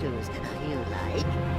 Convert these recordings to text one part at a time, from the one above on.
tattoos you like?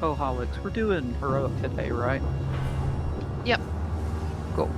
Oh, Holix, we're doing heroic today, right? Yep. Cool.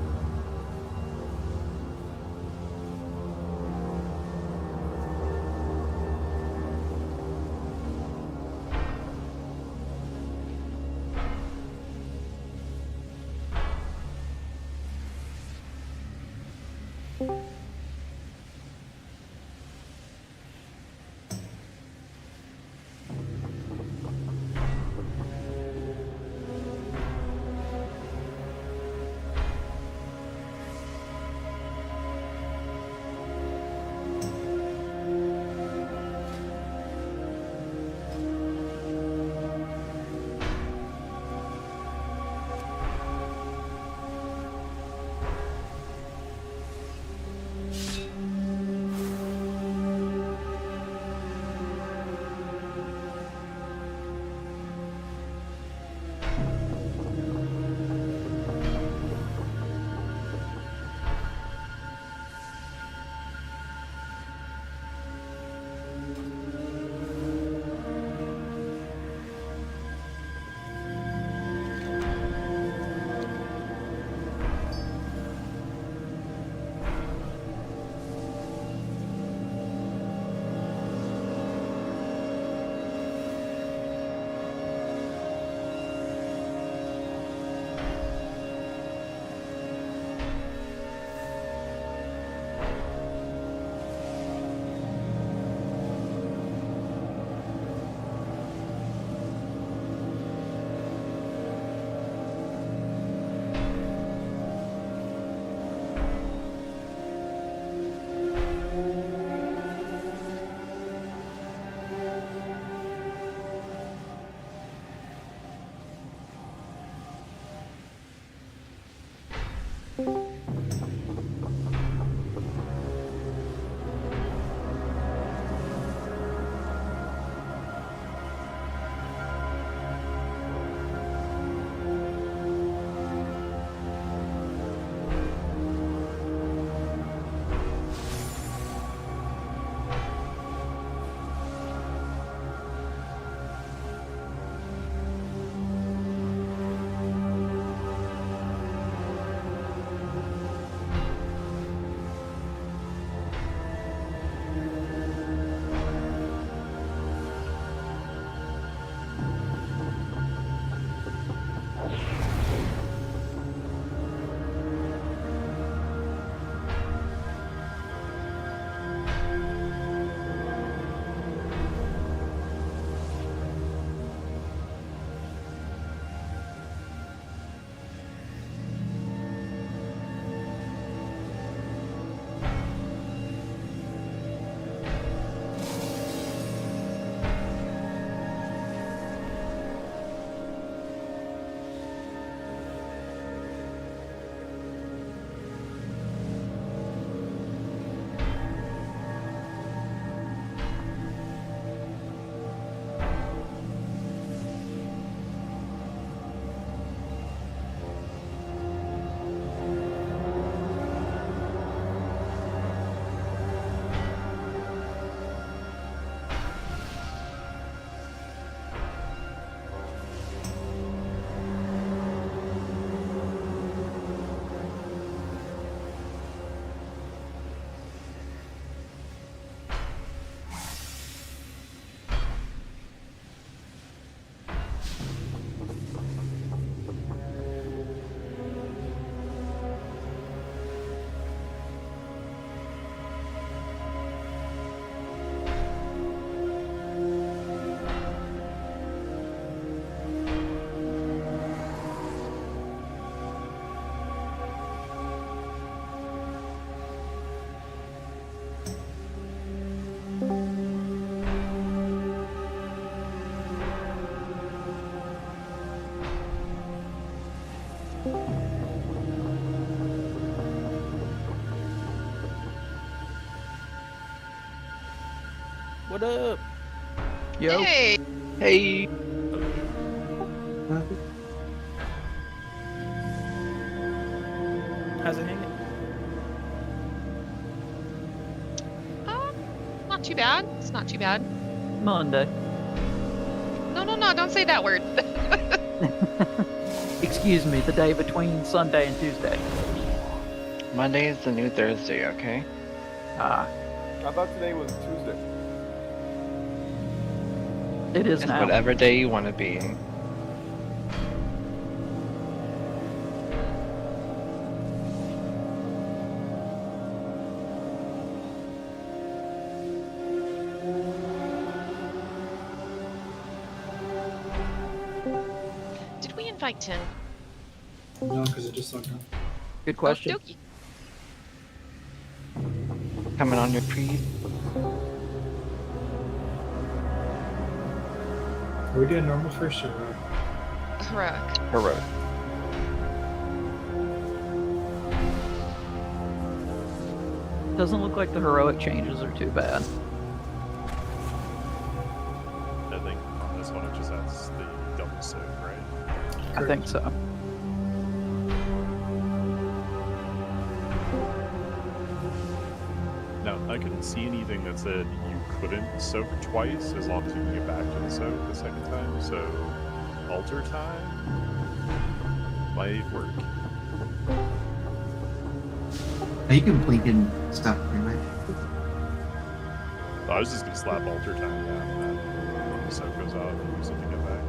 What up? Yo. Hey! Hey, How's it hanging? Not too bad. It's not too bad. Monday. No, don't say that word. Excuse me, the day between Sunday and Tuesday. Monday is the new Thursday, okay? Ah, I thought today was Tuesday. it is It's now. whatever day you want to be. Did we invite Tim? No, because it just logged on. Good question. Okey-dokey. Coming on your pre. Are we doing normal first or what? Heroic. Heroic. Doesn't look like the heroic changes are too bad. I think on this one it just has the double soak, right? I think so. Now, I couldn't see anything that said you couldn't soak twice as long as you can get back to the soak the second time, so alter time might work. You can blink and stuff pretty much. I was just gonna slap alter time down and then when the soak goes off, you use it to get back.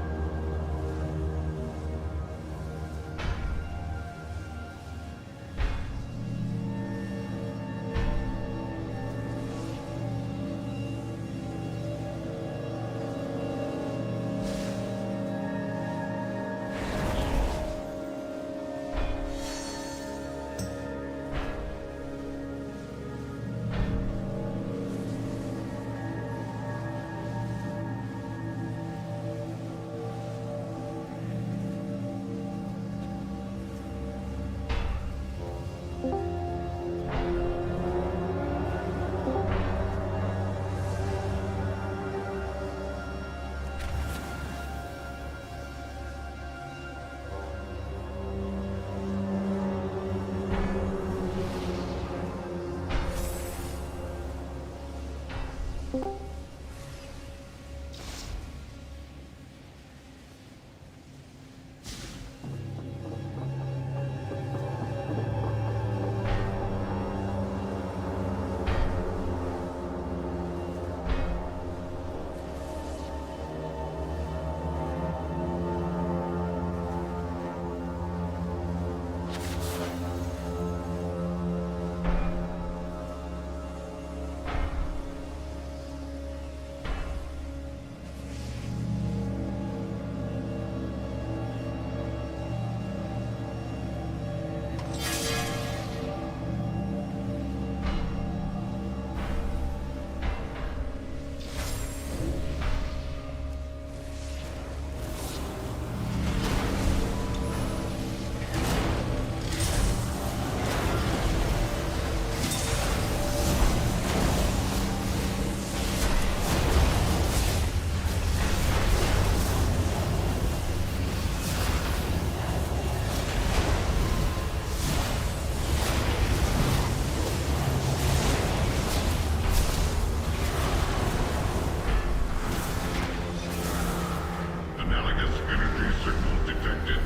Analogous energy signal detected.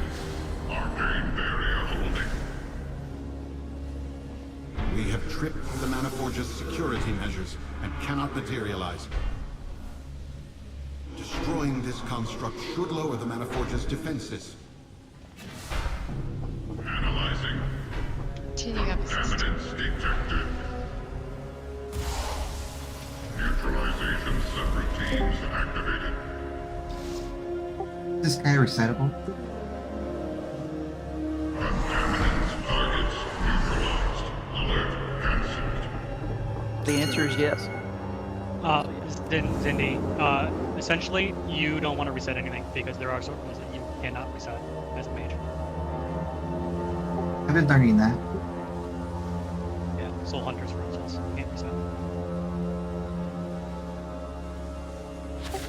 Arcane barrier holding. We have tripped the Manaforge's security measures and cannot materialize. Destroying this construct should lower the Manaforge's defenses. Analyzing. Continue episode. Contaminants detected. Neutralization subroutines activated. Is this guy resettable? Contaminants targets neutralized. Alert cancelled. The answer is yes. Xindi, essentially, you don't want to reset anything because there are certain ones that you cannot reset as a mage. I've been learning that. Yeah, soul hunters, for instance, can't reset.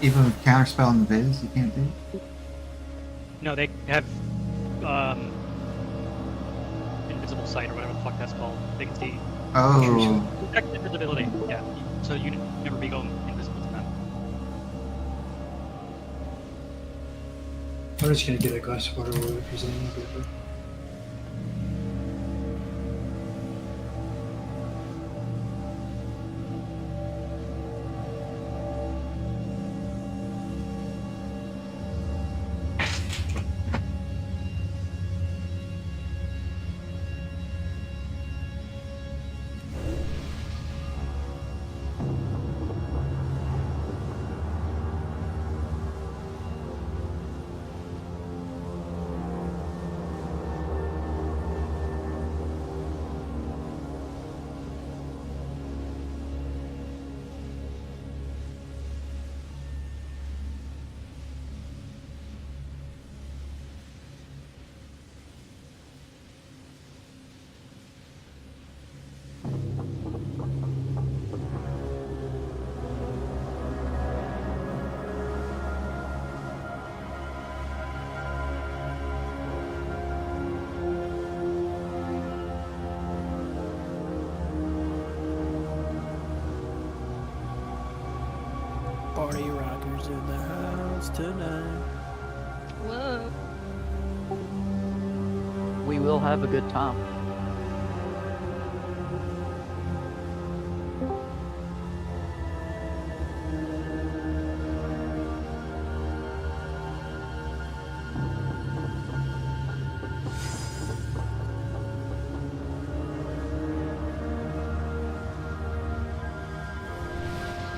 Even with counterspell and viz, you can't do. No, they have invisible sight or whatever the fuck that's called. They can see Oh, protect invisibility. Yeah, so you never be going invisible to them. I'm just gonna get a glass of water while we're presenting a bit. Party rockers in the house tonight. Whoa. We will have a good time.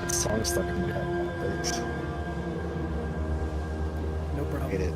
This song is stuck in my head. No problem. Hate it.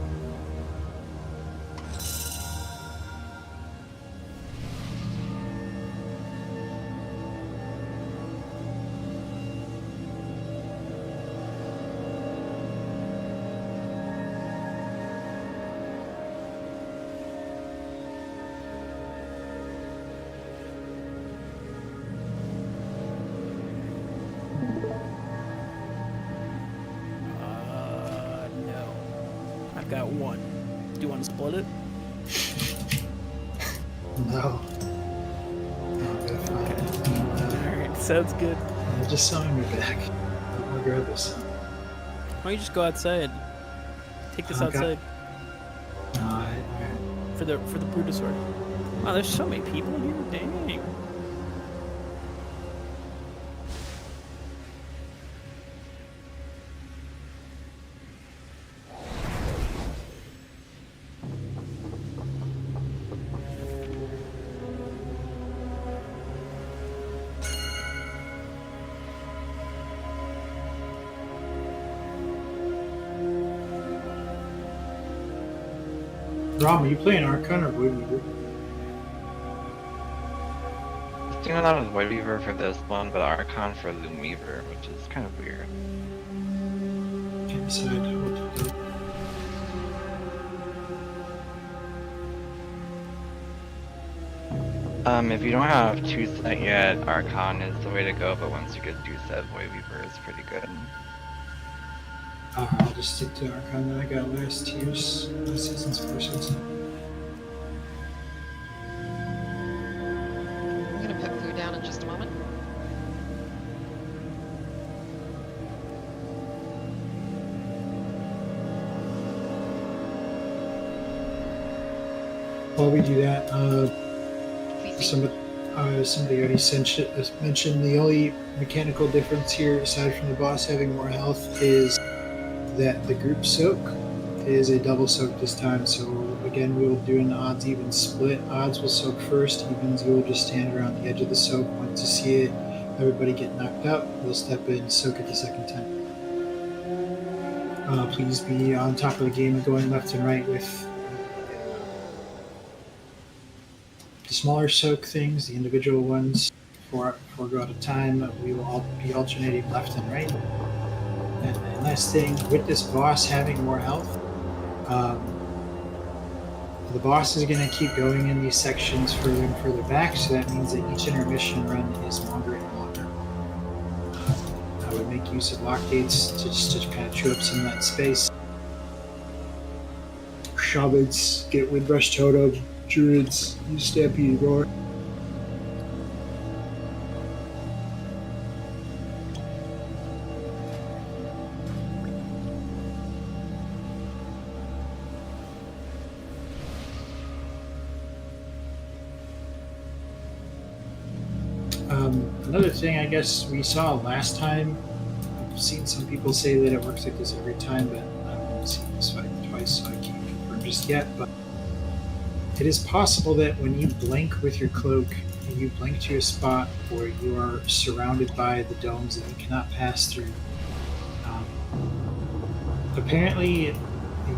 No. I've got one. Do you want to split it? No. Alright, sounds good. I just saw him back. I'll grab this. Why don't you just go outside? Take this Okay. outside Alright. for the Brutosaur. Wow, there's so many people in here. Dang. Rom, are you playing Archon or Void Weaver? I think I thought it was Void Weaver for this one, but Archon for Loom Weaver, which is kind of weird. Can't decide what to do. If you don't have 2 set yet, Archon is the way to go, but once you get 2 set, Void Weaver is pretty good. I'll just stick to Archon that I got last season's first season. I'm gonna put food down in just a moment. While we do that, Please. somebody already mentioned the only mechanical difference here, aside from the boss having more health, is that the group soak is a double soak this time. So again, we will do an odds even split. Odds will soak first, evens you will just stand around the edge of the soak. Once you see it, everybody get knocked out, we'll step in, soak it the second time. Please be on top of the game, going left and right with the smaller soak things, the individual ones. For go at a time, we will all be alternating left and right. And then last thing, with this boss having more health, the boss is going to keep going in these sections further and further back, so that means that each intermission run is longer and longer. I would make use of lock gates to kind of chew up some of that space. Shamans get Windrush Totem, Druids use Stampede Roar. Another thing I guess we saw last time, I've seen some people say that it works like this every time, but I've only seen this fight twice, so I can't confirm just yet. But it is possible that when you blink with your cloak and you blink to a spot where you are surrounded by the domes that you cannot pass through, apparently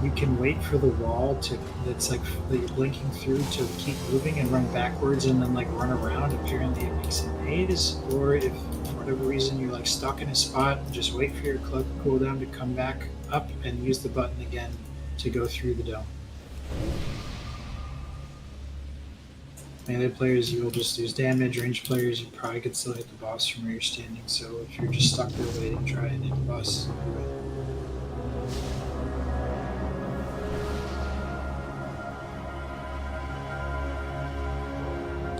you can wait for the wall that's like that you're blinking through to keep moving and run backwards and then like run around. Apparently it makes a maze, or if for whatever reason you're like stuck in a spot, just wait for your cloak cooldown to come back up and use the button again to go through the dome. Melee players, you will just lose damage. Ranged players, you probably could still hit the boss from where you're standing, so if you're just stuck there waiting, try and hit the boss.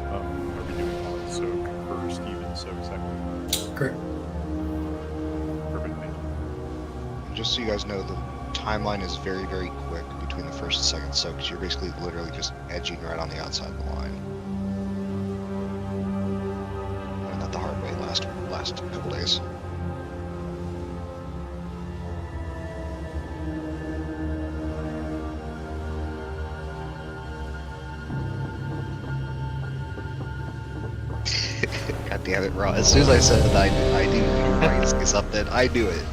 Are we doing hot soak first, even soak second? Correct. Perfect, thank you. Just so you guys know, the timeline is very, very quick between the first and second soak, because you're basically literally just edging right on the outside of the line. I got the hard way last couple days. God damn it, Raw. As soon as I said that I knew you were going to say something, I knew it.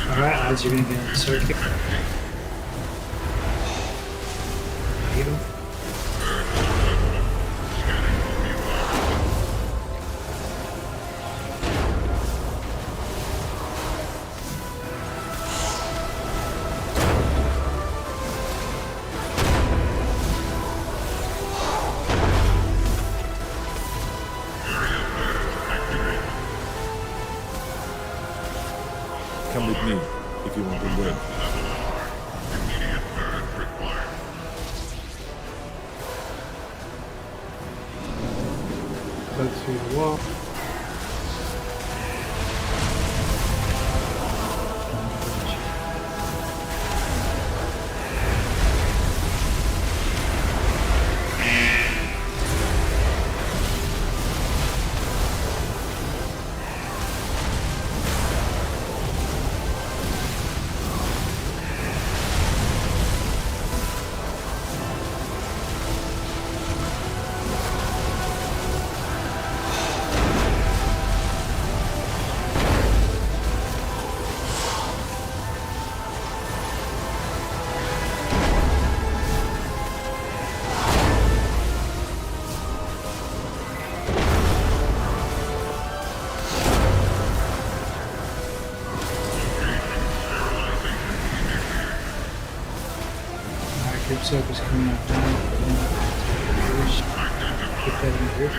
Alright, odds you're gonna get in the circuit. You. Come with me if you want to win. Go through the wall. soak is coming out now. Keep that in the group.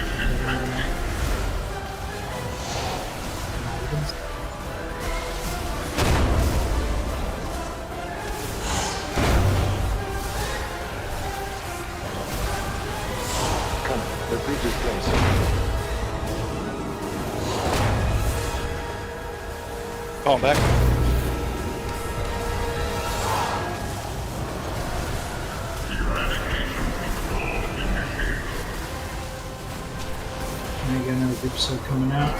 Come, the bridge is close. Falling back. And I got another group soak coming out.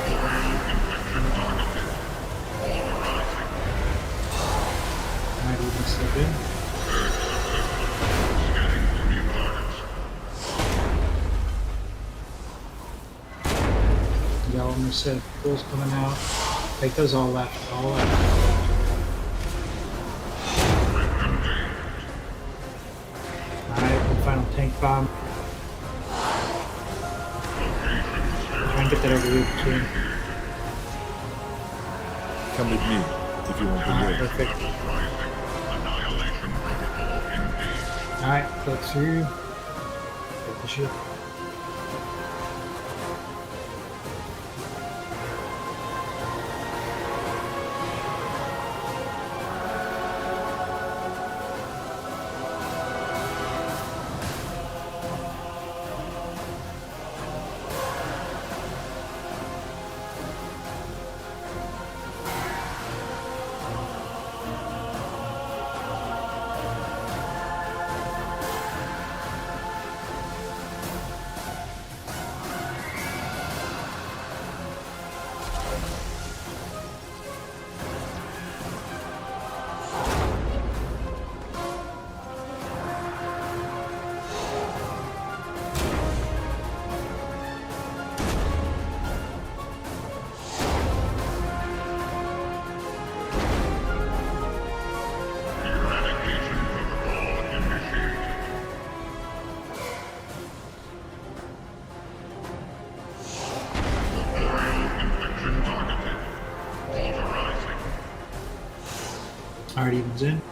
Alright, we can step in. Got one more set of pools coming out. Like those all left, all left. Alright, one final tank bomb. Try and get that over the loop too. Come with me if you want to live. Perfect. Alright, click through. Get the ship. Alright, evens in.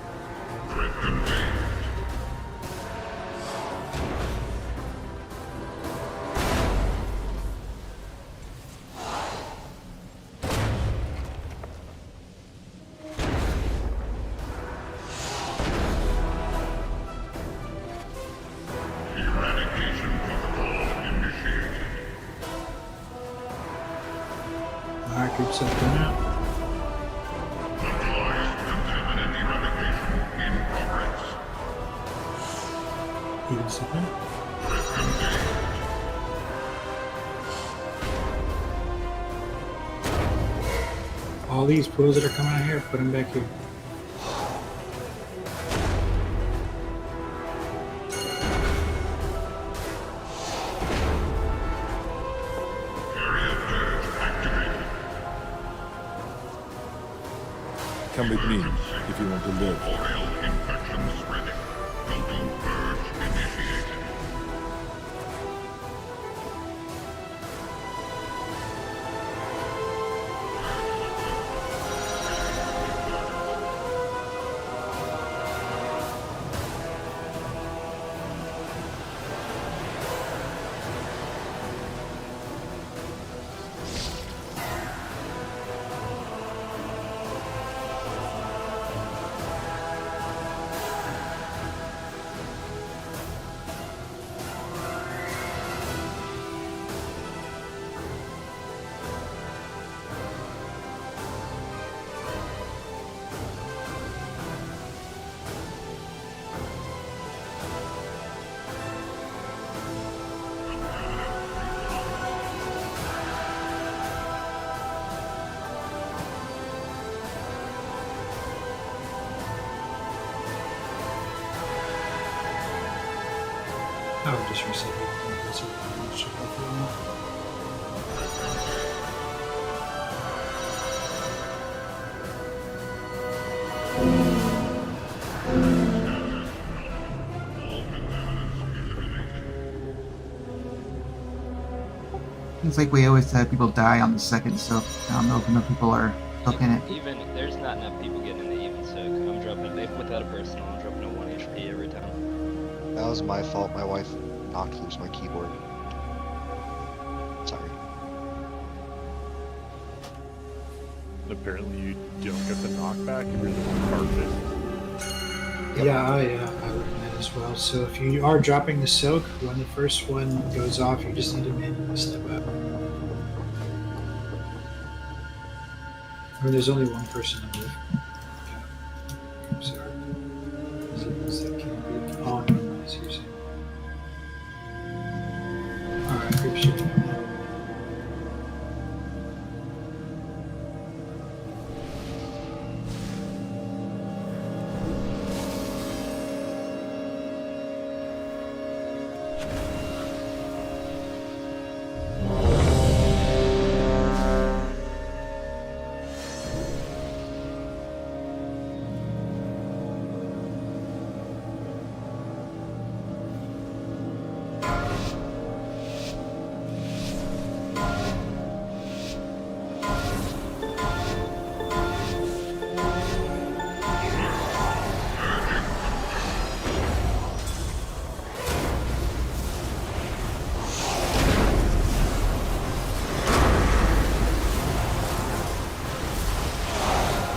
Alright, group set done out. Even something. All these pools that are coming out here, put them back here. Come with me if you want to live. I would just reset it. It's like we always have people die on the second soak. I don't know if enough people are soaking it. Even there's not enough people getting in the even soak. I'm dropping it without a personal. I'm dropping a 1 HP every time. That was my fault. My wife knocked loose my keyboard. Sorry. Apparently, you don't get the knockback if you're the one carved it. Yeah, I learned that as well. So if you are dropping the soak, when the first one goes off, you just need to manually step up. I mean, there's only one person to move. Okay. I'm sorry. Is that can be? Oh, no, I see what you're saying. Alright, group shift on that.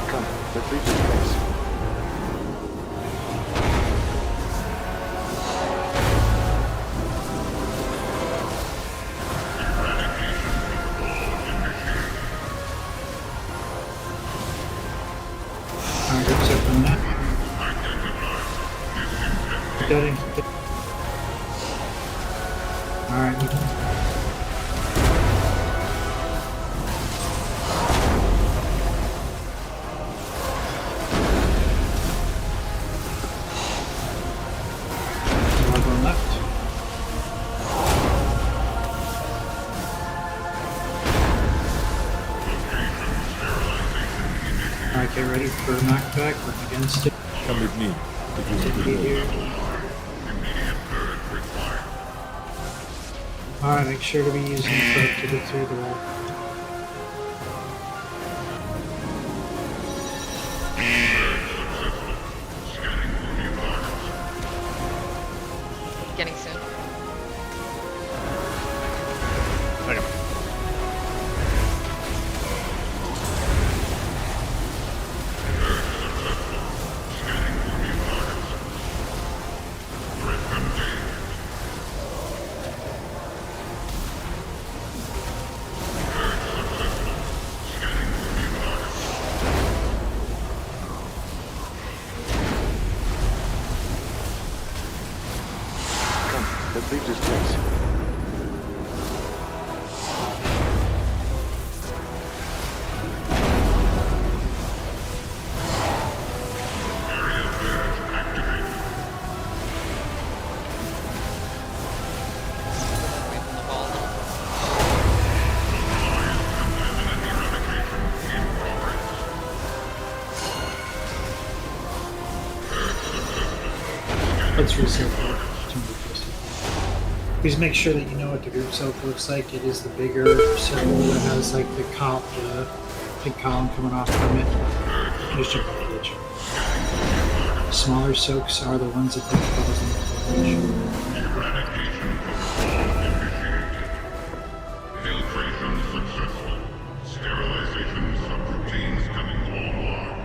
Come, let's leave this place. Alright, group shift on that. Keep that in, keep that. Alright, you can. Going left. Alright, get ready for knockback. Run against it. Come with me if you want to Take it live. here. Alright, make sure to be using the foot to get through the wall. Getting soon. Okay. Come, let's leave this place. Away from the wall a little. Let's reset that. Please make sure that you know what the group soak looks like. It is the bigger circle that has like the big column coming off from it. Just jump off the edge. Smaller soaks are the ones that don't cause any damage. Filtration successful. Sterilization subroutines coming online.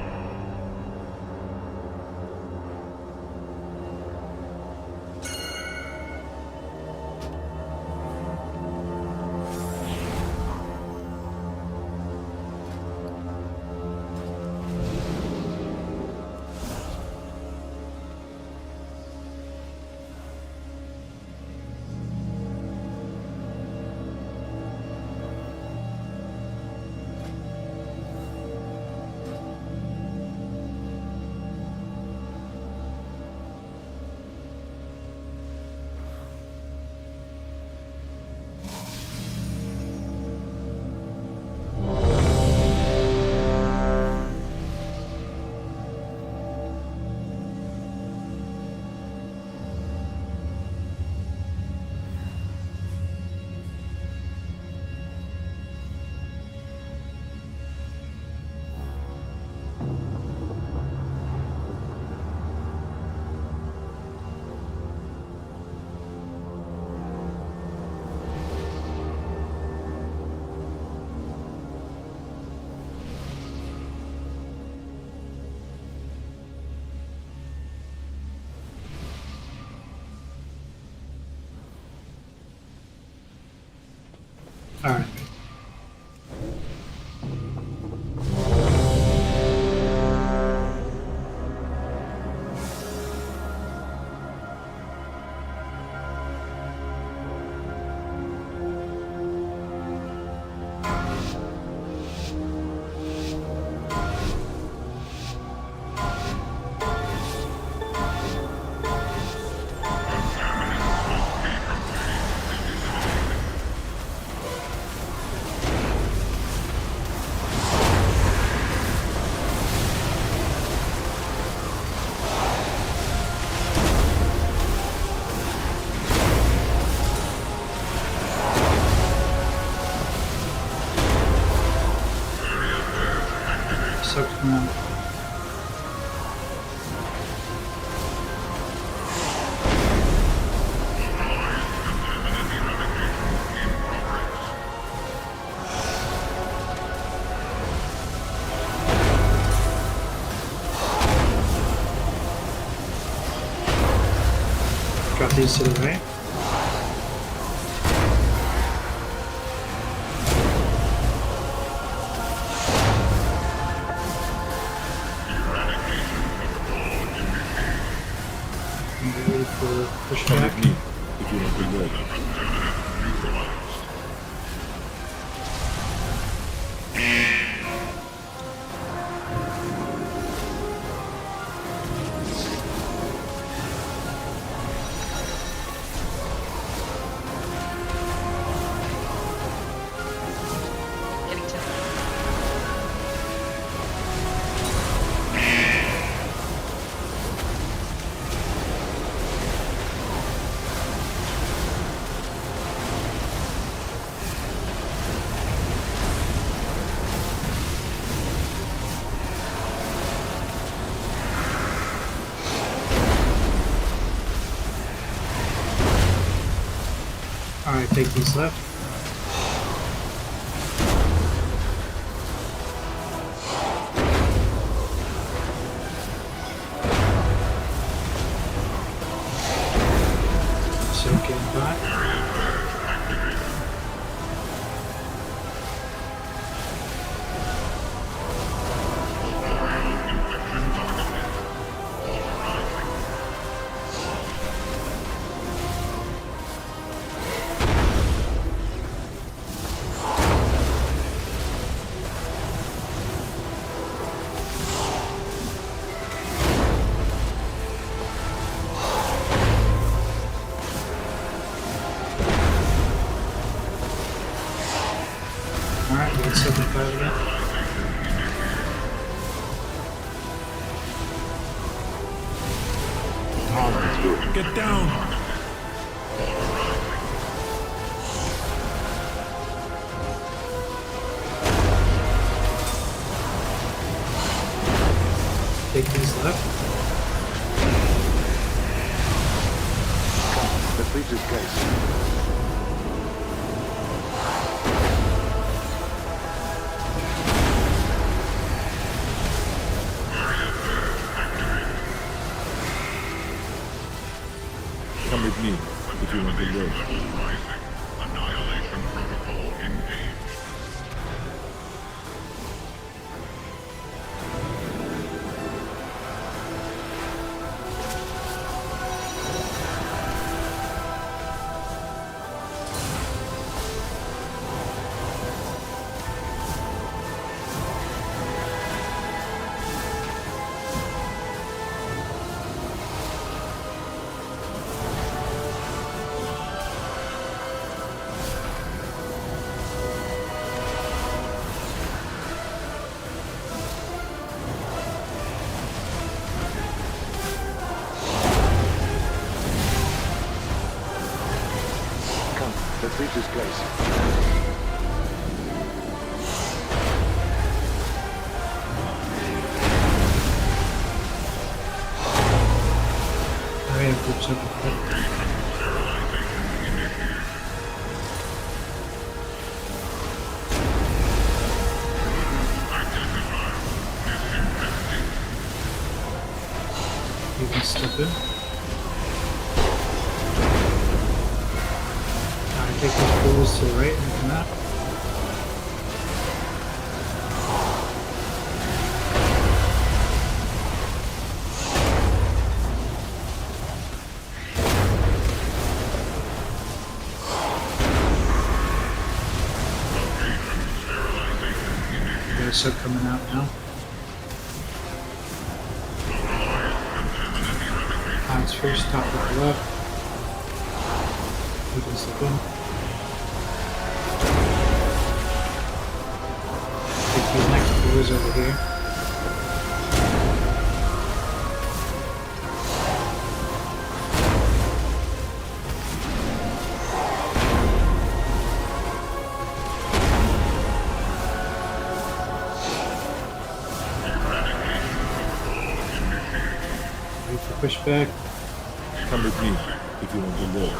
Alright. Soaked command. Drop these to the right. And ready for Come pushback. with me if you want to live. Getting to Alright, take these left. Soak in hot. Alright, we can 75 again. Get down! Take these left. Let's leave this place. Come with me if you want to live. Annihilation protocol engaged. Let's leave this place. I have groups up ahead. You can step in. Take those pools to the right and come out. soak coming out now. Eyes first, top with the left. Opens the bin. Take these next boys over here. Wait for pushback. Come with me if you want to live.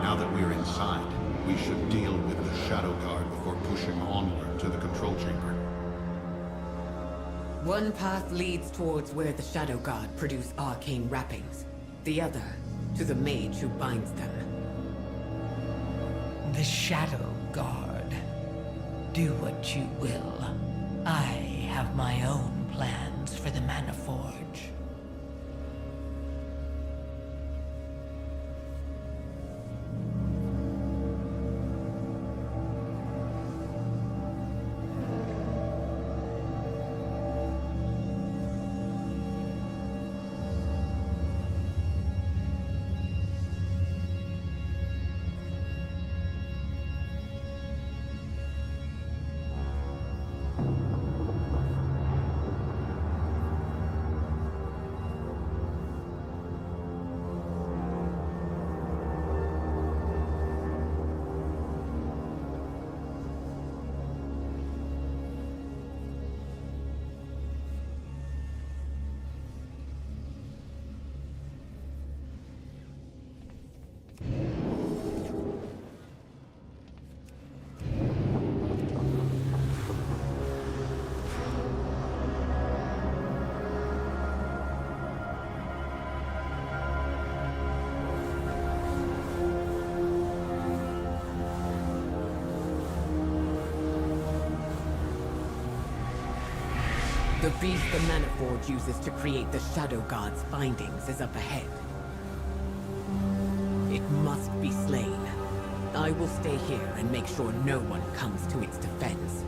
Now that we're inside, we should deal with the Shadow Guard before pushing onward to the control chamber. One path leads towards where the Shadow Guard produce arcane wrappings. The other, to the Mage who binds them. The Shadow Guard. Do what you will. I have my own plans for the Manaforge. beast the Manaforge uses to create the Shadow God's findings is up ahead. It must be slain. I will stay here and make sure no one comes to its defense.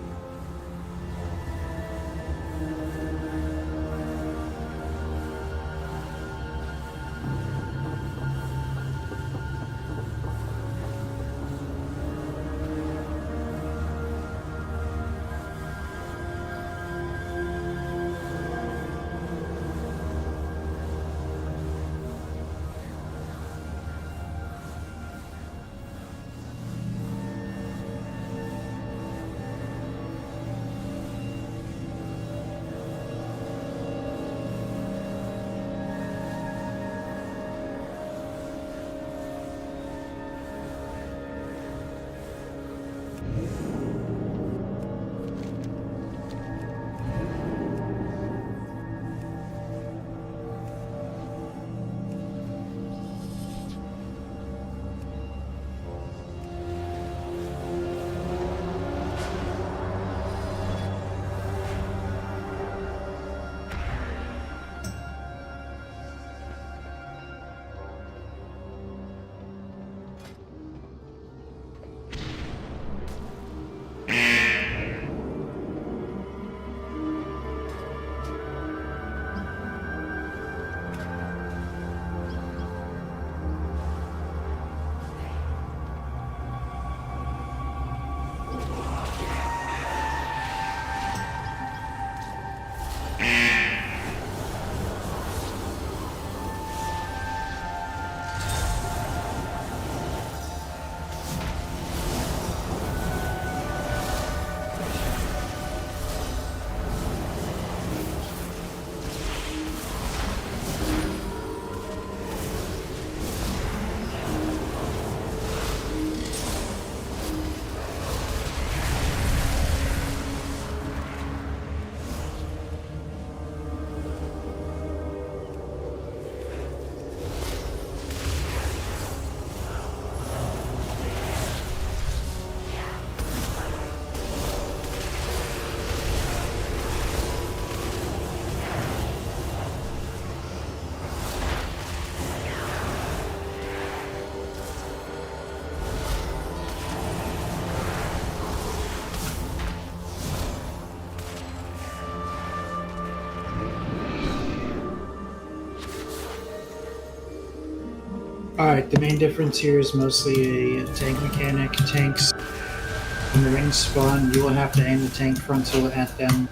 Alright, the main difference here is mostly a tank mechanic. Tanks, when the rings spawn, you will have to aim the tank frontal at them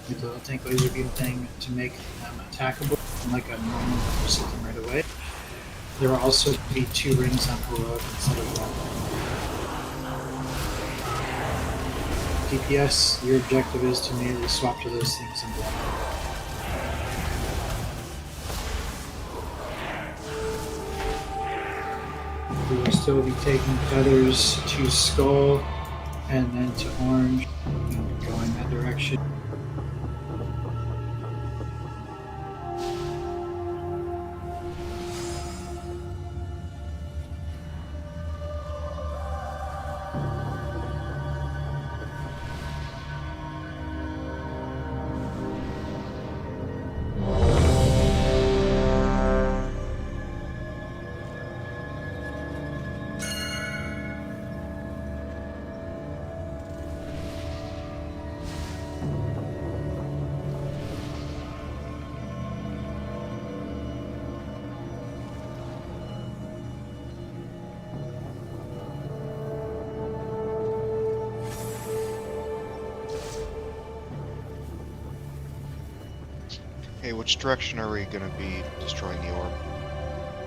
with the little tank laser beam thing to make them attackable, like a normal system right away. There will also be 2 rings on heroic instead of 1. DPS, your objective is to immediately swap to those things and block. We will still be taking feathers to skull and then to orange and going that direction. Hey, which direction are we going to be destroying the orb?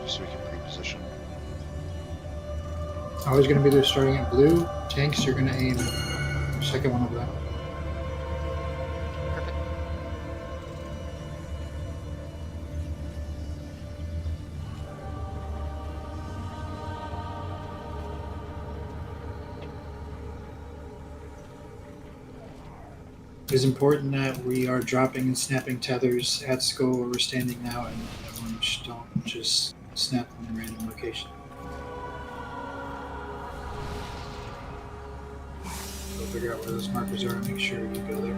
Just so we can pre-position. Always going to be there starting at blue. Tanks, you're going to aim the second one over there. Perfect. It is important that we are dropping and snapping tethers at skull where we're standing now, and everyone don't just snap them in random location. We'll figure out where those markers are and make sure you go there.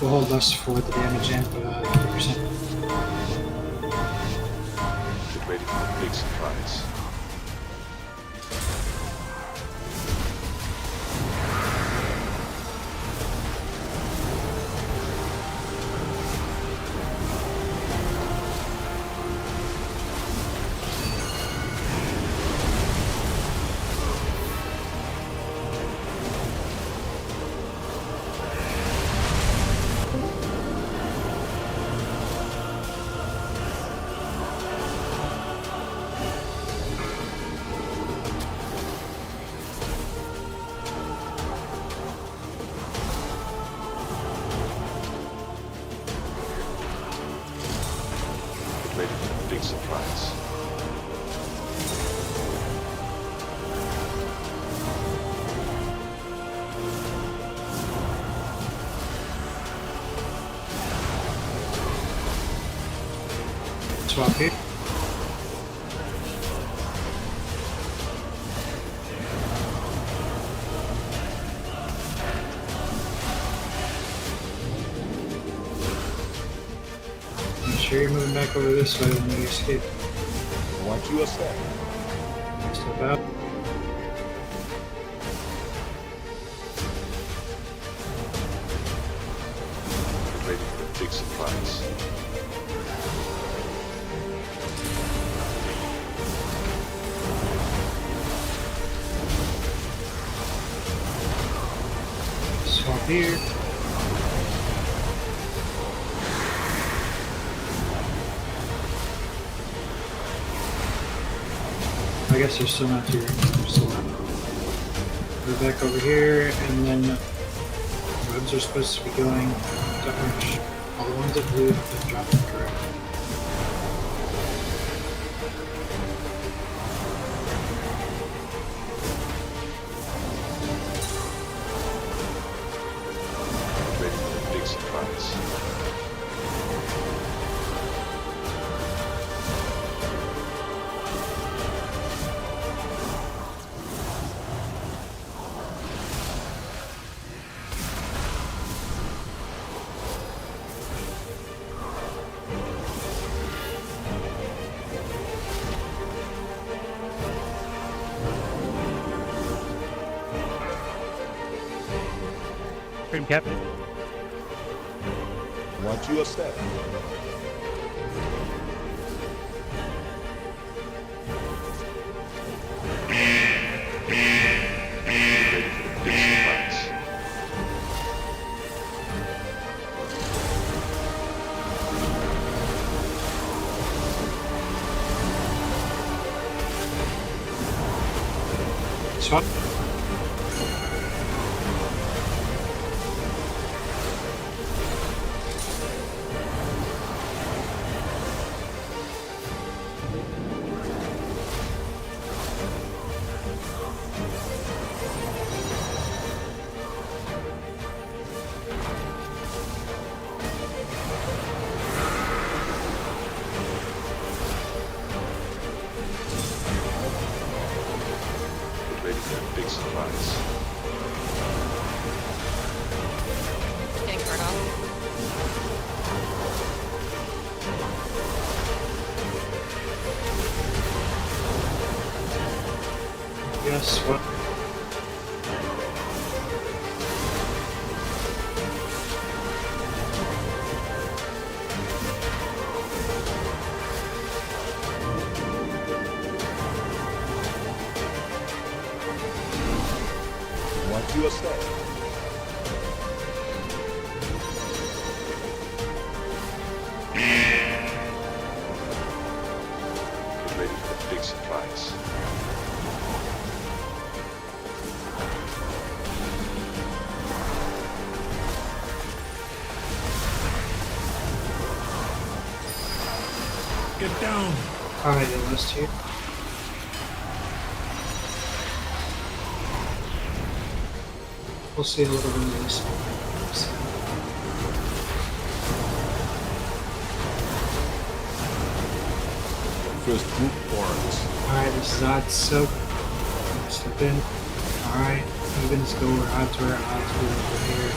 We'll hold lust for the damage and 50%. Get ready for the big surprise. Ready for the big surprise. Swap here. Make sure you're moving back over this way when you escape. Want you a step? Step out. Get ready for the big surprise. Swap here. I guess you're still not too right. Still not. Move back over here, and then webs are supposed to be going to orange. All the ones that blue have been dropped incorrect. Get ready for the big surprise. Freedom Cap. Want you a step? Get ready for the big surprise. Swap. Get ready for the big surprise. Getting hurt off. Yes, what? Want you a step? Get ready for the big surprise. Get down! Alright, the list here. We'll see a little bit of this. First group forms. Alright, this is odd soak. Step in. Alright. even score, odds were odds were here.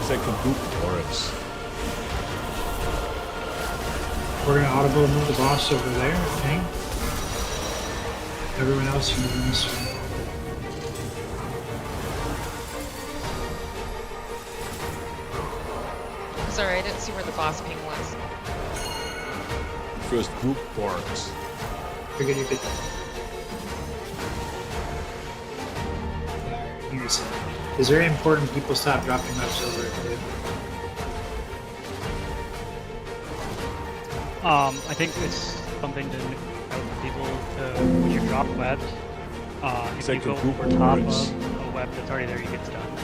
Second group Boris. We're gonna audible move the boss over there, okay? Everyone else moving this way. Sorry, I didn't see where the boss ping was. First group Boris. You're good, you're good. Here's it. It's very important people stop dropping webs over it, dude. I think it's something to note for people to, when you drop webs, if you go over top of a web that's already there, you get stunned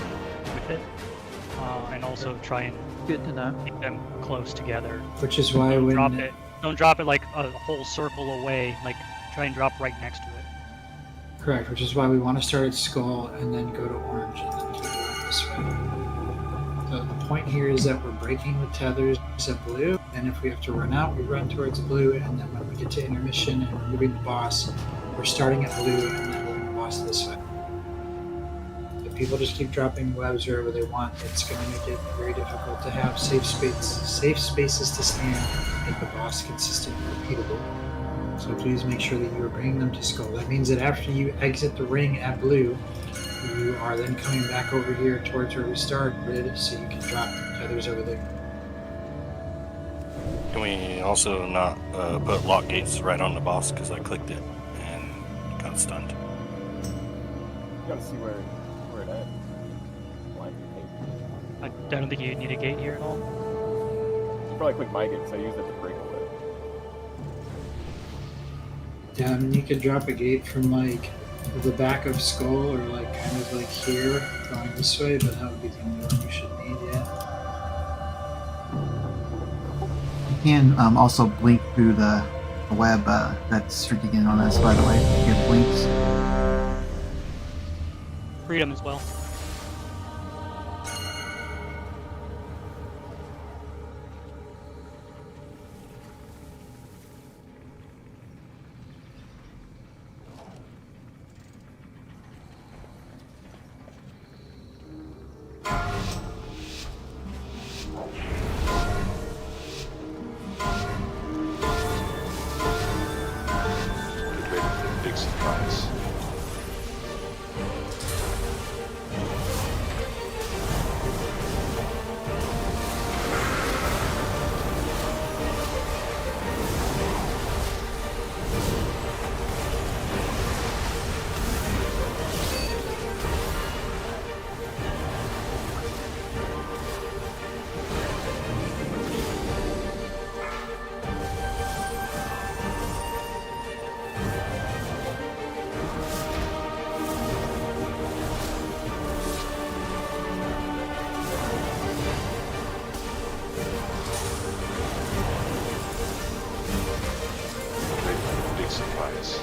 with it. And also try and Good to know. keep them close together. Which is why Don't when drop it like a whole circle away. Like try and drop right next to it. correct, which is why we want to start at skull and then go to orange and then keep going this way. So the point here is that we're breaking the tethers at blue, and if we have to run out, we run towards blue, and then when we get to intermission and we're moving the boss, we're starting at blue and then moving the boss this way. If people just keep dropping webs wherever they want, it's going to make it very difficult to have safe spaces to stand and make the boss consistent and repeatable. So please make sure that you are bringing them to skull. That means that after you exit the ring at blue, you are then coming back over here towards where we started, so you can drop feathers over there. Can we also not put lock gates right on the boss because I clicked it and got stunned? You gotta see where it at. Like, I don't think you need a gate here at all. you probably click my gate because I used it to break away. Yeah, I mean, you could drop a gate from like the back of skull or like kind of like here going this way, but that would be the only one you should need yet. You can also blink through the web that's streaking in on us, by the way. You get blinks. Freedom as well. Big surprise. Big surprise.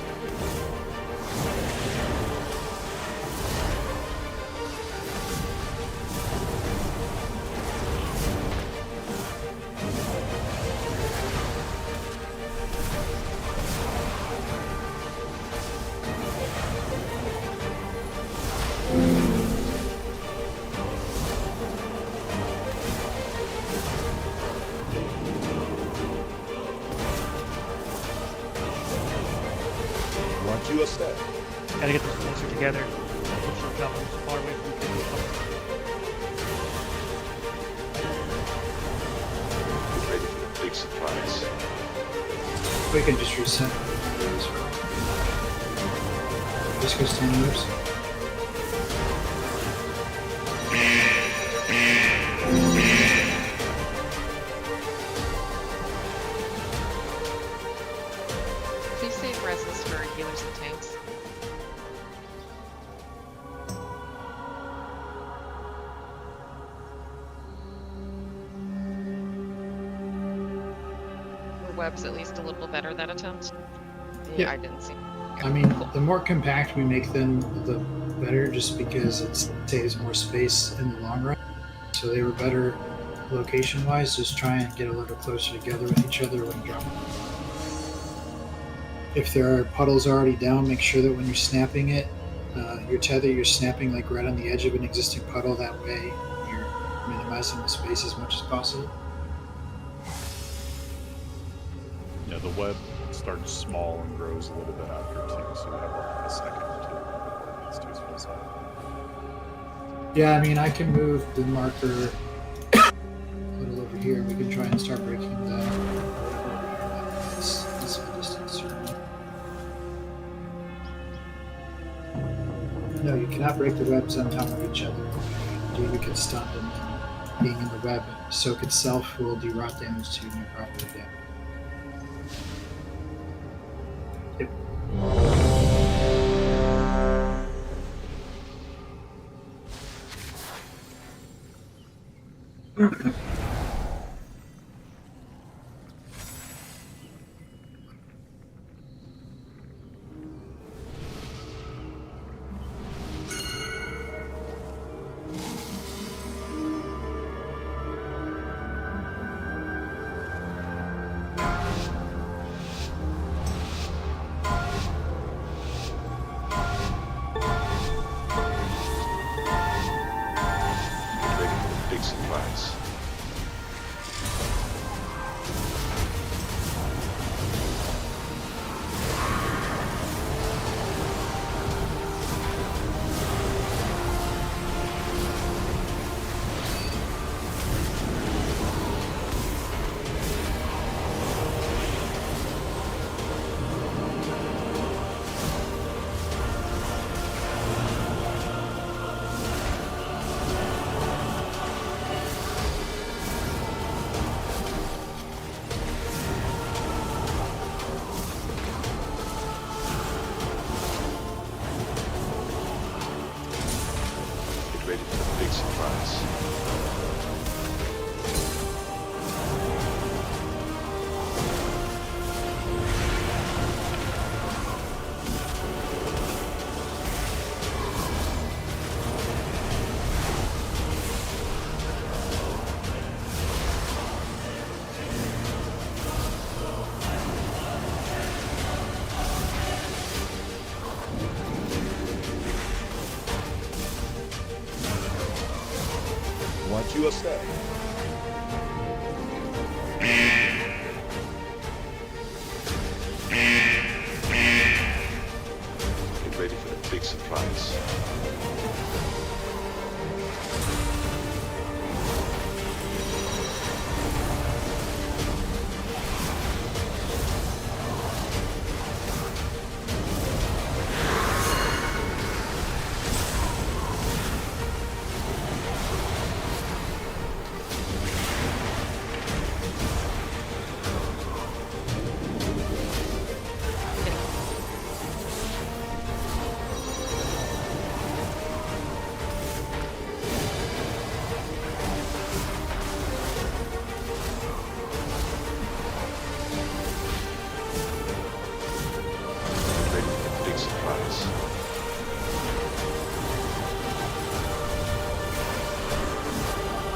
Want you a step? Gotta get this closer together. Push the as far away from the Ready for the big surprise. We can just reset. Just go stand moves. Please save reses for healers and tanks. Were webs at least a little better that attempt? Yeah. I didn't see. I mean, the more compact we make them, the better, just because it saves more space in the long run. So they were better location-wise, just try and get a little closer together with each other when dropping. If there are puddles already down, make sure that when you're snapping it, your tether, you're snapping like right on the edge of an existing puddle. That way, you're minimizing the space as much as possible. Yeah, the web starts small and grows a little bit after too, so you have like a second or two before it needs to fill solid. Yeah, I mean, I can move the marker a little over here. We can try and start breaking the web over here. That's some distance. No, you cannot break the webs on top of each other. You would get stunned, and being in the web, soak itself will do rot damage to you properly again. Yep. Want you a step? Get ready for the big surprise.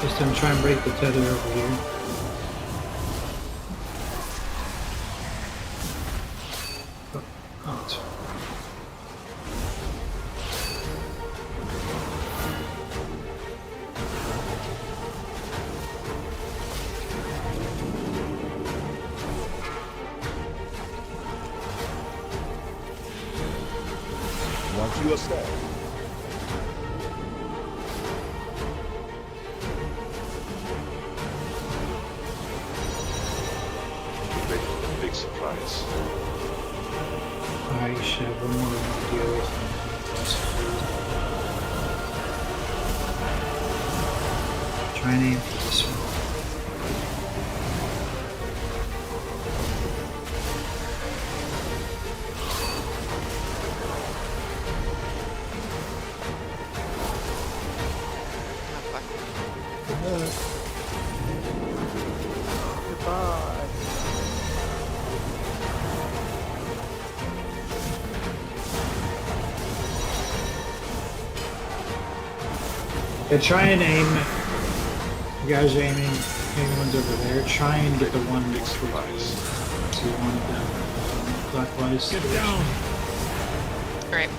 This time try and break the tether over here. Oh, it's Want you a step? Surprise. I should have one more to deal with. Try and aim for this one. Yeah, try and aim You guys are aiming ones over there. Try and get the one Big next to you. supplies. So you want them clockwise. Get down. Alright.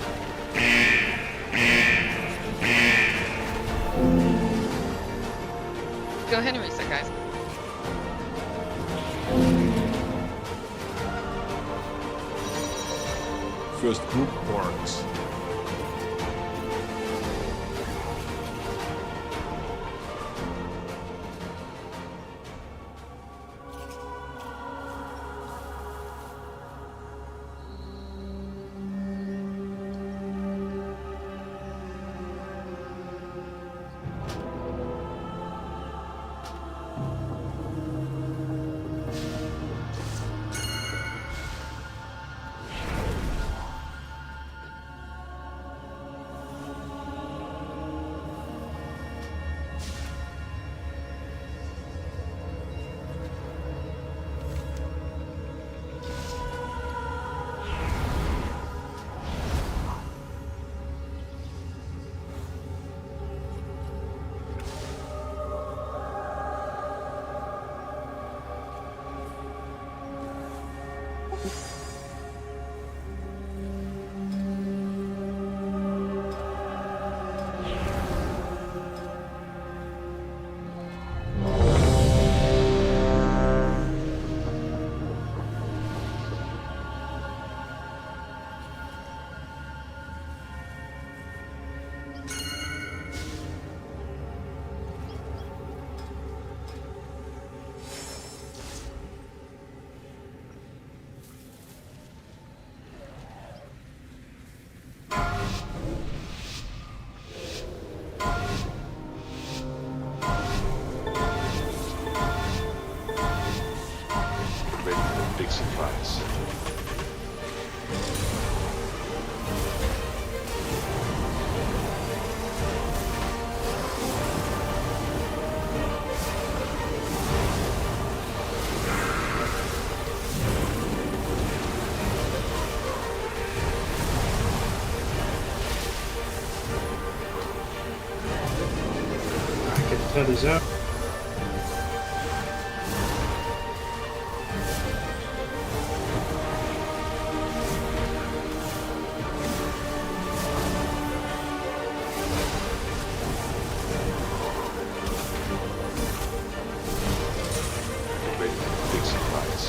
Go ahead and reset, guys. First group. Horns. Ready for the big surprise. I can tell these up. Ready for the big surprise.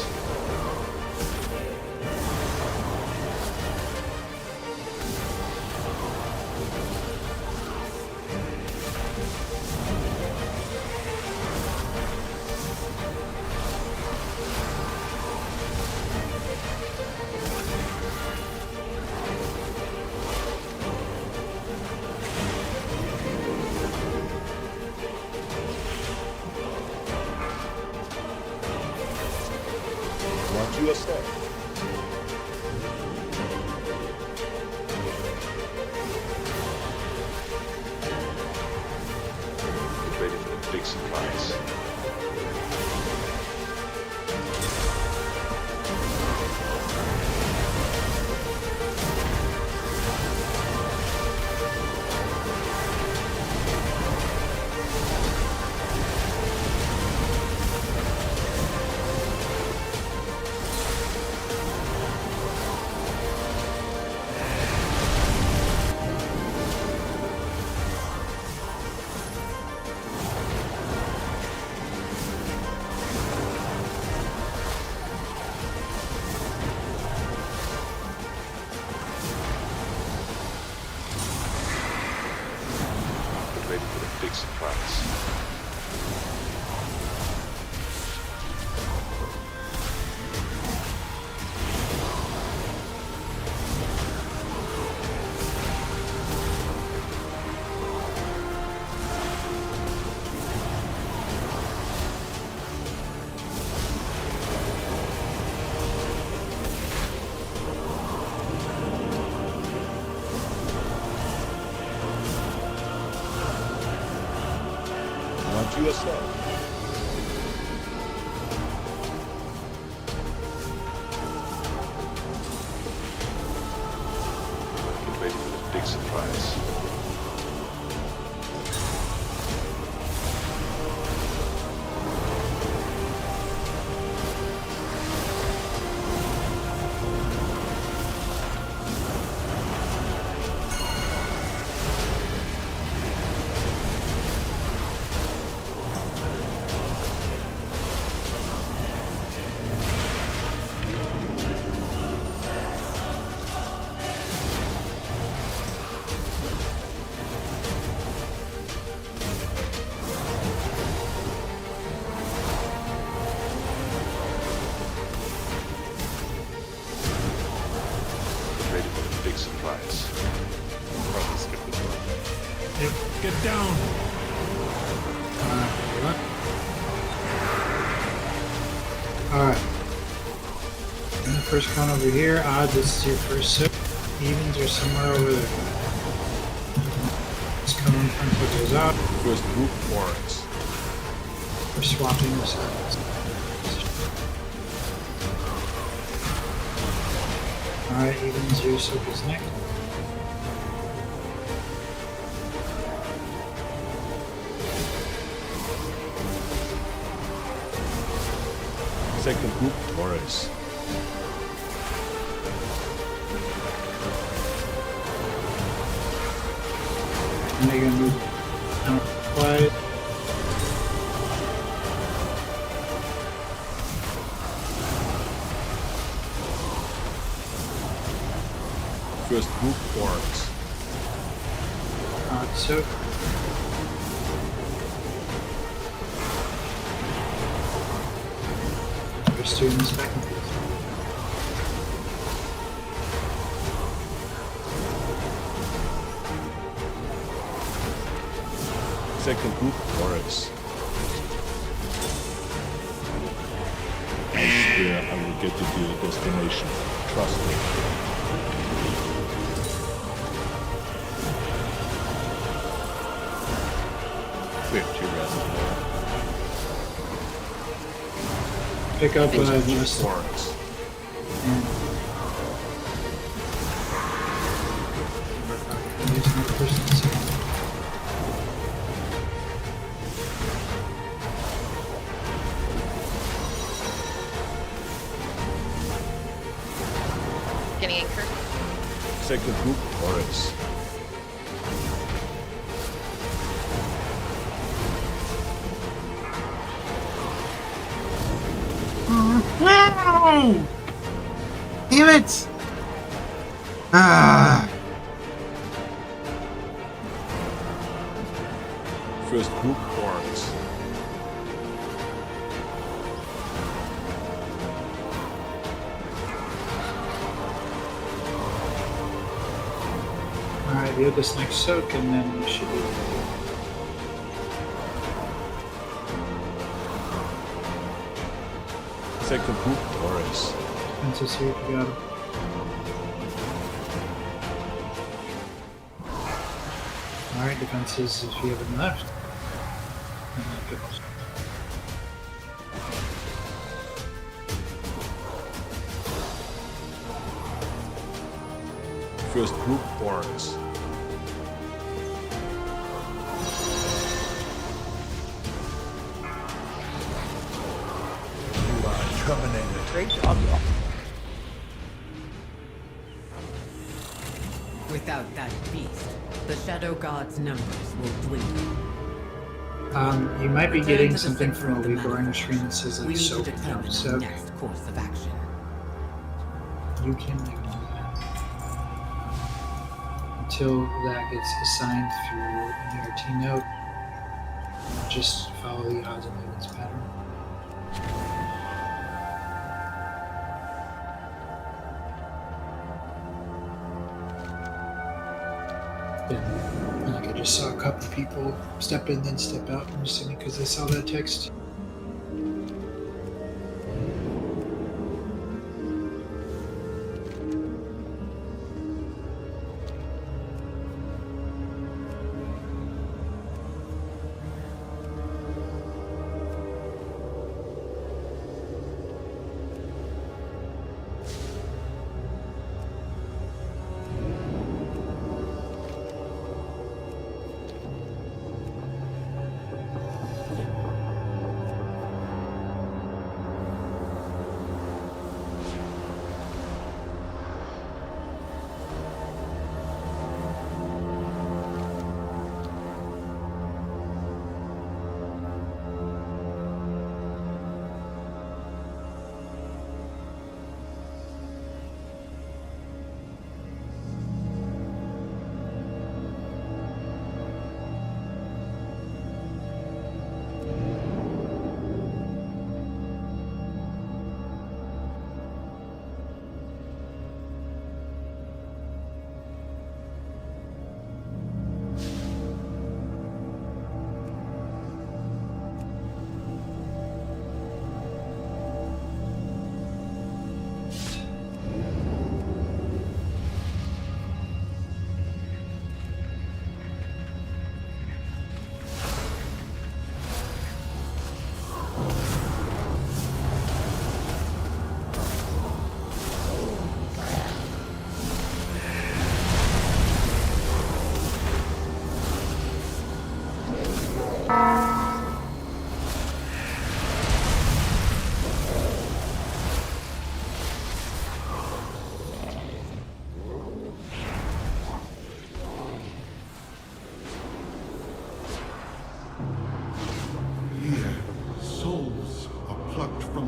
Want you a step. Get ready for the big surprise. Get ready for the big surprise. Want you a step. Get ready for the big surprise. down. Alright. And the first count over here. Odd, this is your first soak. Evens are somewhere over there. Just come in front, put those out. First group forest. We're swapping the sides. Alright, evens, your soak is next. Second group forest. And they're gonna move out quiet. First group forest. Soak. We're doing this back and forth. Second group forest. I swear I will get you to your destination. Trust me. We have 2 rests now. Pick up Second group just forest. and use another person's hand. Getting anchored. Second group forest. No! Damn it! Ah. First group forest. Alright, do this next soak and then we should be Second group forest. Princess here, you got him. Alright, defenses if you have them left. And that goes. First group forest. You are terminated. Great job, y'all. Without that beast, the Shadow God's numbers will dwindle. You might be Return getting to the something center from a of the legal on your Manaforge. screen that says We like need to soak, determine the soak. next course of action. You can ignore that until that gets assigned through an ERT note. Just follow the odds and evens pattern. Like I just saw a couple people step in then step out. I'm assuming because they saw that text.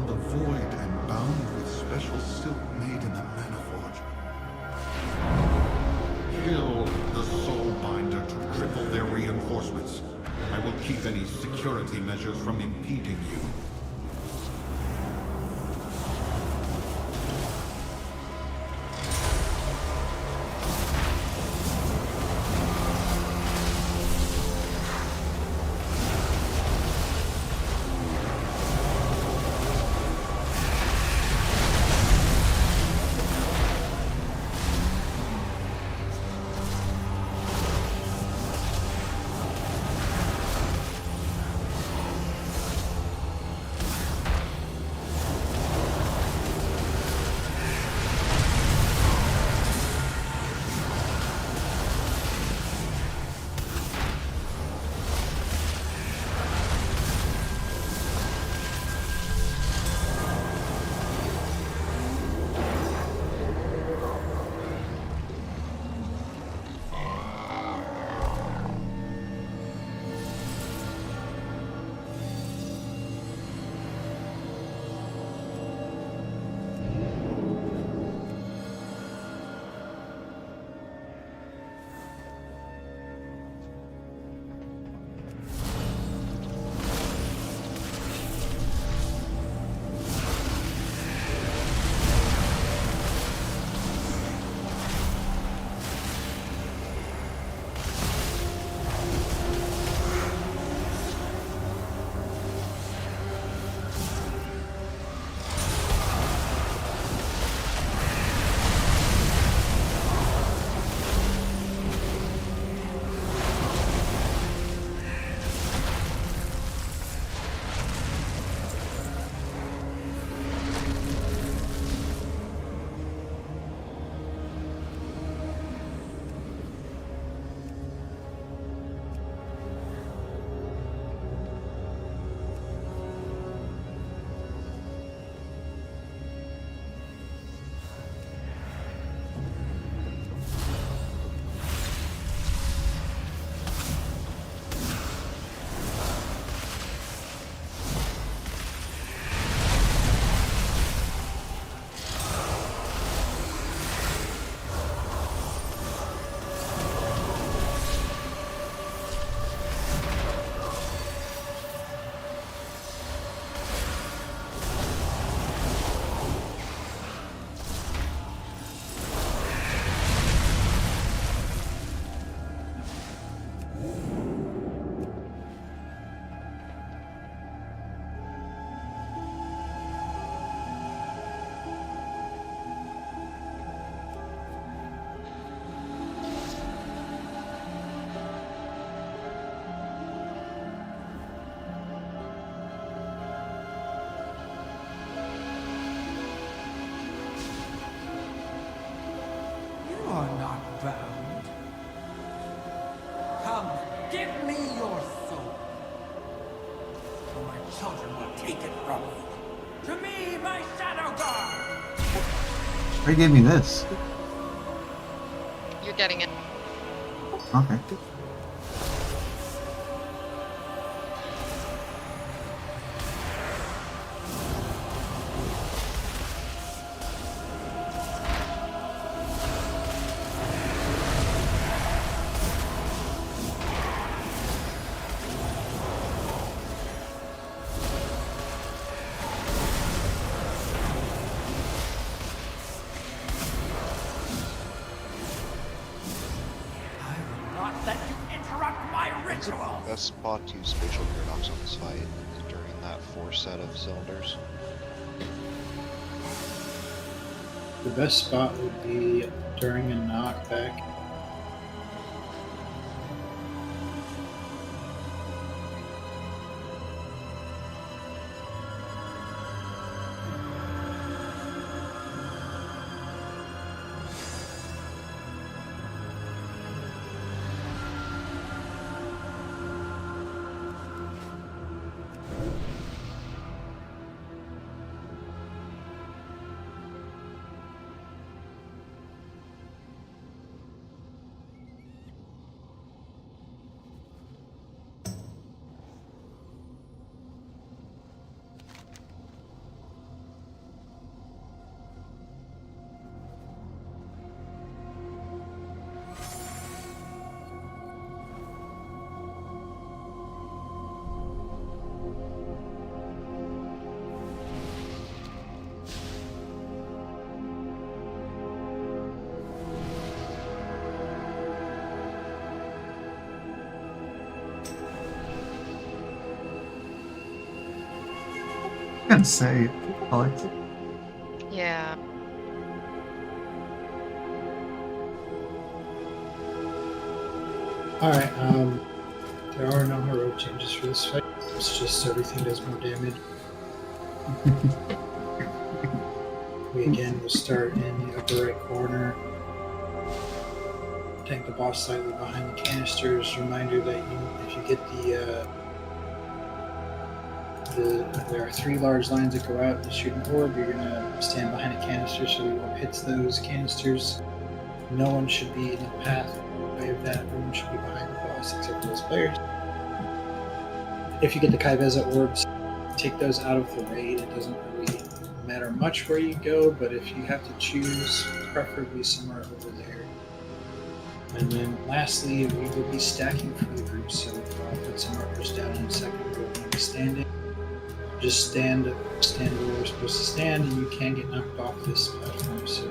from the void and bound with special silk made in the Manaforge. Kill the Soul Binder to cripple their reinforcements. I will keep any security measures from impeding you. are not bound. Come, give me your soul, or my children will take it from you. To me, my shadow guard! They gave me this. You're getting it. Okay. Best spot to use spatial paradox on this fight is during that 4 set of cylinders. The best spot would be during a knockback. gonna say, Alex. Yeah. Alright, there are no heroic changes for this fight. It's just everything does more damage. We again will start in the upper right corner. Tank the boss slightly behind the canisters. Reminder that if you get there are 3 large lines that go out to shoot an orb, you're gonna stand behind a canister so the orb hits those canisters. No one should be in the path of that. Everyone should be behind the boss except for those players. If you get the Kaiveza orbs, take those out of the raid. It doesn't really matter much where you go, but if you have to choose, preferably somewhere over there. And then lastly, we will be stacking for the group, so I'll put some markers down in a second. We'll be standing. Just stand where we're supposed to stand, and you can get knocked off this platform, so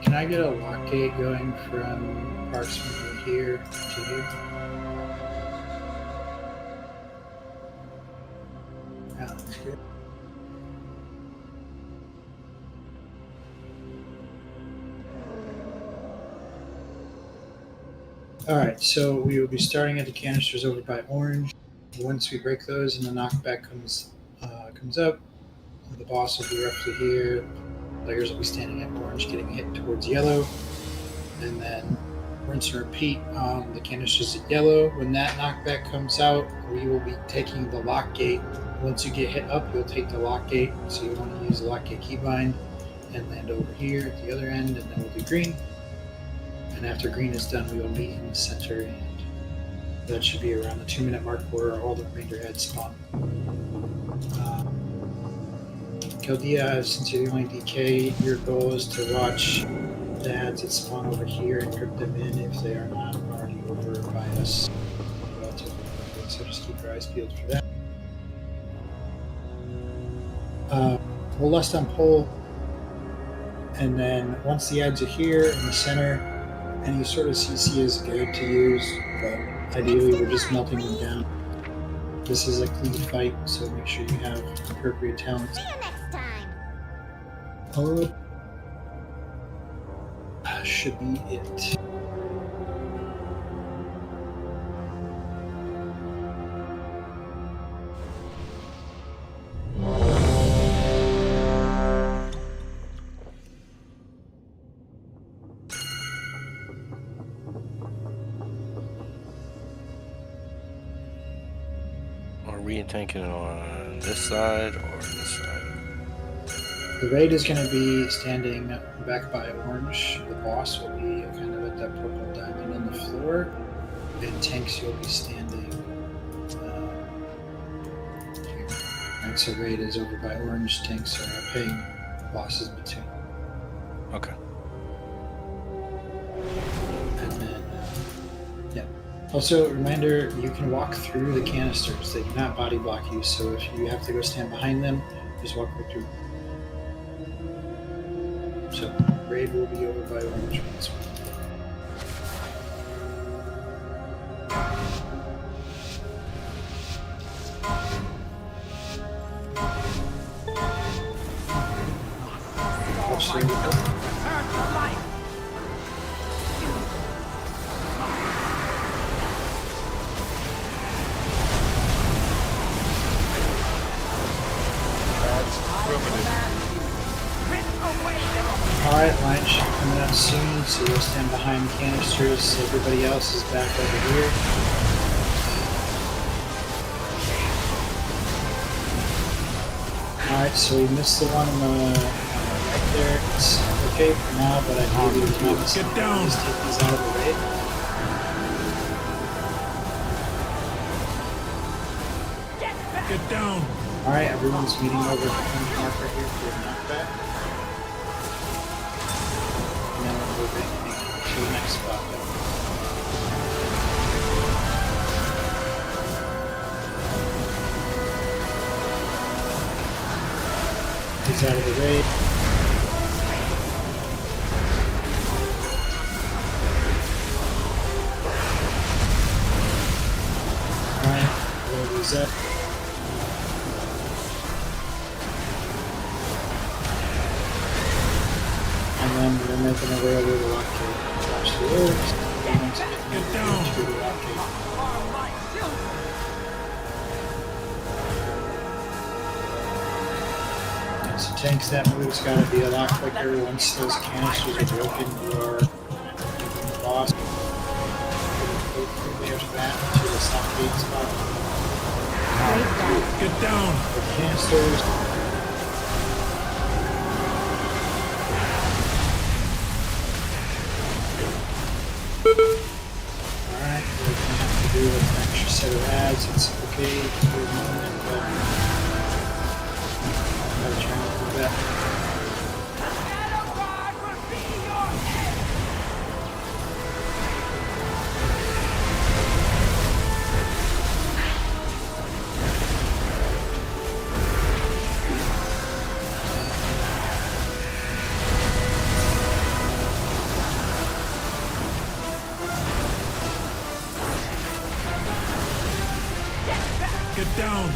can I get a lock gate going from approximately here to here? Yeah, that's good. Alright, so we will be starting at the canisters over by orange. Once we break those and the knockback comes up, the boss will be roughly here. Players will be standing at orange, getting hit towards yellow, and then rinse and repeat the canisters at yellow. When that knockback comes out, we will be taking the lock gate. Once you get hit up, you'll take the lock gate, so you want to use the lock gate keybind and land over here at the other end, and then we'll do green. And after green is done, we will meet in the center, and that should be around the 2-minute mark where all the remainder heads spawn. Keldia, since you're the only DK, your goal is to watch the ads that spawn over here and grip them in if they are not already over by us. So just keep your eyes peeled for that. We'll lust on pull, and then once the ads are here in the center, any sort of CC is good to use, but ideally we're just melting them down. This is a clean fight, so make sure you have appropriate talents. Oh, should be it. Are we tanking on this side or this side? The raid is going to be standing back by orange. The boss will be kind of at that purple diamond on the floor. And tanks, you'll be standing here. Alright, so raid is over by orange. Tanks are paying bosses between. Okay. And then, yeah. Also, reminder, you can walk through the canisters. They do not body block you, so if you have to go stand behind them, just walk right through. So, raid will be over by orange once we Alright, line should be coming out soon, so you'll stand behind the canisters. Everybody else is back over here. Alright, so we missed the one on the right there. It's okay for now, but I do need to get down. Just take these out of the way. Get down! Alright, everyone's meeting over at the front marker here for a knockback. And then we're moving to the next spot. He's out of the way. Alright, we'll lose that. And then we're making our way over to the lock gate. Watch the orbs. Get down! To the lock gate. So tanks, that move's got to be a lot quicker. Once those canisters are broken, you are giving the boss. There's that to the stop gate spot. Get down! The canisters. Alright, we're going to have to do an extra set of ads. It's okay for a moment, but I'm going to try and do that. Get down!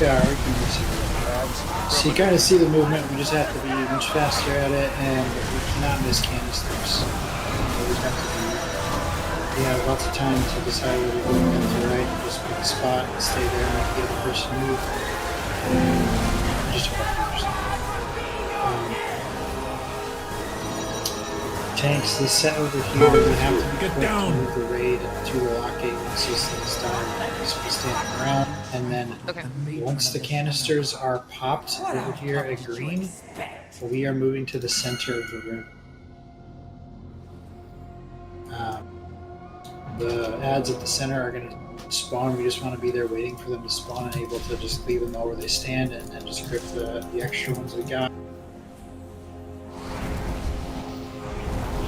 Yeah, we can see the So you kind of see the movement, we just have to be much faster at it, and we cannot miss canisters. We have to be, we have lots of time to decide whether we're going left or right, and just pick a spot and stay there and let the other person move. Just about 50%. Tanks, this set over here, we have to be quick to move the raid to the lock gate once this thing's done. Just be standing around, and then once the canisters are popped over here at green, we are moving to the center of the room. The ads at the center are going to spawn. We just want to be there waiting for them to spawn and able to just leave them all where they stand and then just grip the extra ones we got.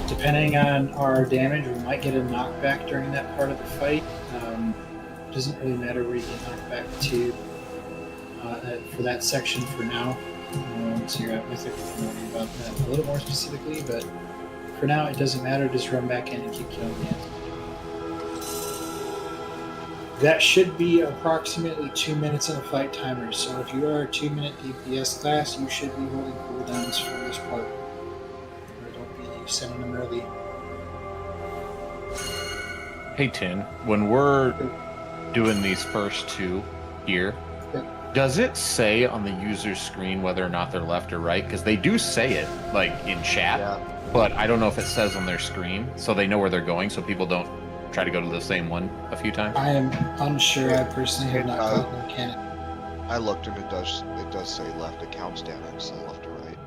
Depending on our damage, we might get a knockback during that part of the fight. It doesn't really matter where you get knocked back to for that section for now. Once you're at Mythic, we can worry about that a little more specifically, but for now it doesn't matter. Just run back in and keep killing the enemies. That should be approximately 2 minutes in a fight timer, so if you are a 2-minute DPS class, you should be holding cooldowns for this part. Or don't be sending them early. Hey Tin, when we're doing these first two here, does it say on the user's screen whether or not they're left or right? Because they do say it, like, in chat, but I don't know if it says on their screen, so they know where they're going, so people don't try to go to the same one a few times. I am unsure. I personally have not caught the mechanic. I looked and it does say left. It counts down and says left or right.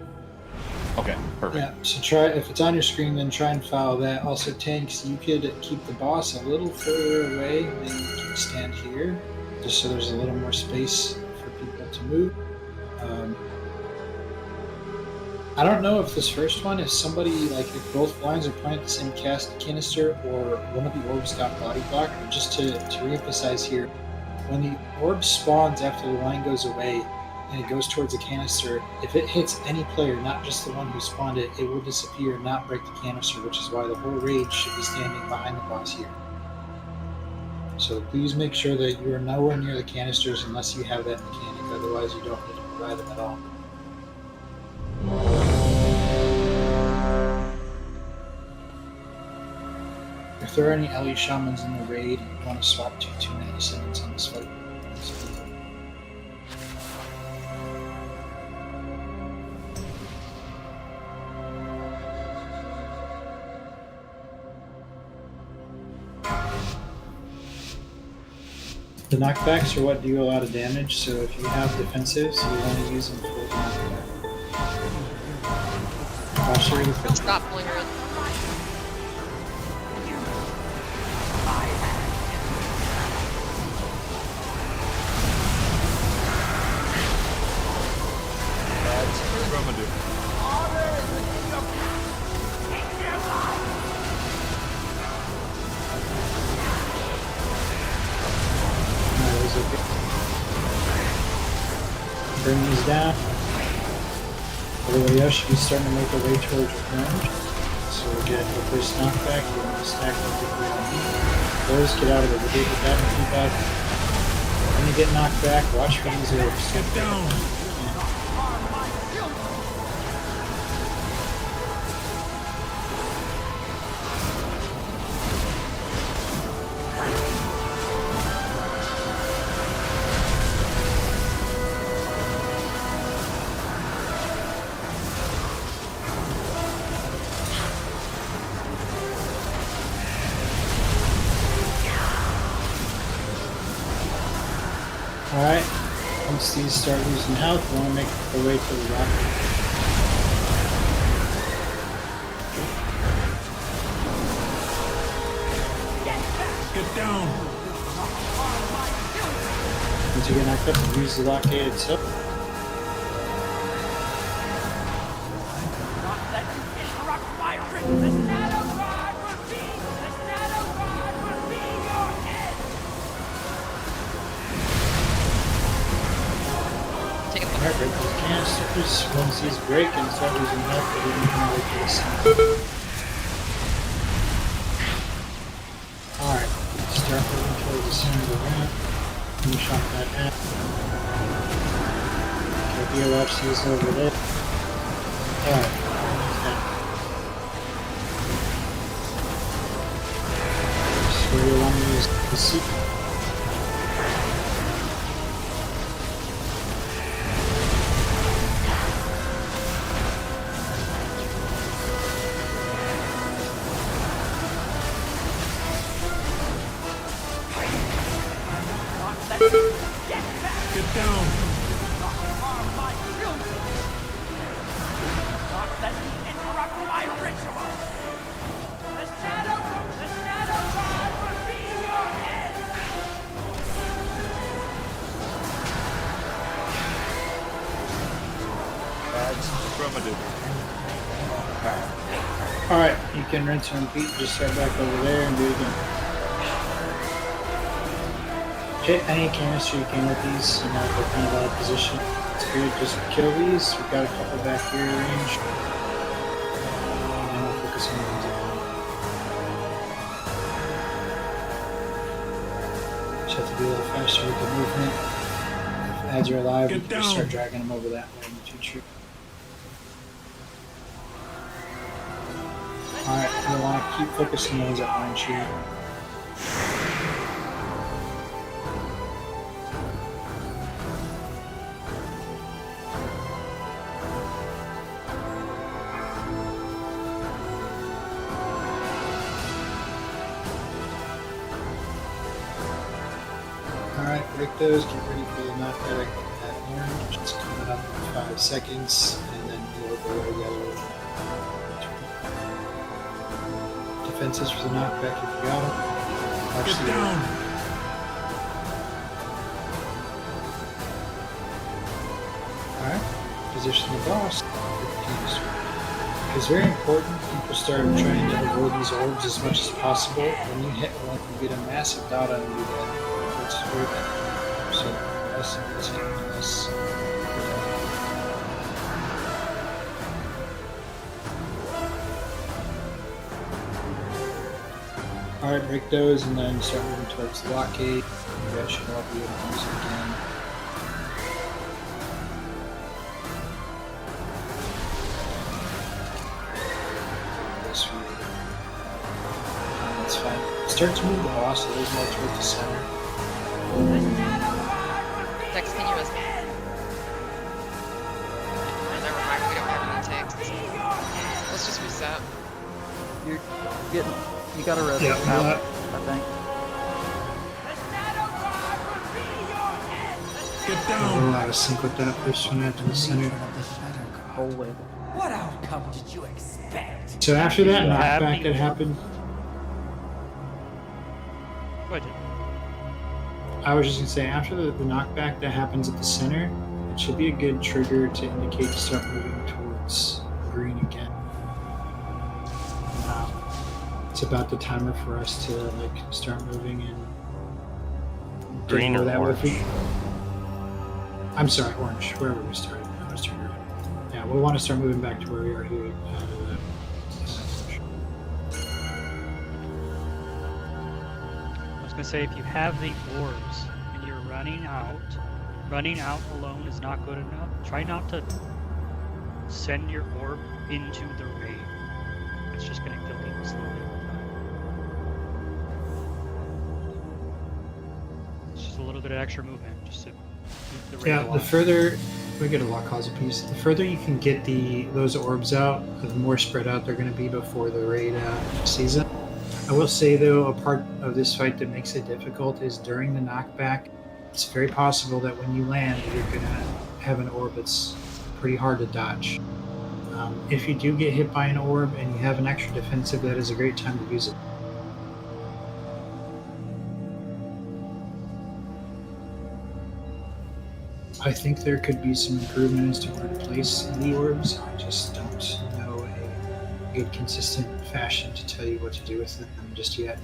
Okay, perfect. Yeah, so try, if it's on your screen, then try and follow that. Also, tanks, you could keep the boss a little further away, and then you can stand here, just so there's a little more space for people to move. I don't know if this first one, if somebody, like, if both lines are pointing at the same canister, or one of the orbs got body blocked, but just to reemphasize here, when the orb spawns after the line goes away, and it goes towards the canister, if it hits any player, not just the one who spawned it, it will disappear and not break the canister, which is why the whole raid should be standing behind the boss here. So please make sure that you are nowhere near the canisters unless you have that mechanic, otherwise you don't need to provide them at all. If there are any LE shamans in the raid, you want to swap to 297s on this fight. The knockbacks are what do a lot of damage, so if you have defensives, you want to use them for the knockback. Stop pulling her in. That's Romadou. Bring these down. Everybody else should be starting to make their way towards revenge. So we get the first knockback, you want to stack up with your own. Those get out of the way with that feedback. When you get knocked back, watch for these orbs. Get down! Alright, once these start losing health, we want to make their way to the rocket. Get down! Once you get knocked up, use the blockade itself. Alright, break those canisters. Once these break and start losing health, we can come away to the center. Alright, start moving towards the center of the ramp. Finish off that map. Okay, DLFC's over there. Alright, this is where you want to use the seat. Get down! That's Romadou. Alright, you can rinse and repeat, just start back over there and do it again. Hit any canister you can with these, you know, if they're kind of out of position. It's good, just kill these. We've got a couple back here in range. And we'll focus on these. Just have to be a little faster with the movement. If ads are alive, we can just start dragging them over that way in the future. Alright, we want to keep focusing those at line shoot. Alright, break those, get ready for the knockback at orange. It's coming up in 5 seconds, and then you'll go to yellow. Defenses for the knockback if you got them. Get down! Alright, position the boss. It's very important people start trying to avoid these orbs as much as possible. When you hit one, you get a massive dot on you that hurts very bad. So, less and less and less. Alright, break those and then start moving towards the blockade. You guys should all be able to use it again. This way. That's fine. Start to move the boss a little more towards the center. Dex, can you as never mind, we don't have any takes. Let's just reset. You're getting. You got a res Yeah, out, I think. A little out of sync with that first one after the center. What outcome did you expect? So after that Yeah. knockback that happened, What? I was just gonna say after the knockback that happens at the center, it should be a good trigger to indicate to start moving towards green again. It's about the timer for us to like start moving and Green or that orange? I'm sorry, orange. Wherever we started, I was turning around. Yeah, we'll want to start moving back to where we are here. I was gonna say, if you have the orbs and you're running out alone is not good enough. Try not to send your orb into the raid. It's just gonna kill people slowly over time. It's just a little bit of extra movement, just to keep the raid Yeah, alive. the further we get a lock cause piece, the further you can get those orbs out, the more spread out they're going to be before the raid season. I will say though, a part of this fight that makes it difficult is during the knockback. It's very possible that when you land, you're going to have an orb that's pretty hard to dodge. If you do get hit by an orb and you have an extra defensive, that is a great time to use it. I think there could be some improvement as to where to place the orbs. I just don't know a good, consistent fashion to tell you what to do with them just yet.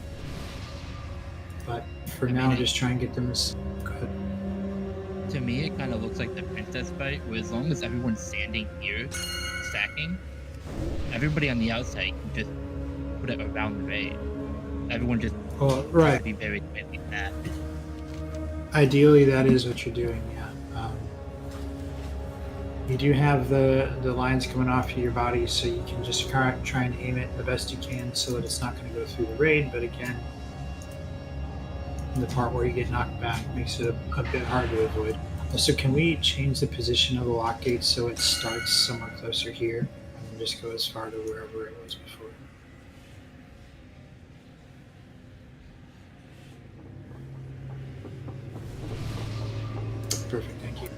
But for now, just try and get them as good. To me, it kind of looks like the princess fight, where as long as everyone's standing here, stacking, everybody on the outside can just put it around the raid. Everyone just right. be very quickly that. Ideally, that is what you're doing, yeah. You do have the lines coming off of your body, so you can just try and aim it the best you can so that it's not going to go through the raid, but again, the part where you get knocked back makes it a bit hard to avoid. Also, can we change the position of the lock gate so it starts somewhere closer here and just go as far to wherever it was before? Perfect, thank you.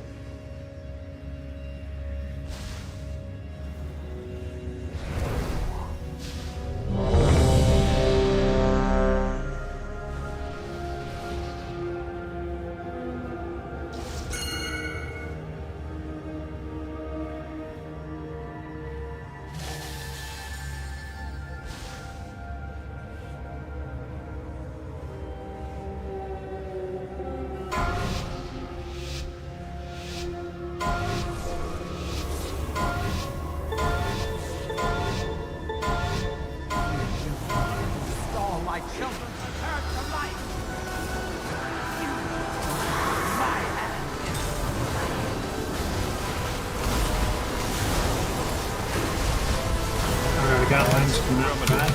Alright, I got lines from that back.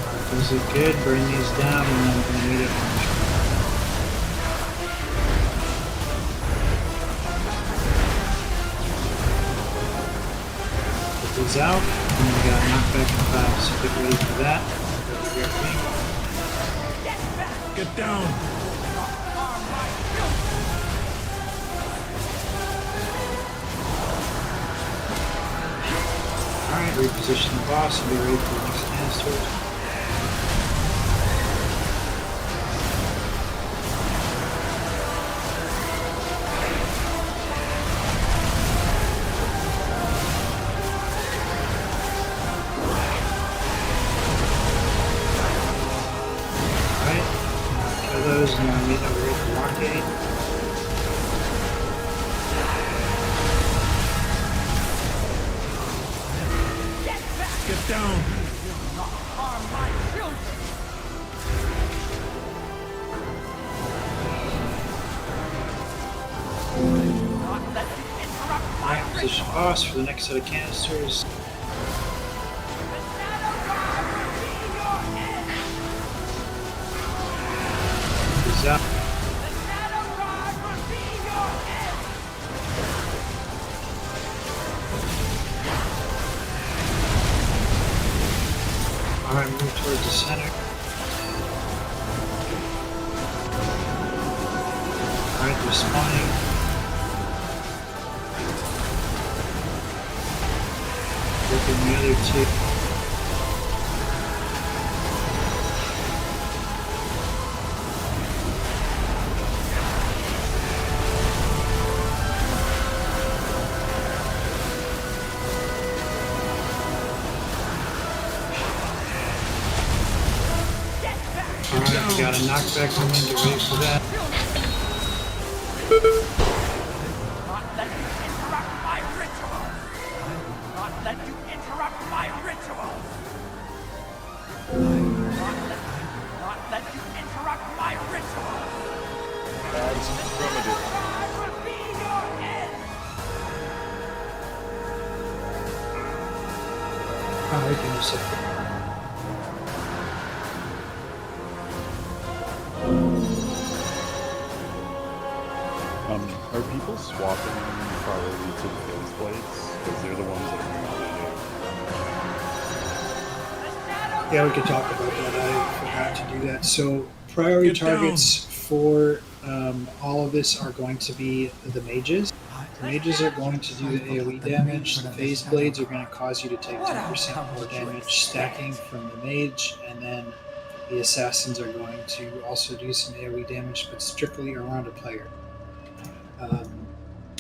Alright, those look good. Burn these down and then we're going to need it orange. Put these out, and then we got knockback in 5, so get ready for that. Get down! Alright, reposition the boss and be ready for the next canister. Alright, kill those and then meet over here for lock gate. Get down! Alright, position boss for the next set of canisters. These out. towards the center. Alright, they're spawning. Working the other two. Alright, we got a knockback coming. Get ready for that. Not let you interrupt my ritual! Not let you interrupt my ritual! Not let you interrupt my ritual! That's primitive. I will be your end! Alright, give me a second. Are people swapping priority to the phase blades? Because they're the ones that are usually Yeah, we could talk about that. I forgot to do that. So, priority targets for all of this are going to be the mages. The mages are going to do the AoE damage. The phase blades are going to cause you to take 10% more damage stacking from the mage, and then the assassins are going to also do some AoE damage, but strictly around a player.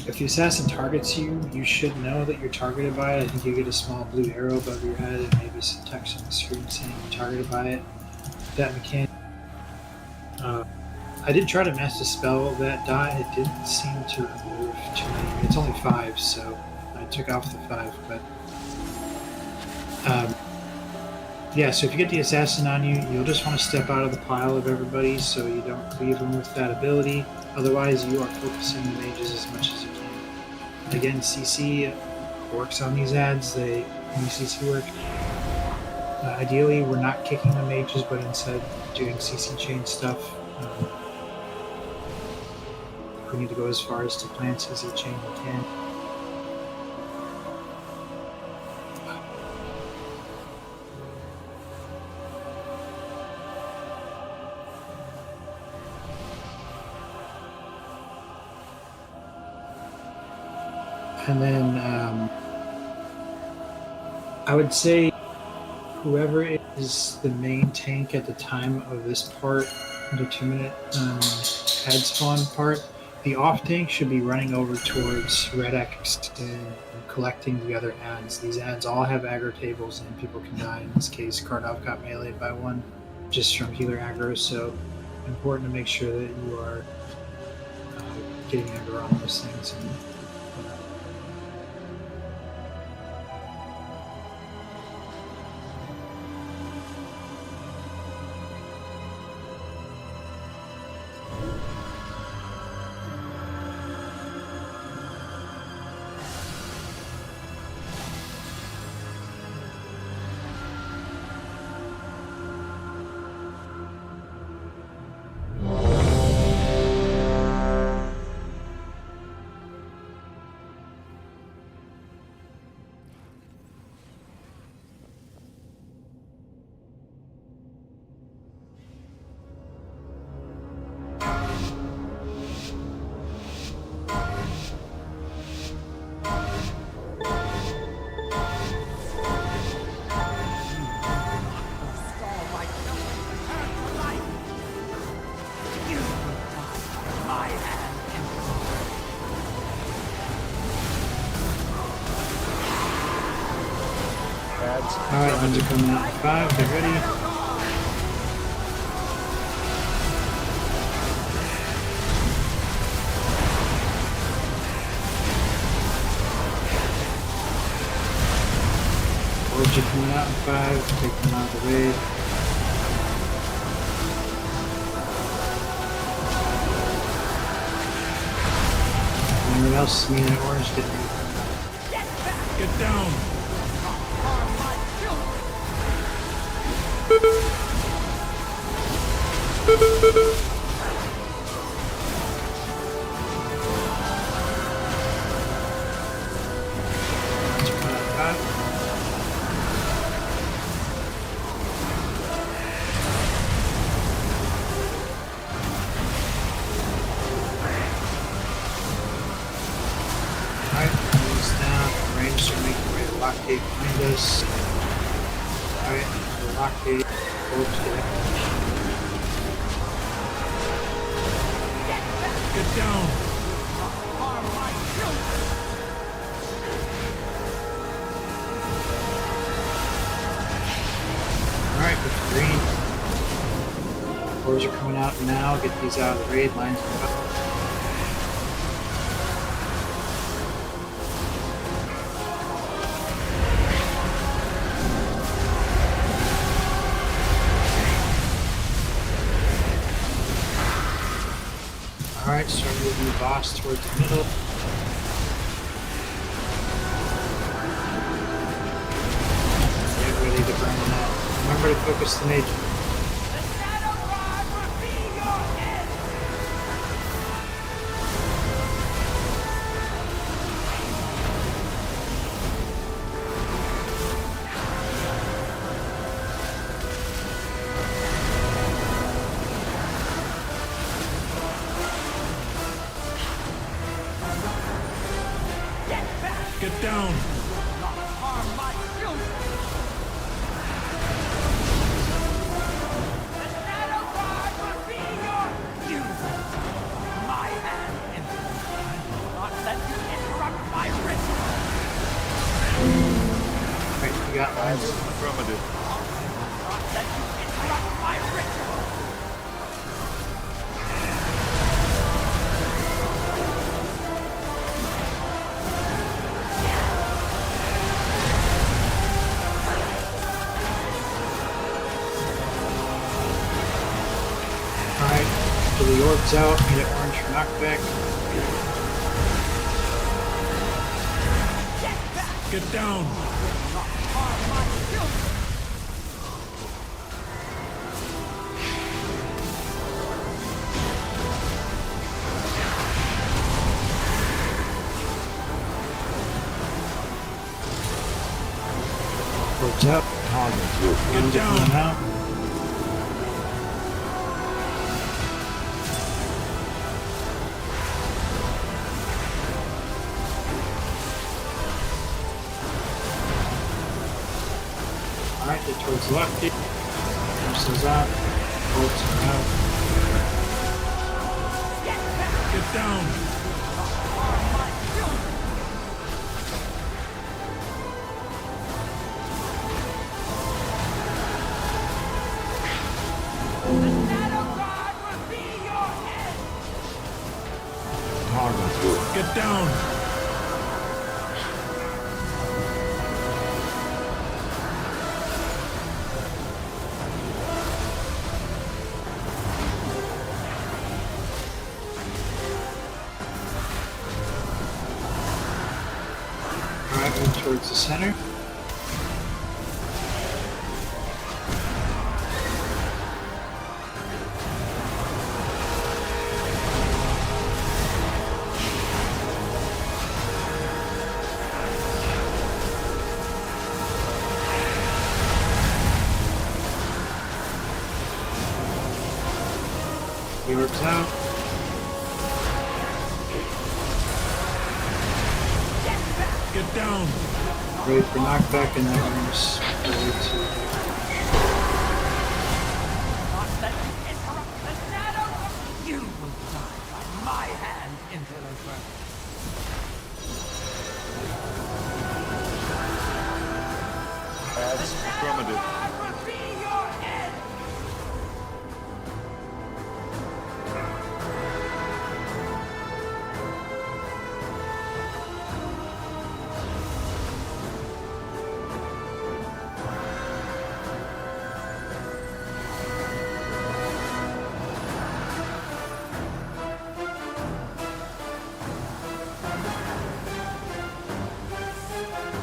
If the assassin targets you, you should know that you're targeted by it. I think you get a small blue arrow above your head and maybe some text on the screen saying you're targeted by it. That mechanic. I did try to master spell that die. It didn't seem to remove too many. It's only 5, so I took off the 5. But yeah, so if you get the assassin on you, you'll just want to step out of the pile of everybody so you don't leave them with that ability. Otherwise, you are focusing the mages as much as you can. Again, CC works on these ads. They only CC work. Ideally, we're not kicking the mages, but instead doing CC chain stuff. If we need to go as far as to plan CC chain, we can. And then I would say whoever is the main tank at the time of this part, the 2-minute ad spawn part, the off tank should be running over towards Red X and collecting the other ads. These ads all have aggro tables and people can die. In this case, Kardov got meleeed by one just from healer aggro, so important to make sure that you are getting aggro on those things. And, Alright, ones are coming out in 5, they're ready. Orgy coming out in 5, take them out of the way. Anyone else see that orange get me? Get down! gate behind us. Alright, the lock gate. Orbs get out. Get down! Alright, with green. Cores are coming out now. Get these out of the raid lines. Alright, start moving the boss towards the middle. Get ready to burn it out. Remember to focus the mage. Get down! Alright, we got lines. Affirmative. Alright, after the orb's out, get it orange for knockback. Get down! Orb's out. Get down! Out. Alright, get towards the left gate. Forces out. Bolts are out. Get down! Get down! Alright, move towards the center. The orb's out. Get down! Ready for knockback, and that one's ready to. You will die by my hand, interloper. As affirmative.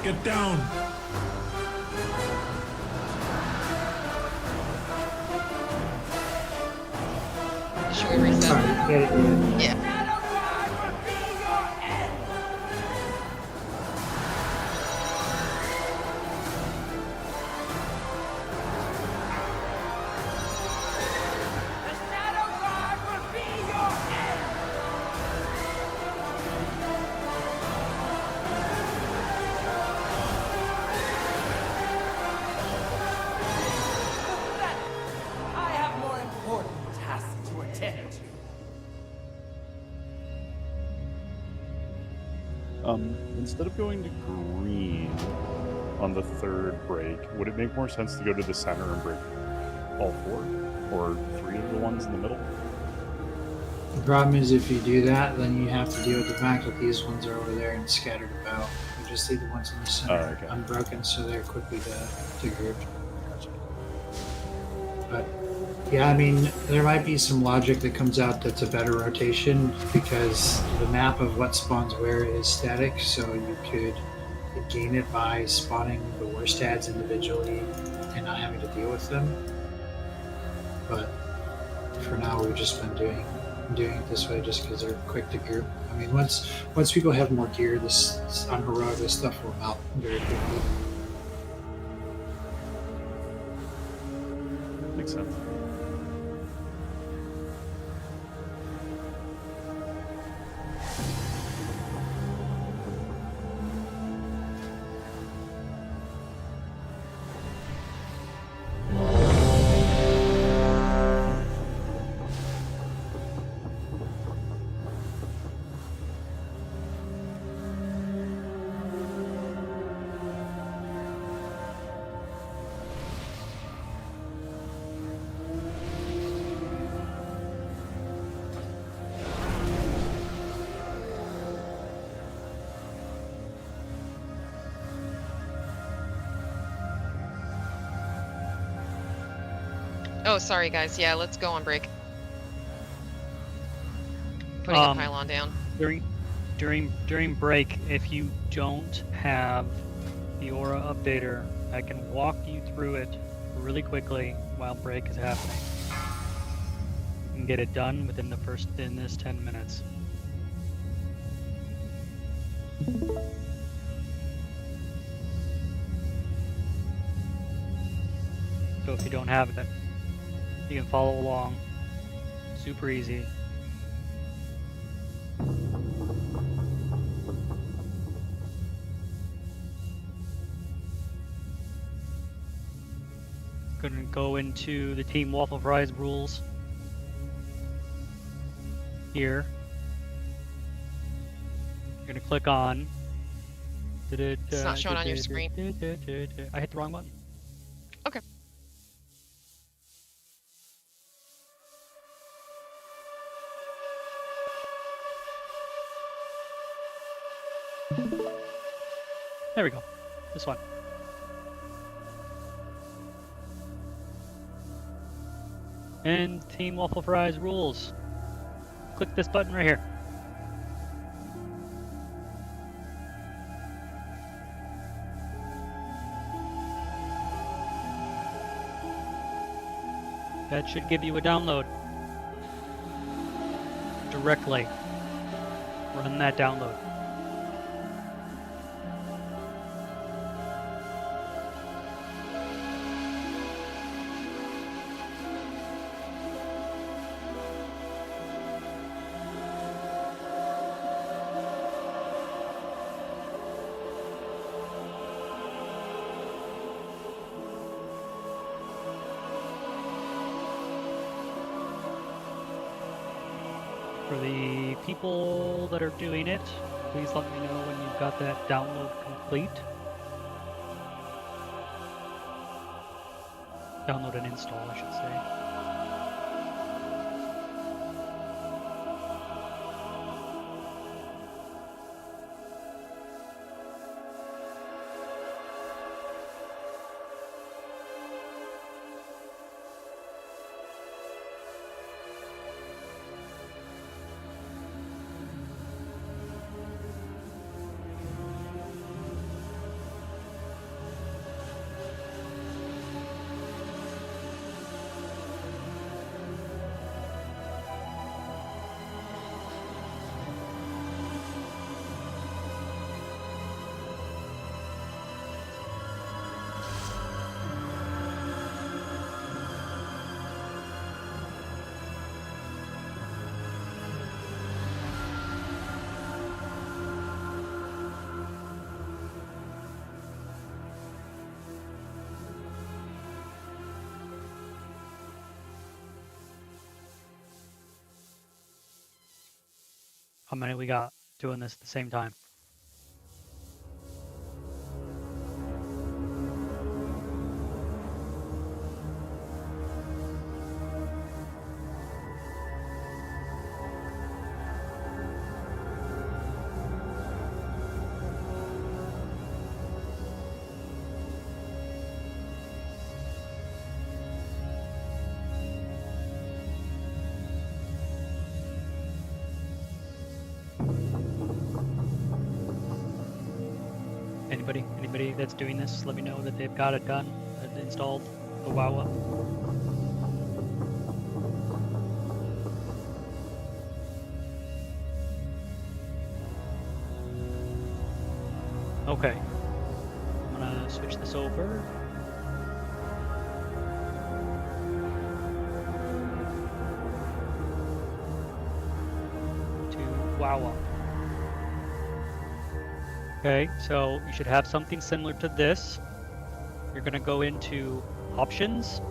Get down! Should we reset? Yeah. Instead of going to green on the third break, would it make more sense to go to the center and break all 4? Or 3 of the ones in the middle? The problem is if you do that, then you have to deal with the fact that these ones are over there and scattered about. You just leave the ones in the center unbroken, so they're quickly to group. But yeah, I mean, there might be some logic that comes out that's a better rotation because the map of what spawns where is static, so you could gain it by spawning the worst ads individually and not having to deal with them. But for now, we've just been doing it this way just because they're quick to group. I mean, once people have more gear, this on heroic, this stuff will melt very quickly. Makes sense. Oh, sorry guys. Yeah, let's go on break. Putting a pylon down. During break, if you don't have the aura updater, I can walk you through it really quickly while break is happening. You can get it done within this 10 minutes. So if you don't have it, you can follow along. Super easy. Gonna go into the Team Waffle Fries rules here. You're gonna click on. It's not showing on your screen. I hit the wrong button. Okay. There we go. This one. And Team Waffle Fries rules. Click this button right here. That should give you a download. Directly. Run that download. For the people that are doing it, please let me know when you've got that download complete. Download and install, I should say. How many we got doing this at the same time? Anybody that's doing this, let me know that they've got it done, installed the WoW. Okay, I'm gonna switch this over. To WoW. Okay, so you should have something similar to this. You're gonna go into options,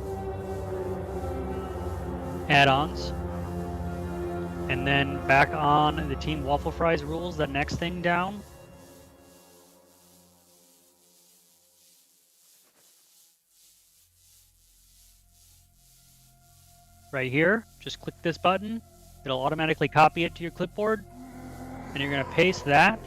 add-ons, and then back on the Team Waffle Fries rules, the next thing down. Right here, just click this button. It'll automatically copy it to your clipboard, and you're gonna paste that.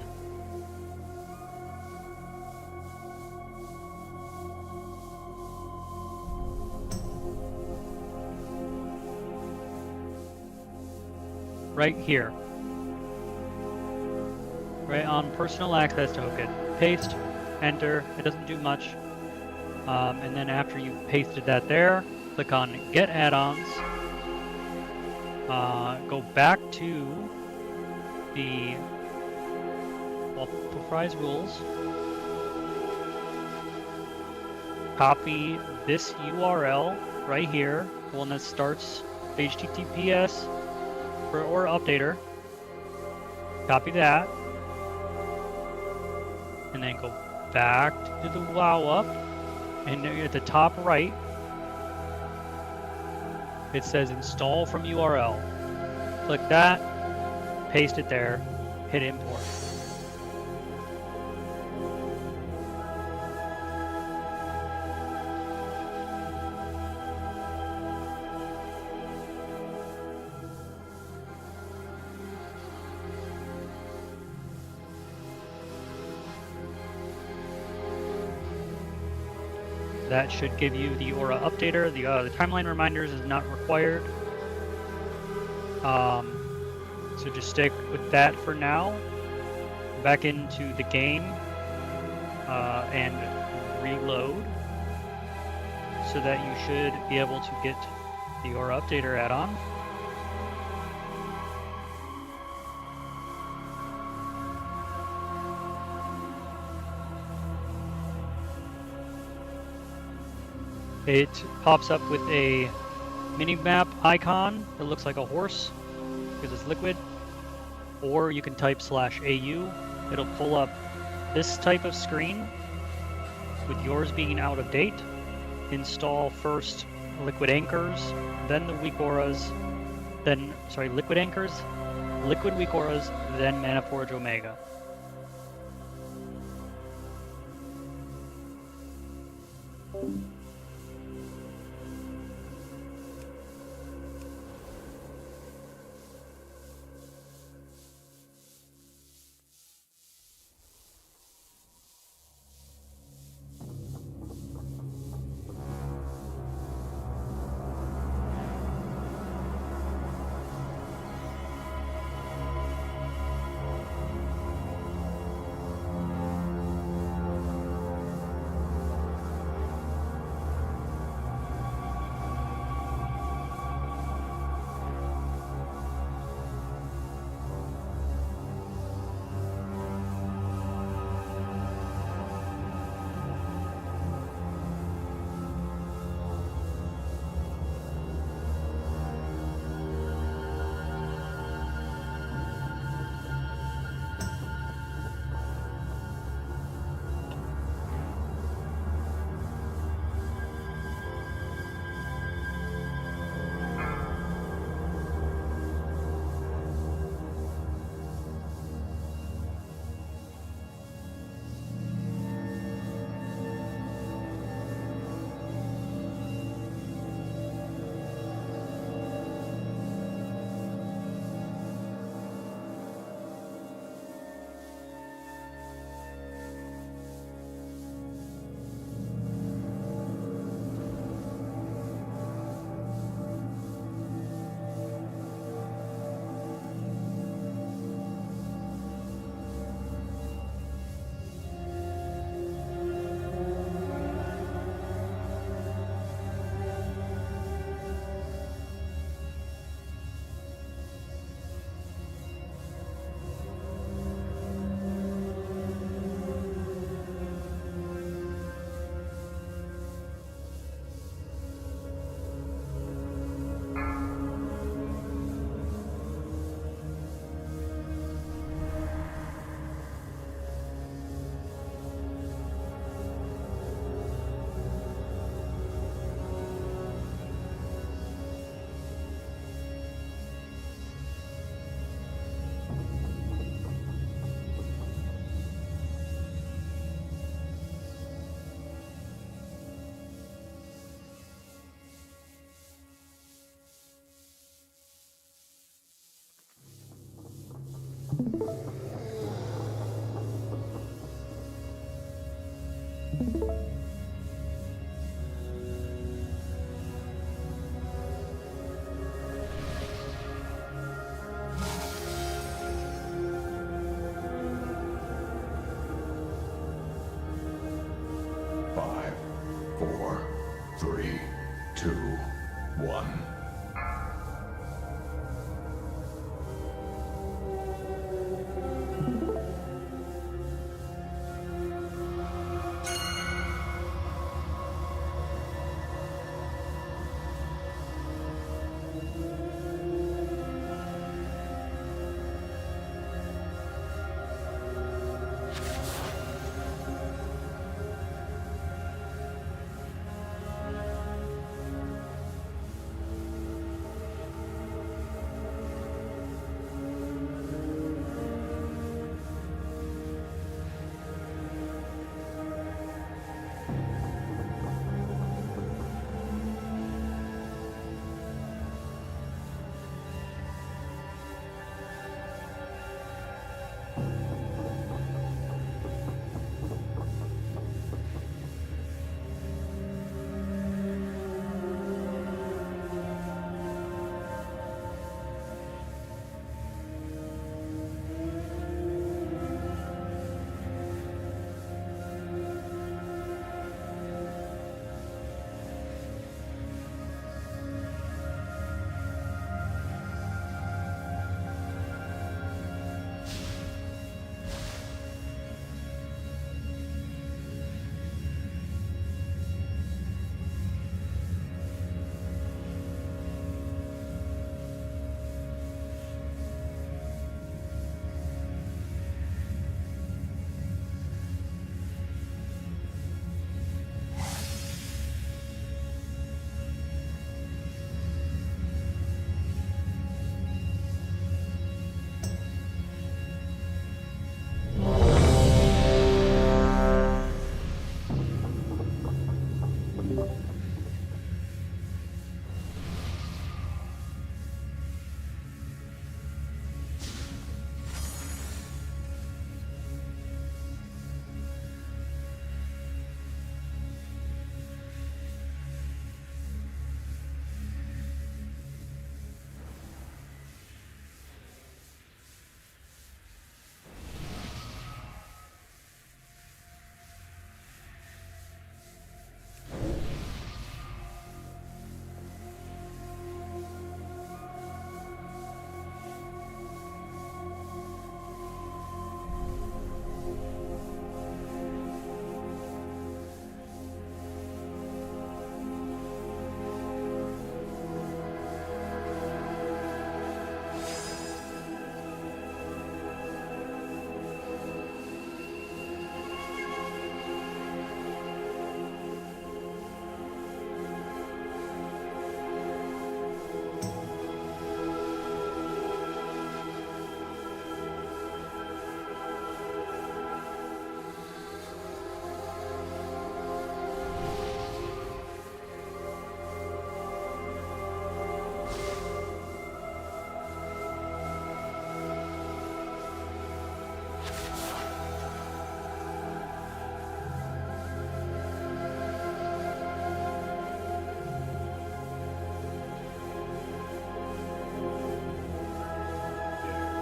Right here. Right on personal access token. Paste, enter, it doesn't do much. And then after you've pasted that there, click on Get Add-ons. Go back to the Waffle Fries rules. Copy this URL right here, the one that starts HTTPS or updater. Copy that. And then go back to the WoW up. And at the top right, it says install from URL. Click that, paste it there, hit import. That should give you the aura updater. The timeline reminders is not required. So just stick with that for now. Back into the game and reload so that you should be able to get the aura updater add-on. It pops up with a mini-map icon that looks like a horse because it's liquid, or you can type /AU. It'll pull up this type of screen with yours being out of date. Install first liquid anchors, then the weak auras, liquid anchors, liquid weak auras, then Manaforge Omega. Five, 4, 3, 2, 1.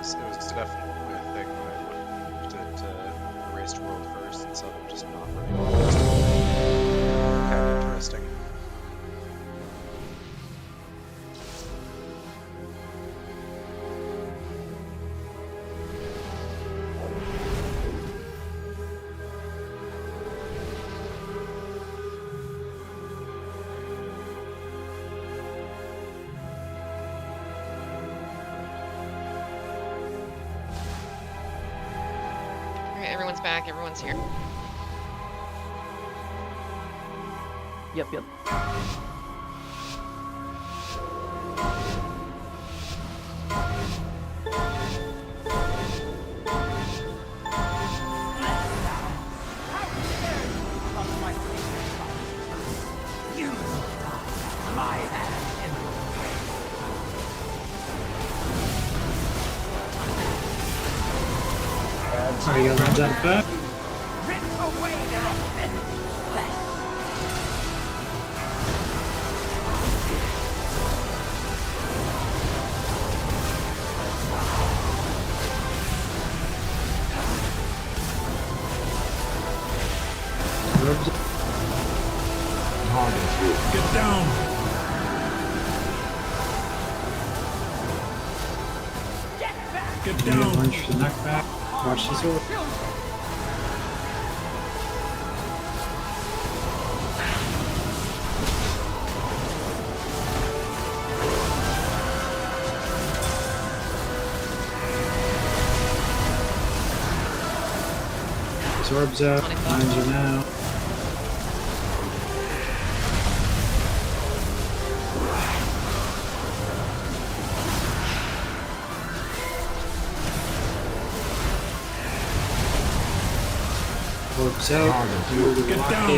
It was definitely a thing when I looked at Erased World first and saw them just not running. Kind of interesting. Everyone's back, everyone's here. Yep, yep. Are you gonna jump back? Rip away their offense! Get down! Get down! Orange for the knockback. Watch this orb. His orb's up. Mines are now. Orbs out. Get down!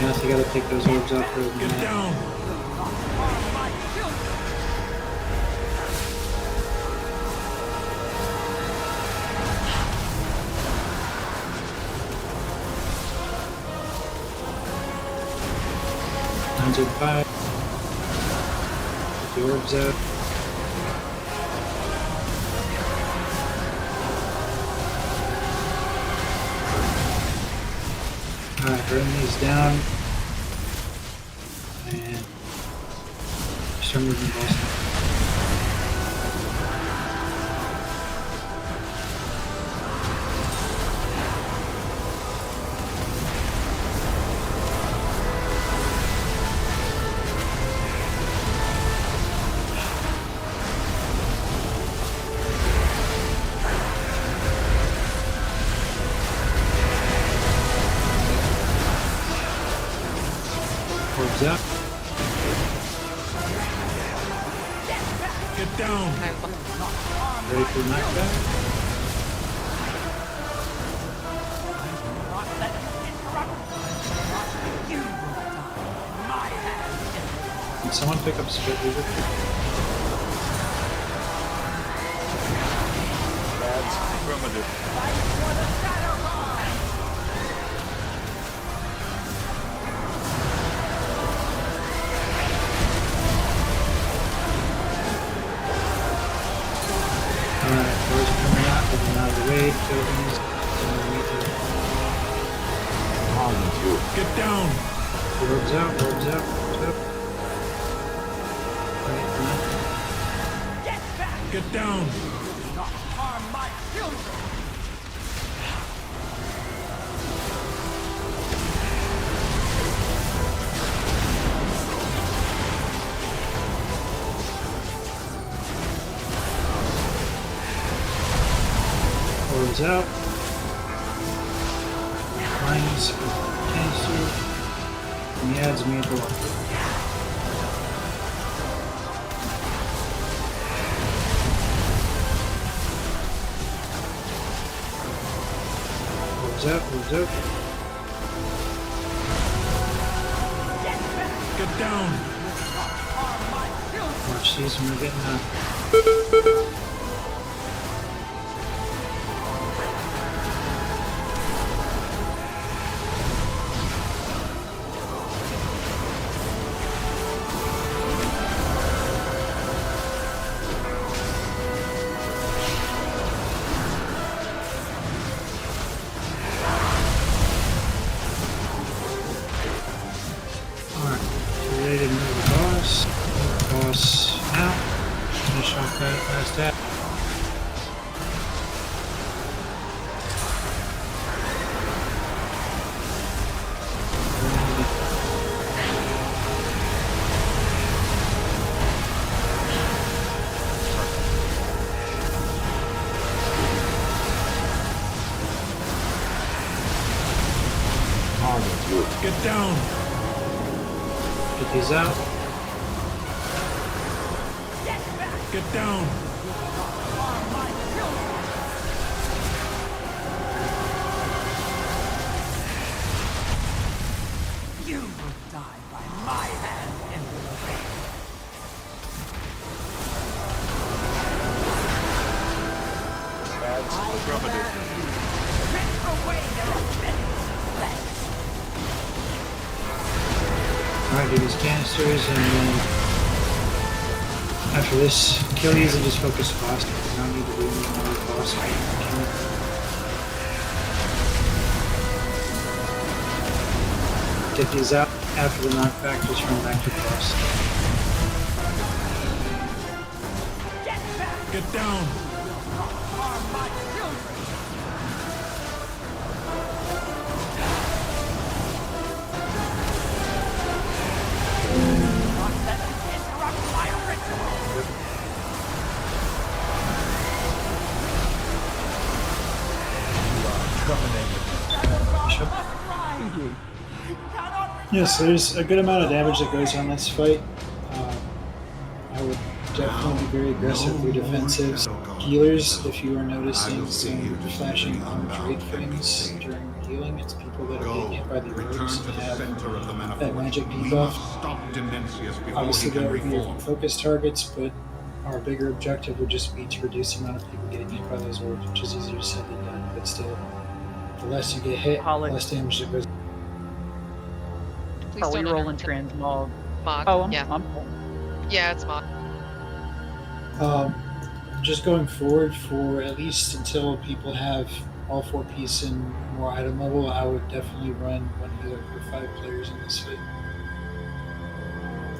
Yes, I gotta take those orbs out for a minute. Get down! Mines are 5. Get the orbs out. Alright, burn these down. And start moving boss now. Orbs up. Get down! Ready for the knockback? Can someone pick up Spit Leader? That's primitive. Alright, doors are coming out, get them out of the way, tokens, underneath it. Get down! Orbs out, orbs out, orbs out. Right, now. Get down! Orbs out. Minus cancel. And he adds me a door. Orbs out, orbs out. Get down! Watch these when we're getting out. Alright, so ready to move the boss. Move the boss out. Finish off that last attack. Get down! Get these out. Get down! You will die by my hand, Emperor. That's primitive. Rip away their offense flesh. Alright, do these canisters and then after this, kill these and just focus boss. You don't need to do any more boss fight. Take these out. After the knockback, just run back to the boss. Get down! Yes, there's a good amount of damage that goes on this fight. I would definitely be very aggressive through defensives. Healers, if you are noticing some flashing orange rate frames during healing, it's people that are getting hit by the orbs and have that magic debuff. Obviously there would be focus targets, but our bigger objective would just be to reduce the amount of people getting hit by those orbs, which is easier said than done, but still, the less you get hit, the less damage that goes. Are we rolling transmog? Mod. Oh, yeah. Yeah, it's mod. Just going forward for at least until people have all 4 pieces and more item level, I would definitely run 1 healer for 5 players in this fight.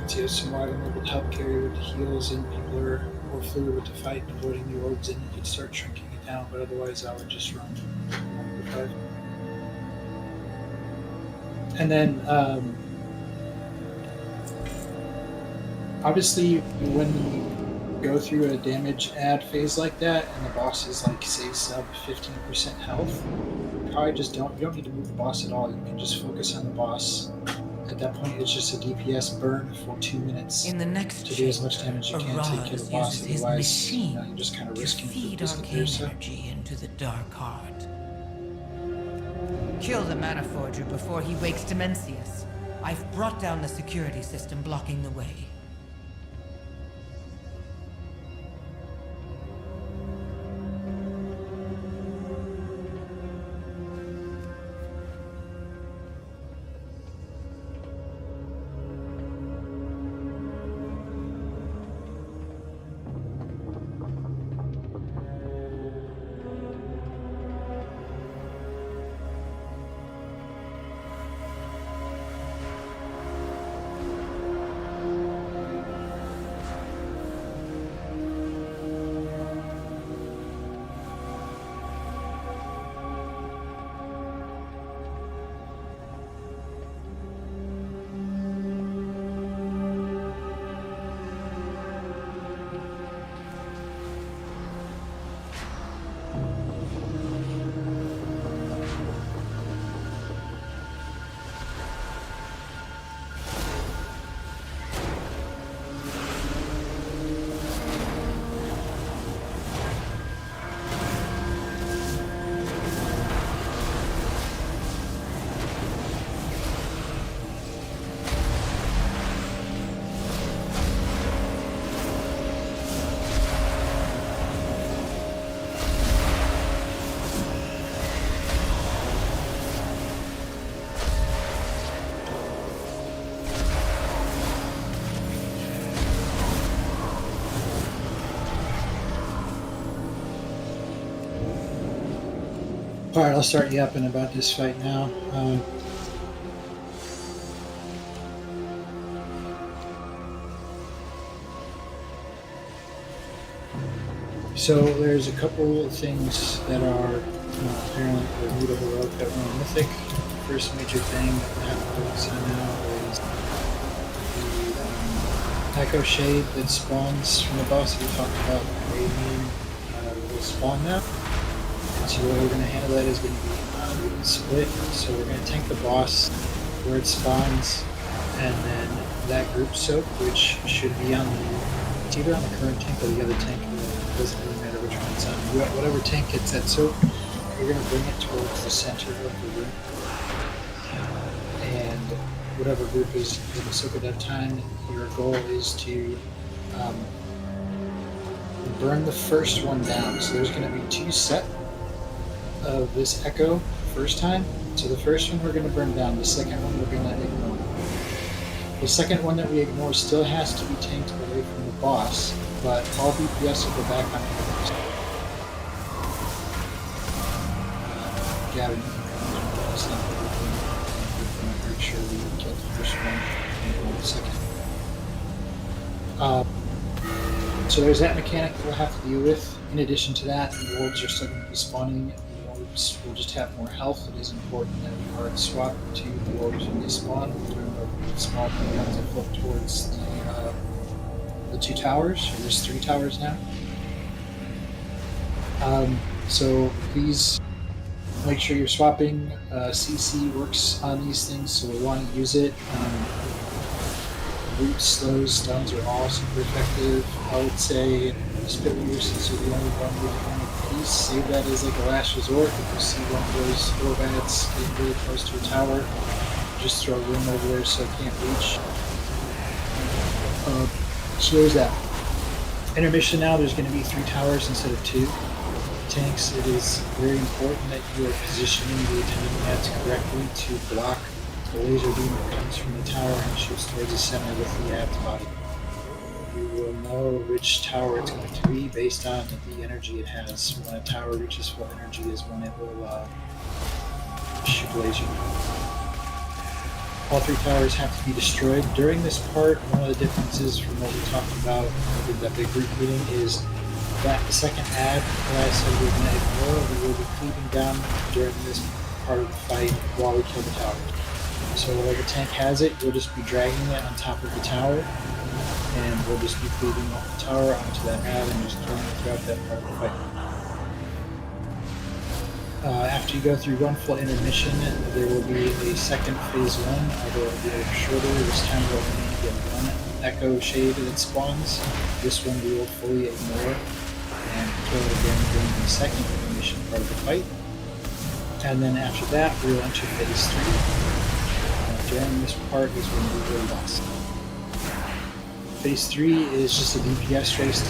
So you have some more item level to help carry with the heals and people are more fluid with the fight and avoiding the orbs, and you can start shrinking it down, but otherwise I would just run 1 for 5. And then obviously when you go through a damage add phase like that and the boss is like say sub 15% health, probably just you don't need to move the boss at all. You can just focus on the boss. At that point it's just a DPS burn for 2 minutes In the next to do as much damage as you can to kill the boss. uses his Otherwise machine you're just kind of to risking feed to arcane energy into the dark heart. Kill the Manaforger before he wakes Dimensius. I've brought down the security system blocking the way. Alright, I'll start yapping about this fight now. So there's a couple of things that are apparently new to heroic that run mythic. The first major thing that we have to focus on now is the Echo Shade that spawns from the boss that we talked about. Will spawn now. So the way we're going to handle that is going to be split. So we're going to tank the boss where it spawns, and then that group soak, which should be on it's either on the current tank or the other tank. It doesn't really matter which one it's on. Whatever tank gets that soak, we're going to bring it towards the center of the room. And whatever group is in the soak at that time, your goal is to burn the first one down. So there's going to be 2 sets of this echo first time. So the first one we're going to burn down, the second one we're going to ignore. The second one that we ignore still has to be tanked away from the boss, but all DPS will go back on the Gavin, sure we kill the first one and roll the second. So there's that mechanic that we'll have to deal with. In addition to that, the orbs are still going to be spawning. The orbs will just have more health. It is important that we hard swap to the orbs when they spawn. Remember, the small polygons that flip towards the 2 towers, or there's 3 towers now. So please make sure you're swapping. CC works on these things, so we'll want to use it. Roots, slows, stones are all super effective. I would say Spit Weaver, since you're the only one with one piece, save that as like a last resort. If you see one of those Orbats getting really close to a tower, just throw a room over there so it can't reach. So there's that. Intermission now, there's going to be 3 towers instead of 2 tanks. It is very important that you are positioning the attendant mats correctly to block the laser beam that comes from the tower and shoots towards the center with the ad's body. You will know which tower it's going to be based on the energy it has. When a tower reaches full energy is when it will shoot a laser. All 3 towers have to be destroyed. During this part, one of the differences from what we talked about in that big group meeting is that the second ad that I said we're going to ignore, we will be cleaving down during this part of the fight while we kill the tower. So wherever the tank has it, we'll just be dragging it on top of the tower, and we'll just be cleaving off the tower onto that ad and just killing it throughout that part of the fight. After you go through one full intermission, there will be a second phase 1, although it will be a little shorter. This time we'll only get 1 echo shade that spawns. This one we will fully ignore and kill it again during the second intermission part of the fight. And then after that, we'll enter phase 3. During this part is when we will boss. Phase 3 is just a DPS race to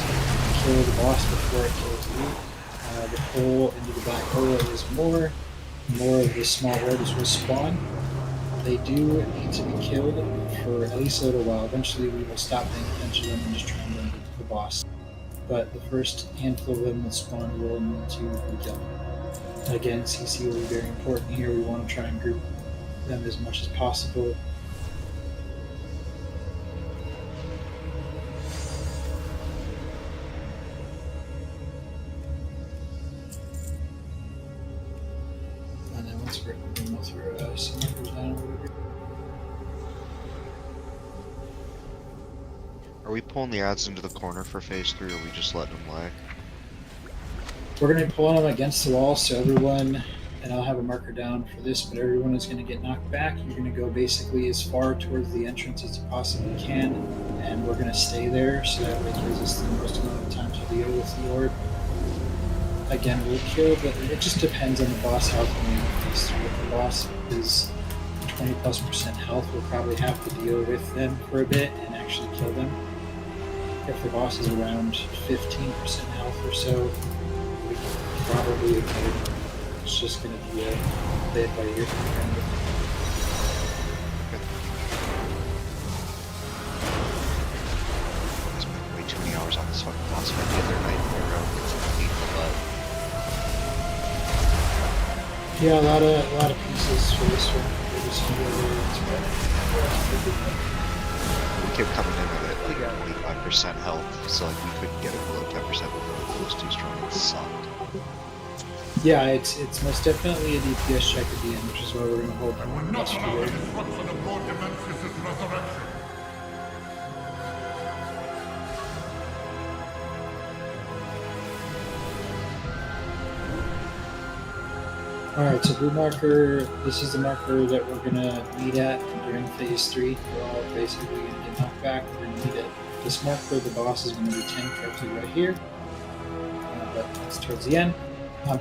kill the boss before it kills you. The hole into the black hole is more of the small orbs will spawn. They do need to be killed for at least a little while. Eventually we will stop paying attention to them and just try and run the boss. But the first handful of them that spawn will need to be killed. Again, CC will be very important here. We want to try and group them as much as possible. And then once we're going to throw some numbers down over here. Are we pulling the ads into the corner for phase 3, or are we just letting them lay? We're going to be pulling them against the wall, so everyone, and I'll have a marker down for this, but everyone is going to get knocked back. You're going to go basically as far towards the entrance as you possibly can, and we're going to stay there so that it gives us the most amount of time to deal with the orb. Again, we'll kill, but it just depends on the boss health when we face through. If the boss is 20+% health, we'll probably have to deal with them for a bit and actually kill them. If the boss is around 15% health or so, we can probably avoid it. It's just going to be a bit by ear. I spent way too many hours on this fucking boss fight the other night in a row. It's a pain in the butt. Yeah, a lot of pieces for this one. We kept coming in at like 25% health, so like we couldn't get it below 10% before it was too strong. It sucked. Yeah, it's most definitely a DPS check at the end, which is why we're going to hold on much for it. Alright, so blue marker, this is the marker that we're going to meet at during phase 3. We're all basically going to get knocked back. We're going to meet at this marker. The boss is going to be tanked roughly right here. But it's towards the end.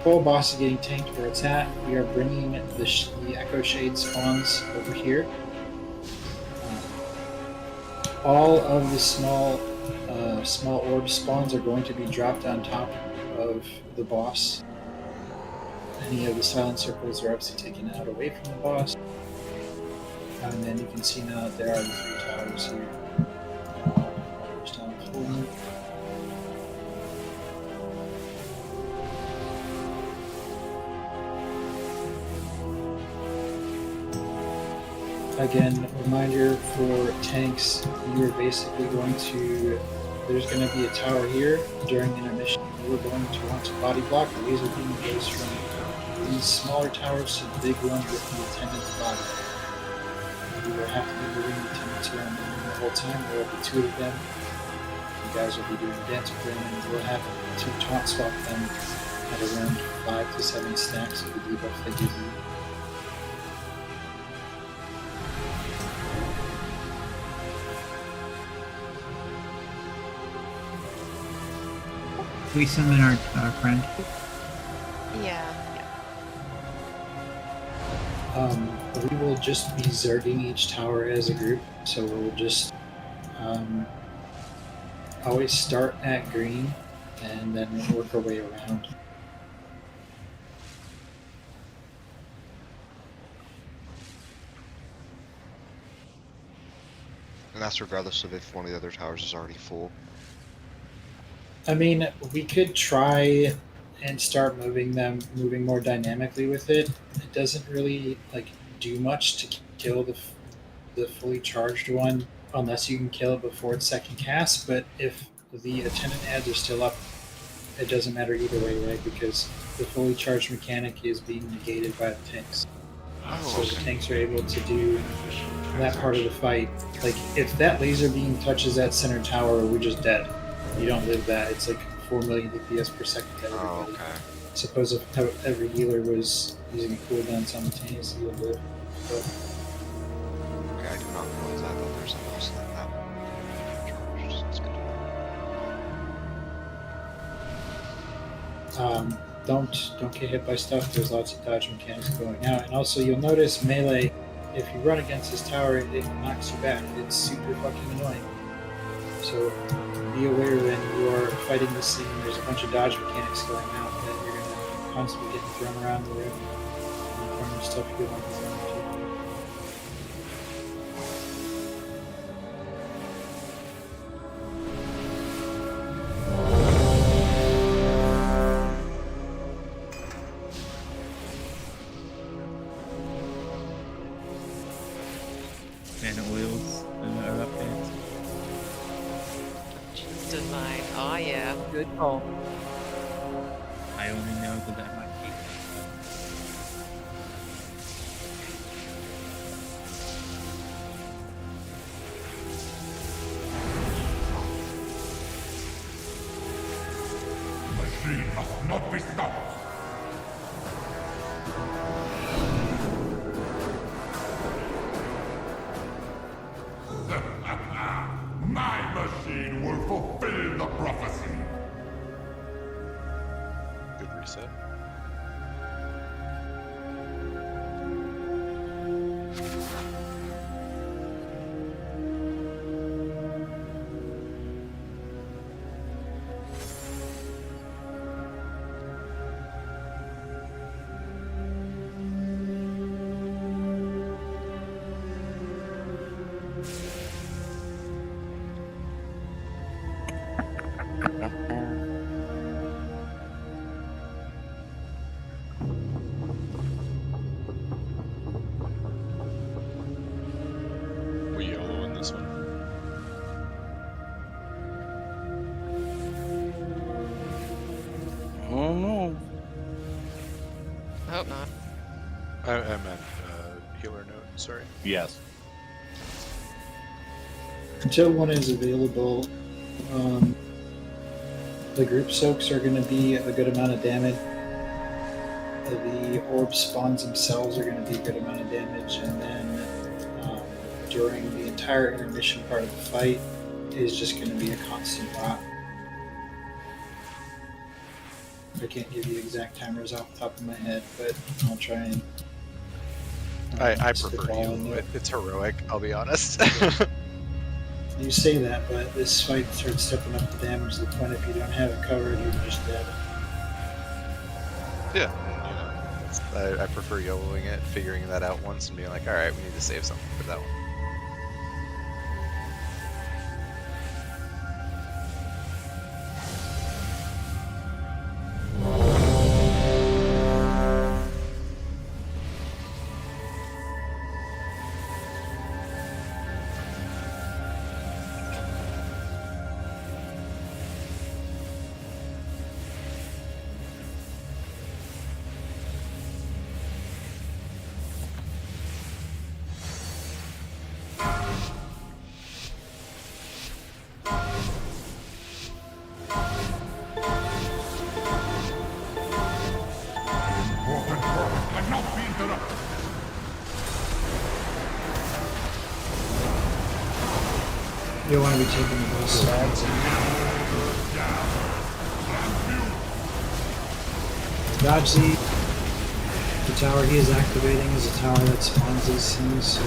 While boss is getting tanked where it's at, we are bringing the Echo Shade spawns over here. All of the small orb spawns are going to be dropped on top of the boss. Any of the silent circles are obviously taken out away from the boss. And then you can see now that there are the 3 towers here. Just down the floor. again, reminder for tanks, you are basically going to, there's going to be a tower here during intermission. We're going to want to body block. The laser beam goes from these smaller towers to the big one with the attendant's body. We will have to be moving the attendants around the whole time. There will be 2 of them. You guys will be doing dance with them, and we'll have to taunt swap them at around 5 to 7 stacks of the debuff they give you. We summon our friend. Yeah. We will just be zerging each tower as a group, so we'll just always start at green and then work our way around. And that's regardless of if one of the other towers is already full. I mean, we could try and start moving more dynamically with it. It doesn't really do much to kill the fully charged one unless you can kill it before its second cast. But if the attendant ads are still up, it doesn't matter either way, right? Because the fully charged mechanic is being negated by the tanks. So the tanks are able to do that part of the fight. Like if that laser beam touches that center tower, we're just dead. You don't live that. It's like 4 million DPS per second to everybody. Oh, okay. Suppose if every healer was using a cooldown simultaneously, you would live. But Okay, I do not realize that, but there's a house like that. Charged. That's good. don't get hit by stuff. There's lots of dodge mechanics going out, and also you'll notice melee. If you run against this tower, it knocks you back. It's super fucking annoying. So be aware when you are fighting this thing, there's a bunch of dodge mechanics going out that you're going to constantly get thrown around the room. And corner stuff you want to throw into. Man oils are up there. Just mine. Oh yeah. Good call. I only know that that might be. Machine must not be stopped. My machine will fulfill the prophecy. Good reset. We yellow in this one. Oh no. Hope not. I meant healer note, sorry. Yes. Until one is available, the group soaks are going to be a good amount of damage. The orb spawns themselves are going to be a good amount of damage, and then during the entire intermission part of the fight is just going to be a constant rot. I can't give you exact timers off the top of my head, but I'll try and. I prefer spitball in heal. there. It's heroic, I'll be honest. You say that, but this fight starts stepping up the damage to the point if you don't have it covered, you're just dead. Yeah, I prefer YOLOing it, figuring that out once and being like, alright, we need to save something for that one. You don't want to be taking the boss. Dodge Z. The tower he is activating is a tower that spawns these things, so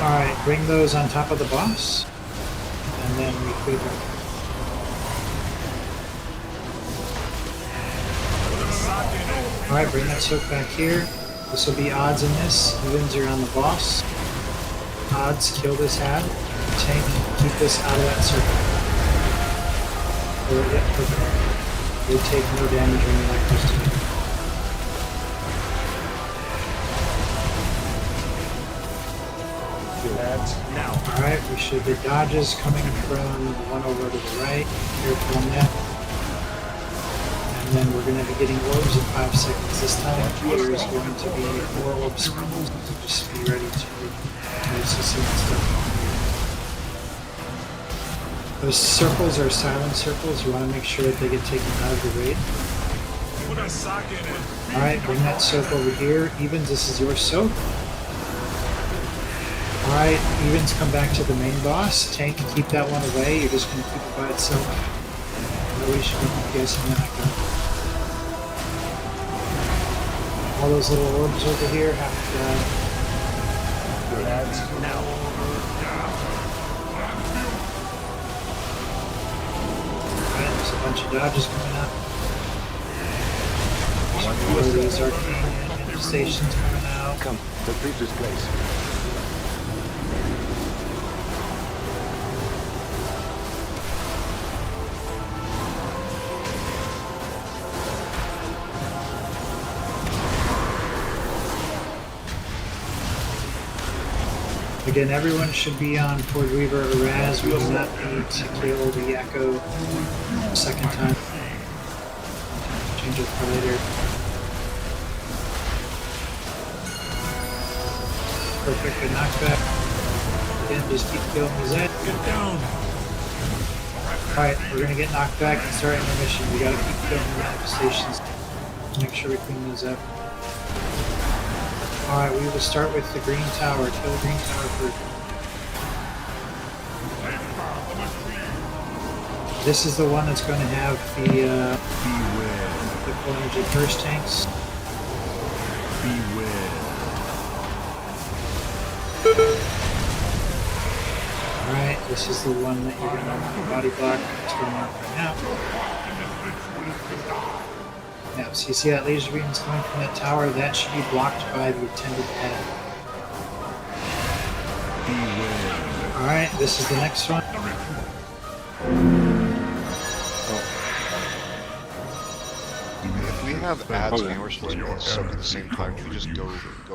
alright, bring those on top of the boss, and then we clear them. Alright, bring that soak back here. This will be odds in this. Evens are on the boss. Odds, kill this ad. Tank, keep this out of that circle. Or, yeah, perfect. They take no damage when you like this to. Alright, we should get dodges coming from the one over to the right. Careful on that. And then we're going to be getting orbs in 5 seconds this time. There's going to be 4 orb scrolls, so just be ready to use the same stuff. Those circles are silent circles. You want to make sure that they get taken out of the raid. Alright, bring that soak over here. Evens, this is your soak. Alright, Evens, come back to the main boss. Tank, keep that one away. You're just going to keep it by itself. Nobody should be guessing that. All those little orbs over here have to die. Alright, there's a bunch of dodges coming up. One of these arcane infestations coming out. Come, complete this place. Again, everyone should be on Forge Weaver or Raz. We do not need to kill the Yakko a second time. Change it for later. Perfect, good knockback. Again, just keep killing the Zed. Get down! Alright, we're gonna get knocked back and start intermission. We gotta keep killing the manifestations. Make sure we clean those up. Alright, we will start with the green tower. Kill the green tower first. This is the one that's going to have the full energy burst tanks. Alright, this is the one that you're going to want to body block. It's going on right now. Yeah, so you see that laser beam is coming from that tower, that should be blocked by the attended head. Alright, this is the next one. If we have ads and yours supposed to be soak at the same time, can we just go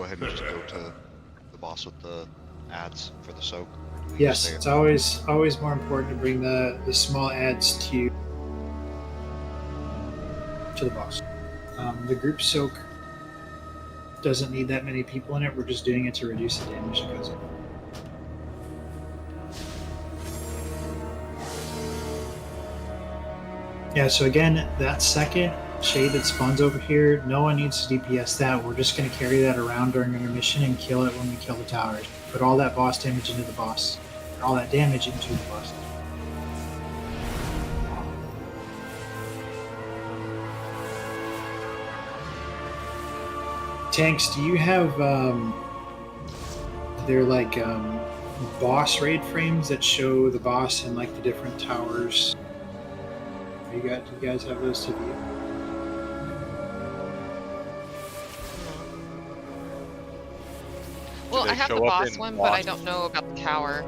ahead and just go to the boss with the ads for the soak? Yes, it's always more important to bring the small ads to the boss. The group soak doesn't need that many people in it. We're just doing it to reduce the damage that goes in. Yeah, so again, that second shade that spawns over here, no one needs to DPS that. We're just going to carry that around during intermission and kill it when we kill the towers. Put all that boss damage into the boss. Put all that damage into the boss. Tanks, do you have they're like boss raid frames that show the boss and like the different towers? Do you guys have those to view? Well, I have the boss one, but I don't know about the tower.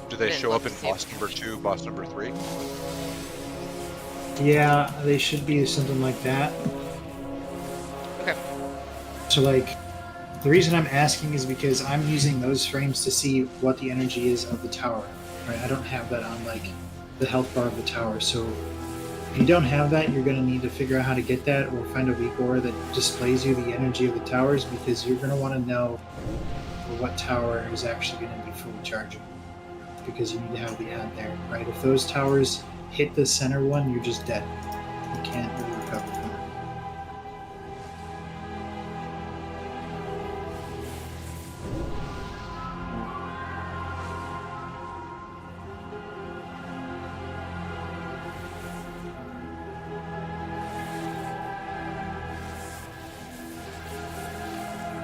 Do they show up in boss number 2, boss number 3? Yeah, they should be something like that. Okay. So like, the reason I'm asking is because I'm using those frames to see what the energy is of the tower, right? I don't have that on like the health bar of the tower. So if you don't have that, you're going to need to figure out how to get that or find a weak aura that displays you the energy of the towers, because you're going to want to know what tower is actually going to be fully charging, because you need to have the ad there, right? If those towers hit the center one, you're just dead. You can't really recover from it.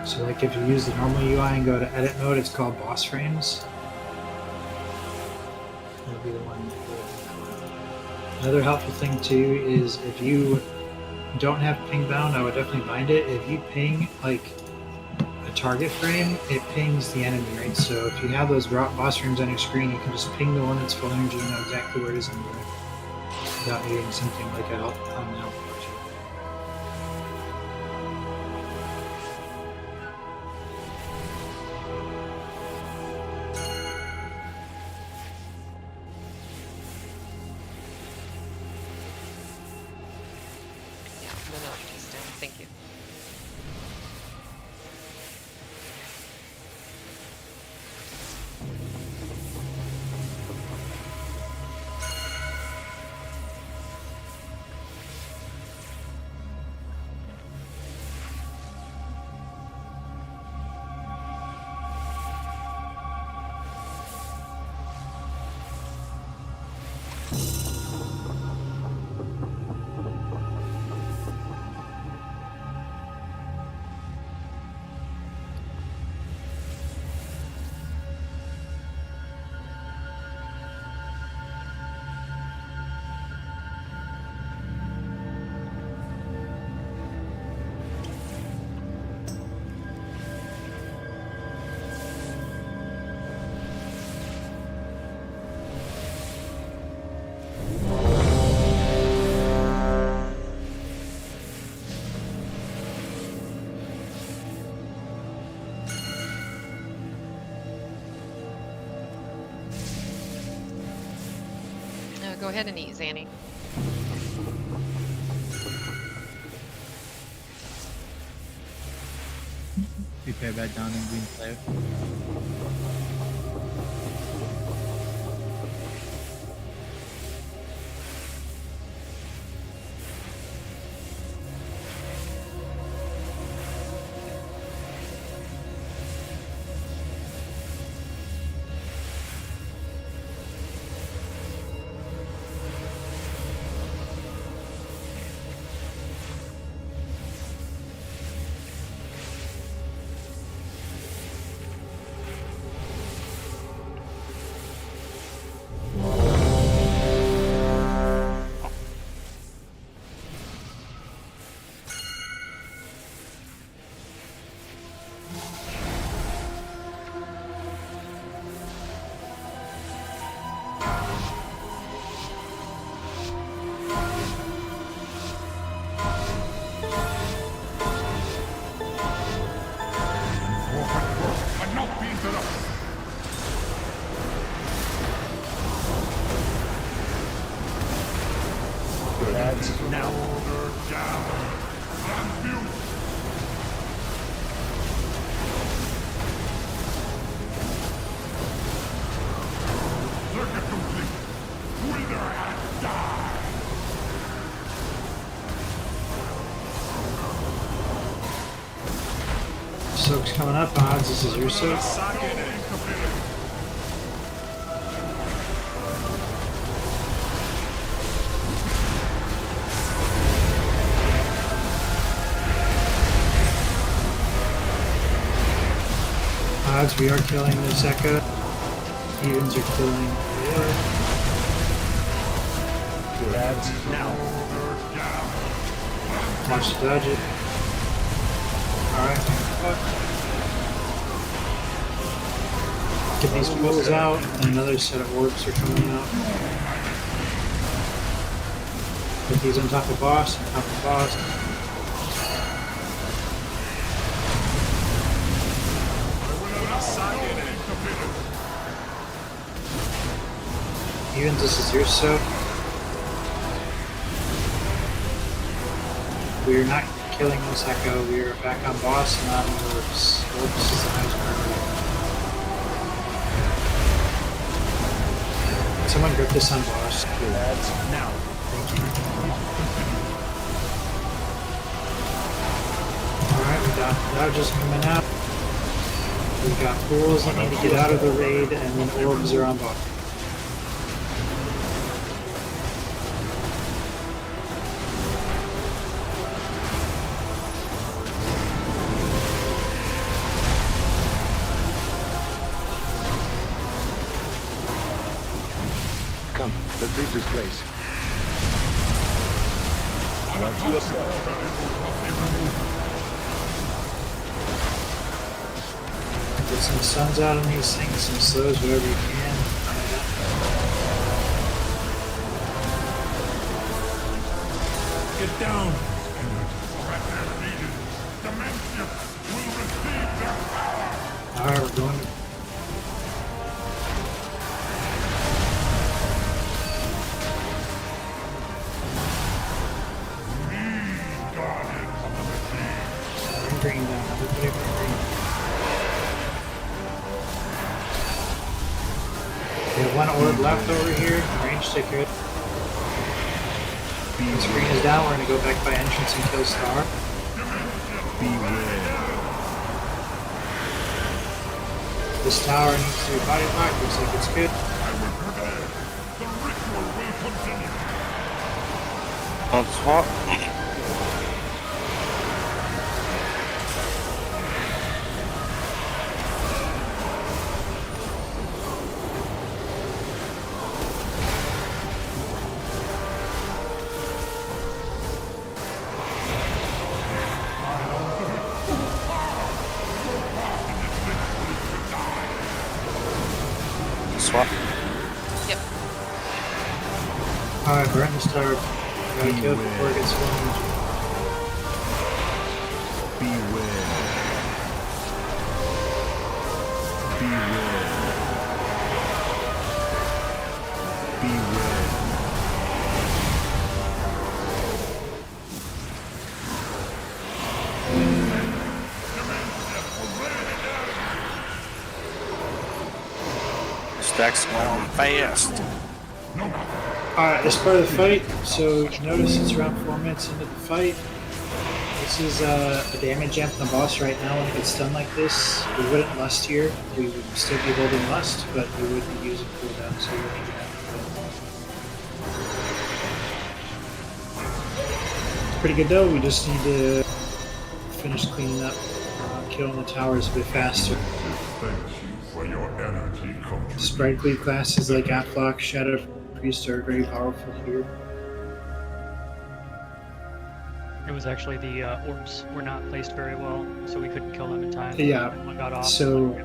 So like if you use the normal UI and go to edit mode, it's called boss frames. That'll be the one. Another helpful thing too is if you don't have ping bound, I would definitely bind it. If you ping like a target frame, it pings the enemy, right? So if you have those boss frames on your screen, you can just ping the one that's full energy and know exactly where it is anyway, without needing something like a help on the help function. Yeah, the knowledge is down. Thank you. Go ahead and eat, Zanny. Prepare back down in green flare. Now. Circuit complete. Wither and die. Soak's coming up, odds. This is your soak. Odds, we are killing the Zeka. Evens are killing the Orb. Lads, now. Watch the dodge it. Alright. Get these pulls out, and another set of orbs are coming out. Put these on top of boss, on top of boss. Evens, this is your soak. We are not killing this Echo. We are back on boss and on orbs. Orbs is the highest priority. Someone grip this on boss. Lads, now. Thank you. Alright, we got dodges coming out. We got pools that need to get out of the raid, and then orbs are on boss. Let's leave this place. Watch yourself. Get some suns out on these things, some slows, whatever you can. Get down! Alright, we're going to... Bring green down, everybody bring green. We have one orb left over here, range ticket. Once green is down, we're going to go back by entrance and kill Star. This tower needs to be body blocked, looks like it's good. On swap. Swap. Yep. Alright, burn this tower. Gotta kill it before it gets flamed. Beware. Beware. Beware. Stacks going fast. Alright, this part of the fight, so you notice it's around 4 minutes into the fight. This is a damage amp on the boss right now. When it gets done like this, we wouldn't lust here. We would still be holding lust, but we would be using cooldown, so you wouldn't get it. Pretty good though, we just need to finish cleaning up, killing the towers a bit faster. Sprite Cleave classes like Atlock, Shadow Priest are very powerful here. It was actually the orbs were not placed very well, so we couldn't kill them in time. Yeah, One got off. so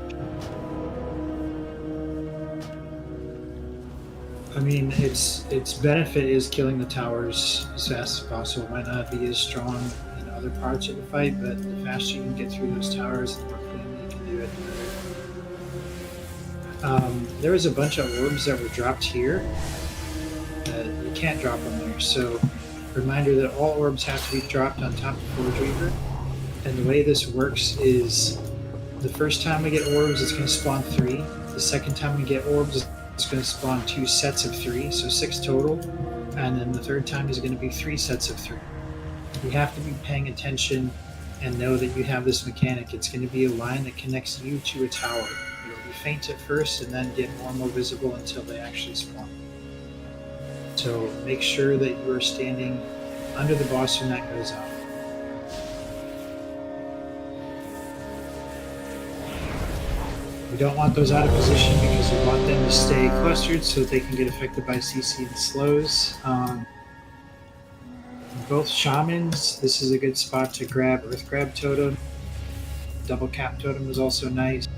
I mean, its benefit is killing the towers as fast as possible. It might not be as strong in other parts of the fight, but the faster you can get through those towers, the more cleanly you can do it. There was a bunch of orbs that were dropped here. You can't drop them there, so reminder that all orbs have to be dropped on top of Forge Reaver. And the way this works is the first time we get orbs, it's going to spawn 3. The second time we get orbs, it's going to spawn 2 sets of 3, so 6 total. And then the third time is going to be 3 sets of 3. You have to be paying attention and know that you have this mechanic. It's going to be a line that connects you to a tower. It'll be faint at first and then get more and more visible until they actually spawn. So make sure that you are standing under the boss when that goes off. We don't want those out of position because we want them to stay clustered so that they can get affected by CC and slows. Both shamans, this is a good spot to grab Earth Grab Totem. Double Cap Totem is also nice.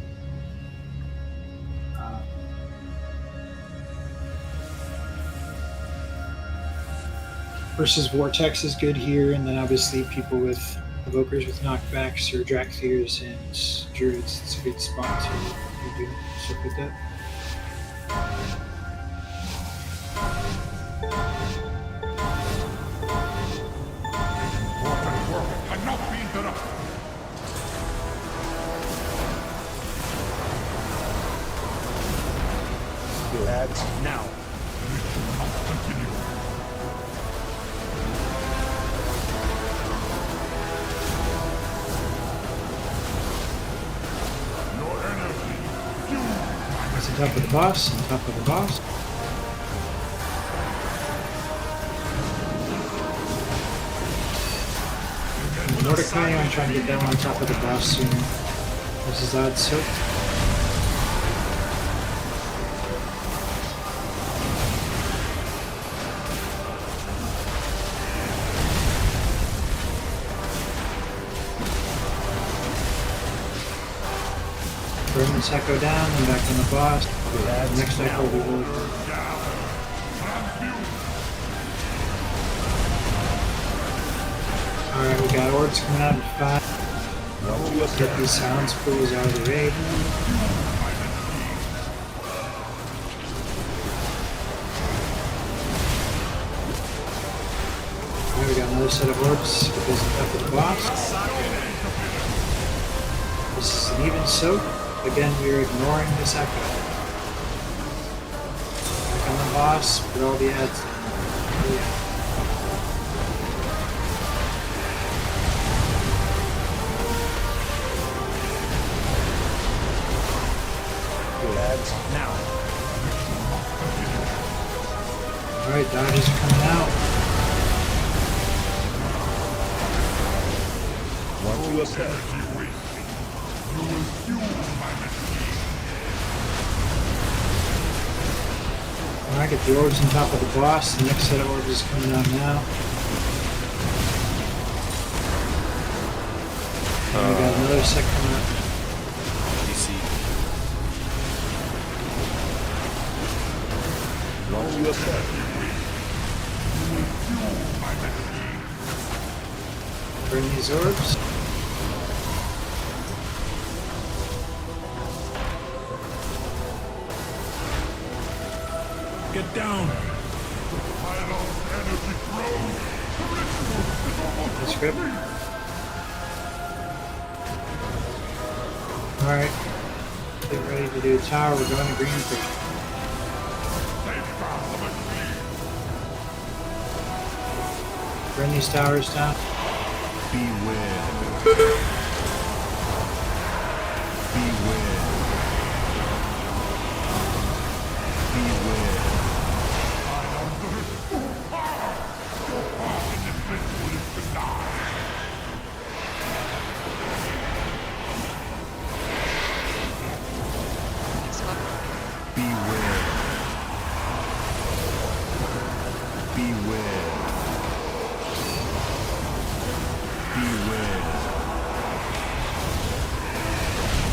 Versus Vortex is good here, and then obviously people with Evokers with knockbacks or Draktheirs and Druids, it's a good spot to do stuff with that. Lads, now. That's on top of the boss, on top of the boss. And Mordecai, I'm trying to get down on top of the boss soon. This is odd soap. Burn this echo down, and back on the boss. Next echo will be really good. Alright, we got orbs coming out in 5. Get these silence pools out of the raid. Alright, we got another set of orbs because of the boss. This is an even soak. Again, we are ignoring this echo. Back on the boss, put all the ads down. Oh, yeah. Now. Alright, dodges are coming out. Watch your step. Alright, get the orbs on top of the boss. The next set of orbs is coming out now. And we got another set coming out. DC. Watch your step. Burn these orbs. Get down! That's good. Alright. Get ready to do a tower. We're going to green for Burn these towers down. Beware. Beware.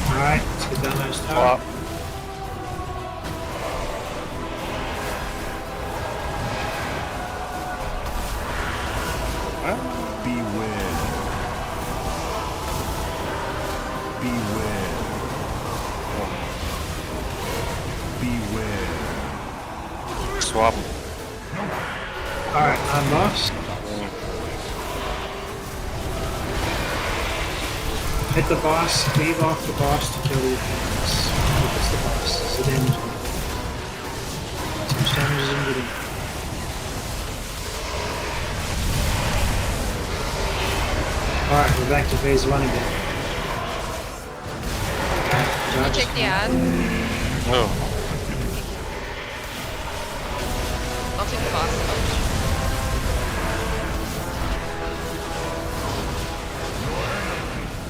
Alright, let's get that last tower. Beware. Beware. Beware. Swap. Alright, I'm boss. Hit the boss, leave off the boss to kill the attacks. Focus the boss. It's a damage one. So much damage is in getting. Alright, we're back to phase 1 again. I'll take the ad. Oh. I'll take the boss.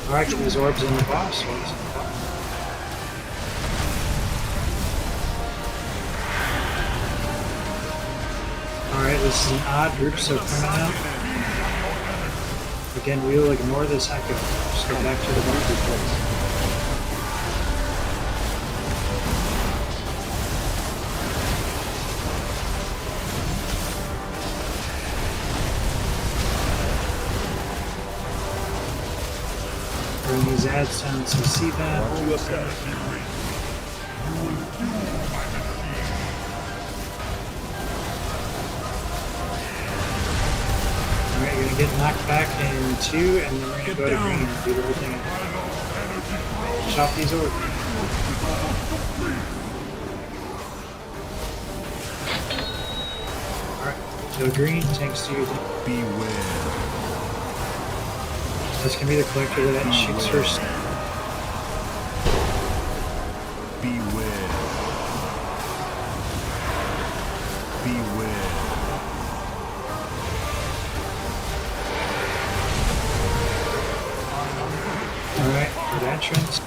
Alright, get these orbs in the boss. Alright, this is an odd group, so coming out. Again, we will ignore this echo. Just go back to the bunker place. Bring these ads down to CBAT. Alright, you're gonna get knocked back in 2, and then we're gonna go to green and do the whole thing. Chop these orbs. Alright, go green, tanks to you. Beware. That's gonna be the collector that shoots first. Beware. Beware. Alright, good entrance.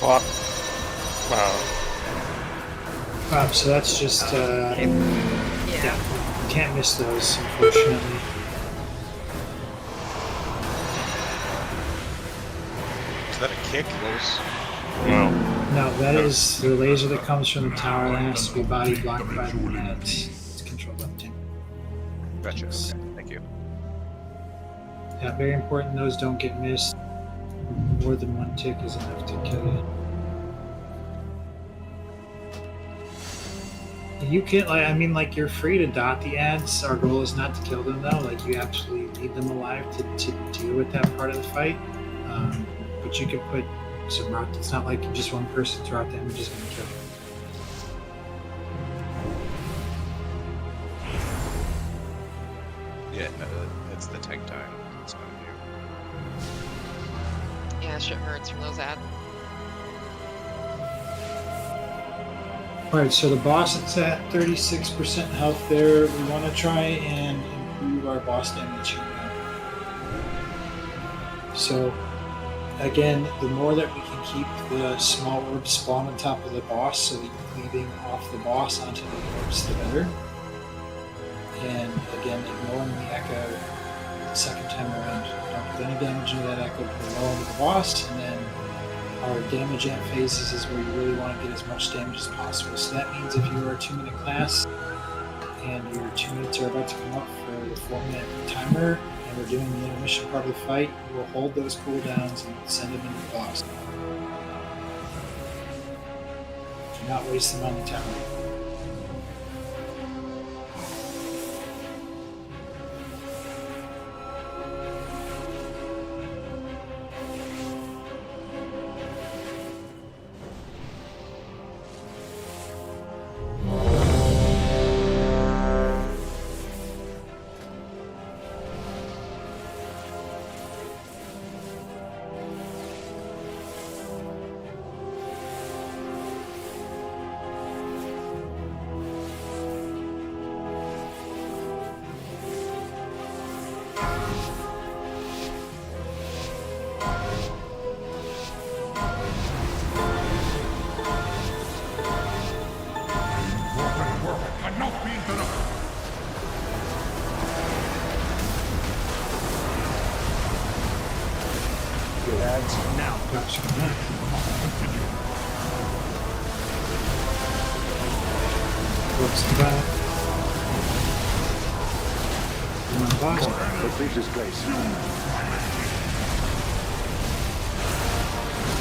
Wow. Wow. So that's just, Yeah. can't miss those, unfortunately. Is that a kick? No. No, that is the laser that comes from the tower that has to be body blocked by the net. It's controlled by the tank. Gotcha. Okay. Thank you. Yeah, very important those don't get missed. More than one tick is enough to kill you. You can, like, you're free to dot the ads. Our goal is not to kill them, though. Like, you absolutely need them alive to deal with that part of the fight. But you can put some rock. It's not like just one person's rock damage is going to kill you. Yeah, no, it's the tank time. It's going to do. Yeah, shit hurts from those ads. Alright, so the boss is at 36% health there. We want to try and improve our boss damage here. So, again, the more that we can keep the small orbs spawn on top of the boss, so that you're cleaving off the boss onto the orbs, the better. And again, ignoring the echo the second time around. Don't put any damage into that echo, put it all into the boss, and then our damage amp phases is where you really want to get as much damage as possible. So that means if you are a 2-minute class and your 2 minutes are about to come up for the 4-minute timer and we're doing the intermission part of the fight, we'll hold those cooldowns and send them into the boss. Do not waste them on the timer. Now. What's the back? Come on, boss. Complete this place.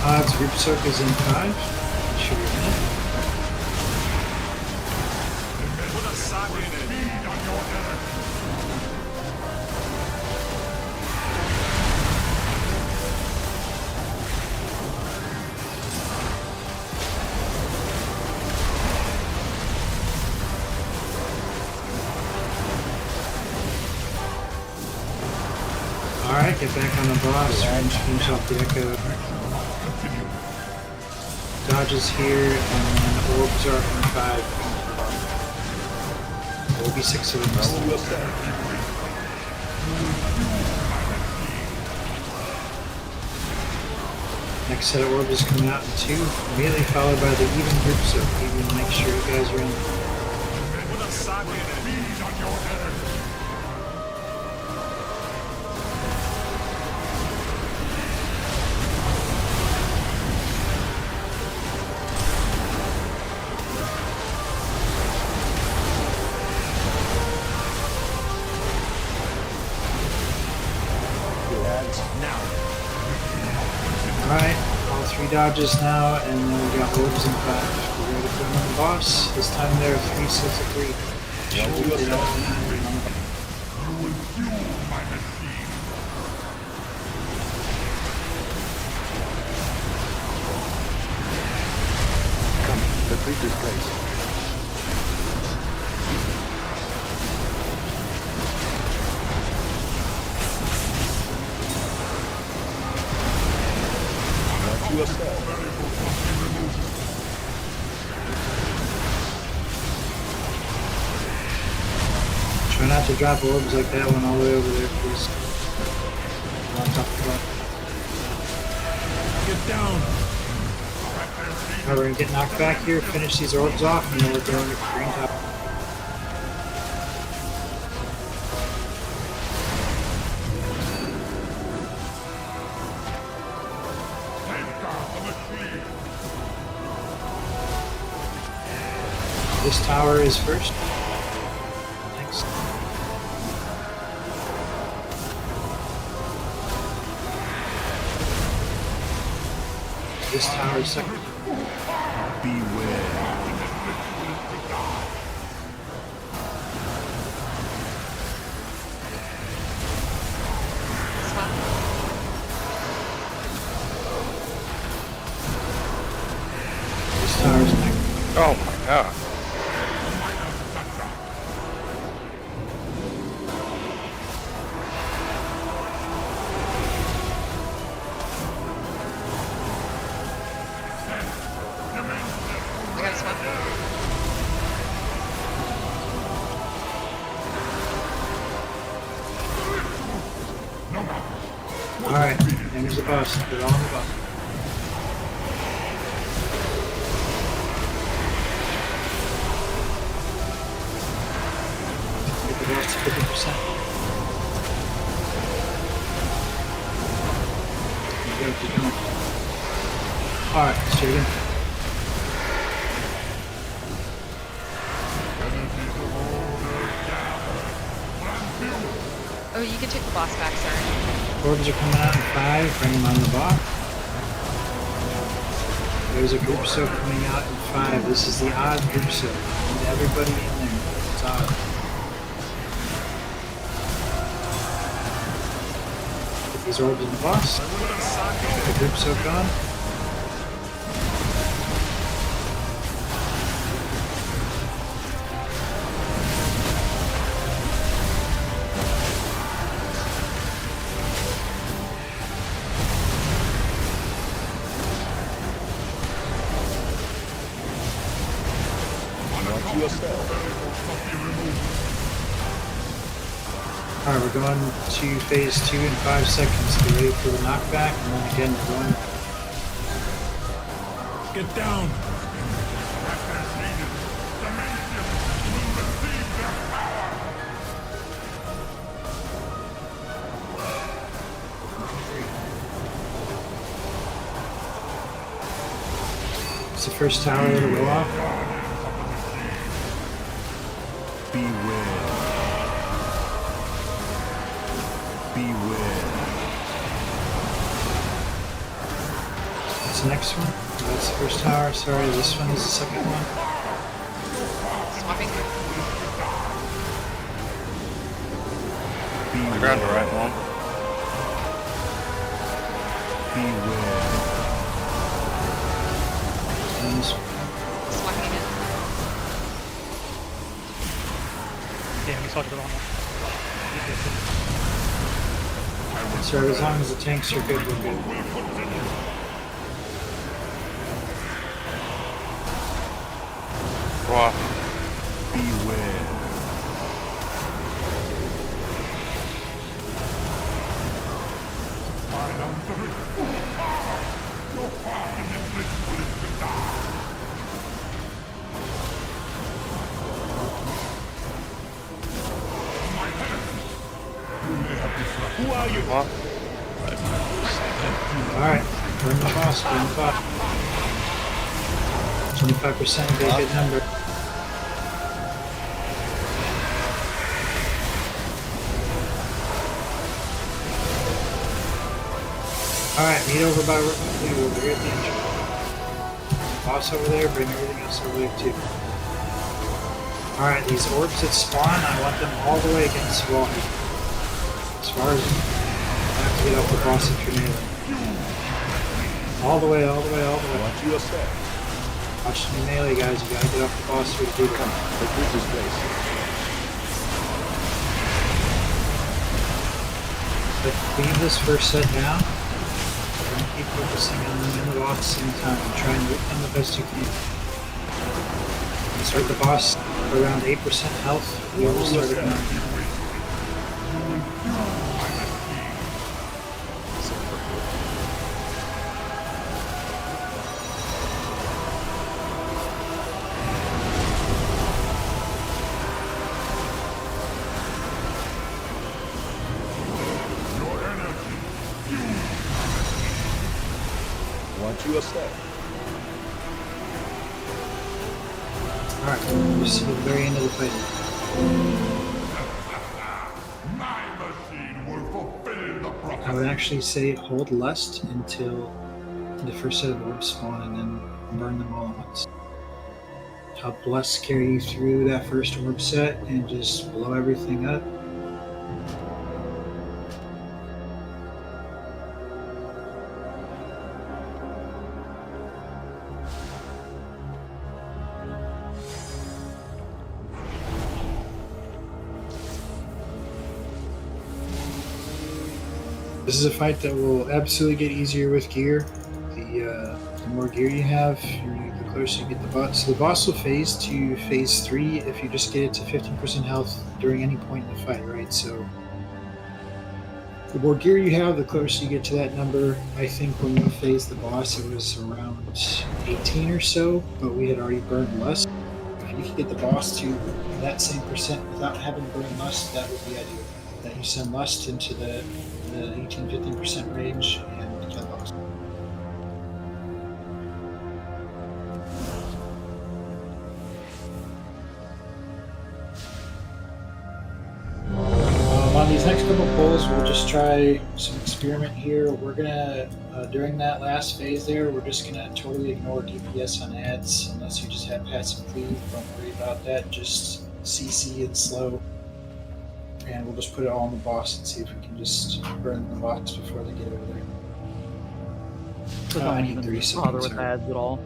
Odds group soak is in 5. Should be in. Put a socket in it. Alright, get back on the boss. Finish off the echo. Dodges here, and then orbs are in 5. There will be 6 of them. Next set of orbs is coming out in 2, immediately followed by the even group, so even make sure you guys are in. Put a socket in it. On your head. Alright, all 3 dodges now, and then we got orbs in 5. We're ready to put them on the boss. This time there are 3 sets of 3. Come, complete this place. Try not to drop orbs like that one all the way over there, please. On top of the Get down. Alright, we're gonna get knocked back here, finish these orbs off, and then we're going to green top. This tower is first. Next. This tower is second. Beware. This tower is next. Oh my god. I got a swap. Alright, there's the boss. They're all on the boss. Get the boss to 50%. Keep going. Alright, let's do it again. Oh, you can take the boss back, sorry. Orbs are coming out in 5, bring them on the box. There's a group soak coming out in 5. This is the odd group soak. Need everybody in there. It's odd. Get these orbs in the box. Get the group soak on. Alright, we're going to phase 2 in 5 seconds. Get ready for the knockback, and then again we're going. Get down! It's the first tower that'll go off. Beware. Beware. That's the next one. That's the first tower. Sorry, this one is the second one. Swapping. I grabbed the right one. Beware. And this one. Swapping again. Yeah, we swapped the wrong one. So as long as the tanks are good, we're good. Wow. Beware. Who are you? What? Alright, burn the boss, burn the boss. 25% would be a good number. Alright, meet over by Route 2, we'll be here at the entrance. Boss over there, bring everything else over there too. Alright, these orbs that spawn, I want them all the way against the wall. As far as I have to get off the boss if you're nailing. All the way, all the way, all the way. Watch your step. Watch the melee, guys. You gotta get off the boss here to do that. The bridge is placed. But leave this first set down. And keep focusing on them and the boss at the same time. And try and whip them the best you can. And start the boss around 8% health. We will start at 9. What you say? Alright, we see the very end of the fight. I would actually say hold Lust until the first set of orbs spawn and then burn them all at once. Help Lust carry you through that first orb set and just blow everything up. This is a fight that will absolutely get easier with gear. The more gear you have, the closer you get the boss. So the boss will phase to phase 3 if you just get it to 15% health during any point in the fight, right? So the more gear you have, the closer you get to that number. I think when we phased the boss, it was around 18 or so, but we had already burned Lust. If you could get the boss to that same percent without having burned Lust, that would be ideal. That you send Lust into the 18-15% range and kill the boss. On these next couple pulls, we'll just try some experiment here. We're gonna, during that last phase there, we're just gonna totally ignore DPS on ads unless you just have passive cleave. Don't worry about that. Just CC and slow. And we'll just put it all on the boss and see if we can just burn the boss before they get over there. So don't even bother with ads at all.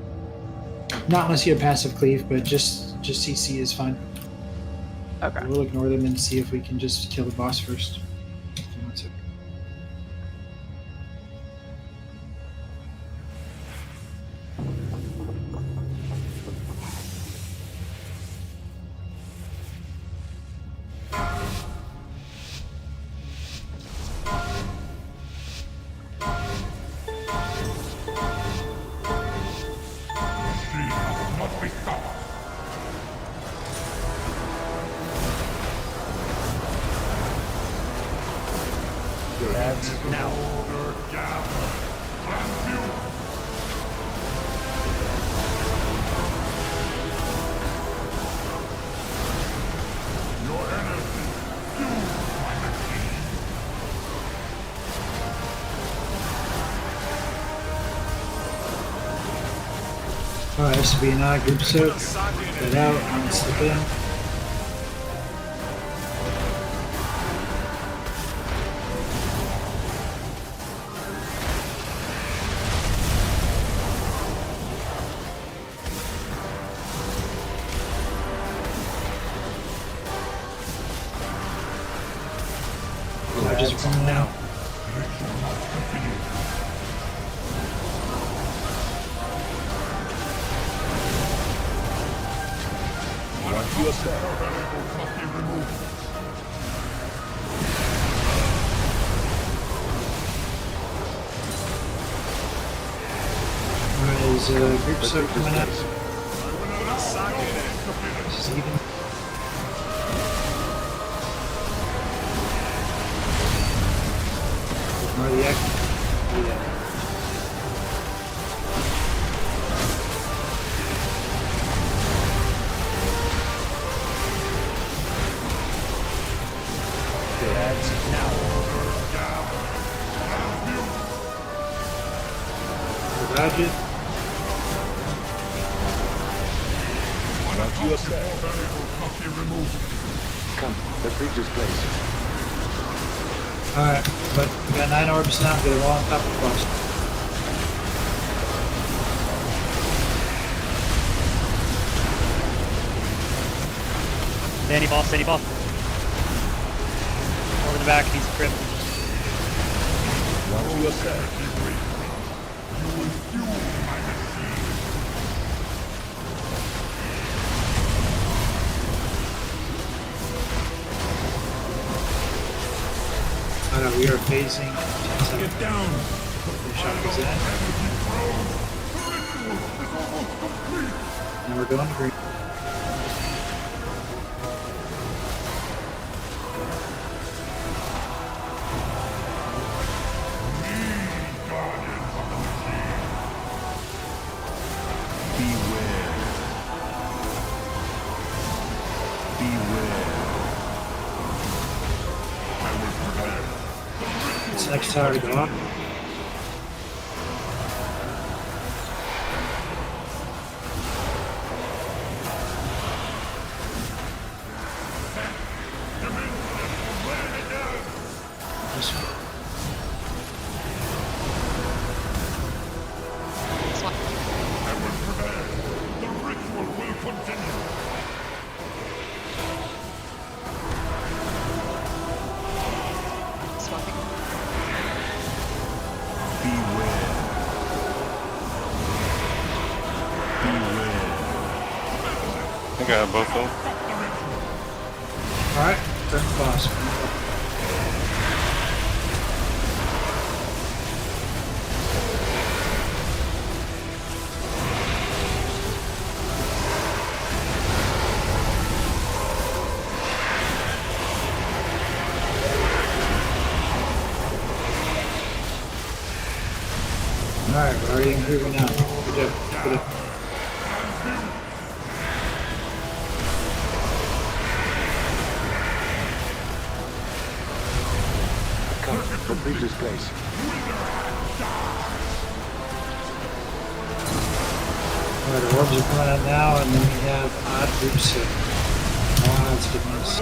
Not unless you have passive cleave, but just CC is fine. Okay. We'll ignore them and see if we can just kill the boss first. That's it. Alright, this will be an odd group soak. Get out and slip in. Just come now. Alright, is group soak coming up? This is even. Ignore the action. Yeah. Dodge it. What you say? Come, let's reach this place. Alright, but we got 9 orbs now, get them all on top of the boss. Danny boss, Danny boss. Over the back, he's crypt. What you say? We are phasing. Get down. The shot goes in. And we're going to green. this next tower to go up. This one. I got both of them. Alright, turn the boss. Alright, we're already improving now. Good job. Good job. Complete this place. Alright, the orbs are coming out now, and then we have odd groups of odds getting us.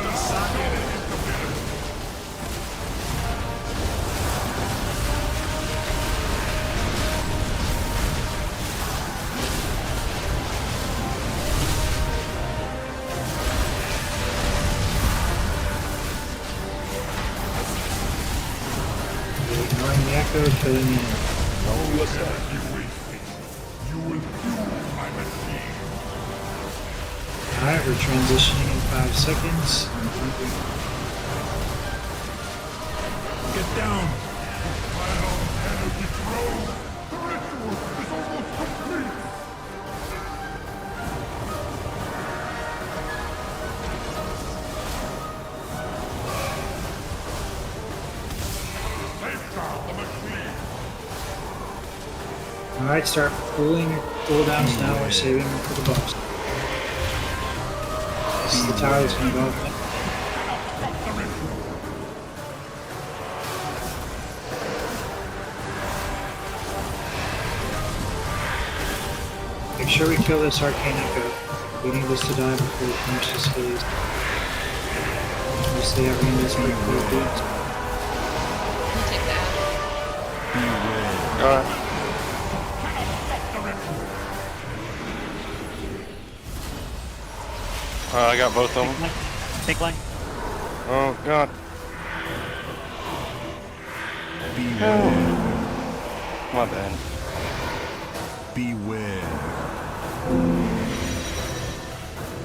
Ignoring the echo, killing the enemy. Alright, we're transitioning in 5 seconds. Get down! Alright, start pulling your cooldowns now. We're saving them for the boss. This is the tower that's going to go up. Make sure we kill this arcane echo. We need this to die before we finish this phase. We stay out in this pretty cool dudes. Take that. Alright. I got both of them. Pink line. Oh god. My bad. Beware.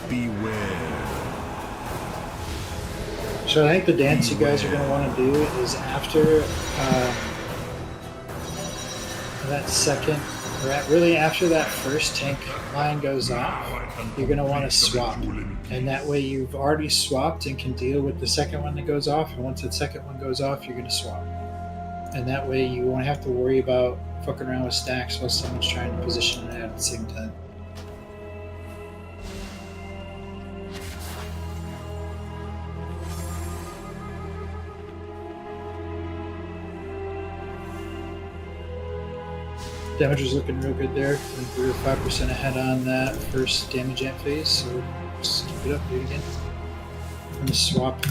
Beware. So I think the dance you guys are going to want to do is after that second, or really after that first tank line goes off, you're going to want to swap. And that way you've already swapped and can deal with the second one that goes off. And once that second one goes off, you're going to swap. And that way you won't have to worry about fucking around with stacks while someone's trying to position it at the same time. Damage is looking real good there. I think we were 5% ahead on that first damage amp phase, so just keep it up, do it again. I'm going to swap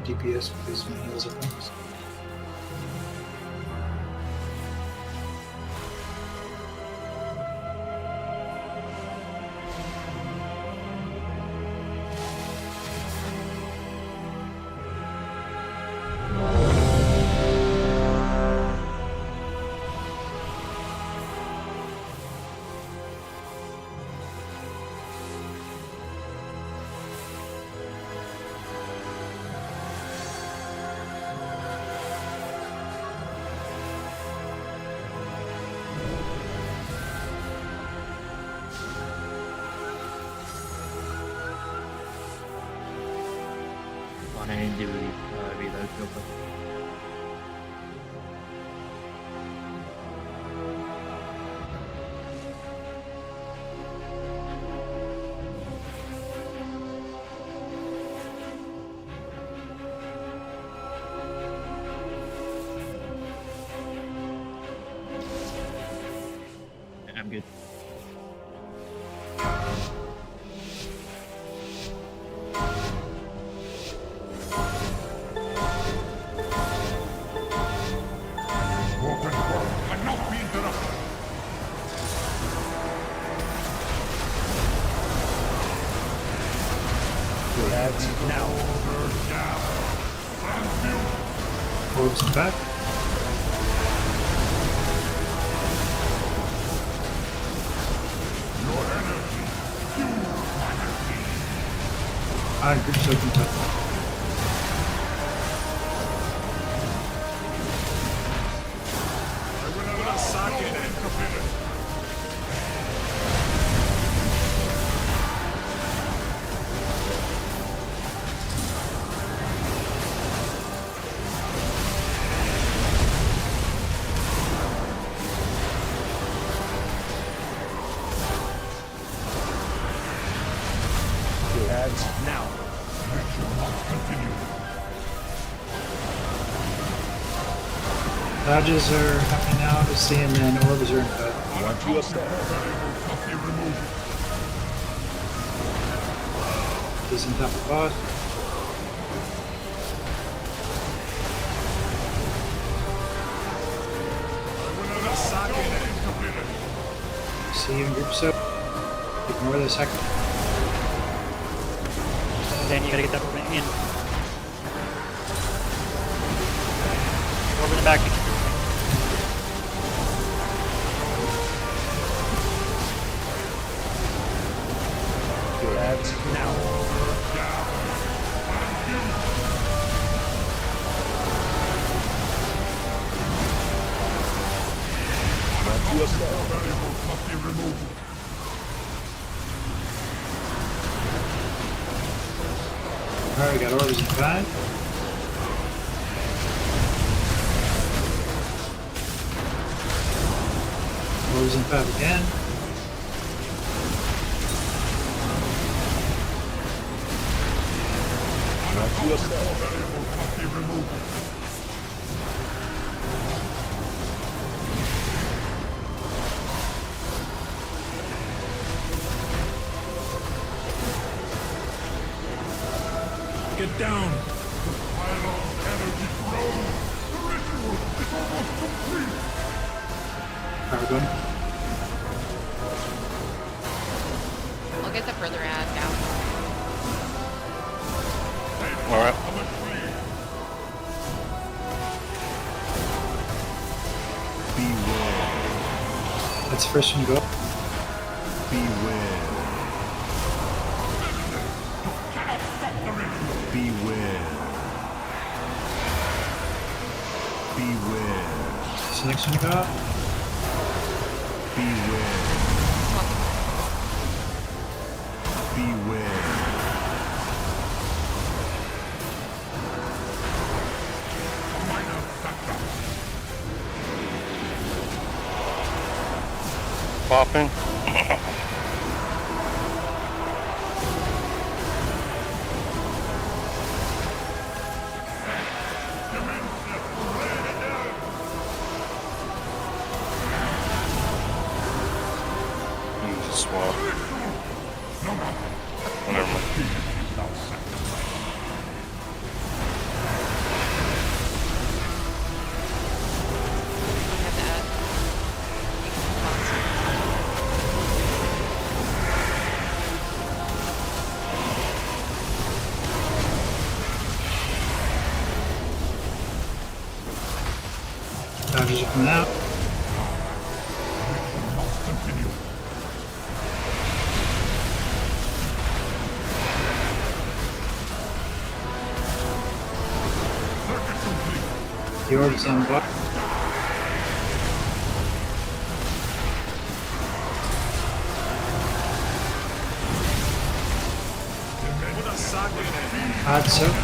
DPS because my heals are bonus. I need to reload real quick. good. Cannot be interrupted. Now. Orbs and back. Group soaking top. Now. Dodges are happening now, obviously, and then orbs are in bed. He's on top of boss. See you in group soak. Ignore the second. Then you gotta get that orb in. Orb in the back. Alright, we got orbs in 5. Orbs in 5 again. Get down. Alright, we're going. I'll get the further ad down. Alright. That's the first one to go. Beware. It's the next one to go up. Popping. Swap. Oh, never mind. Dodges are coming out. The orb's on the bottom. Odd soak.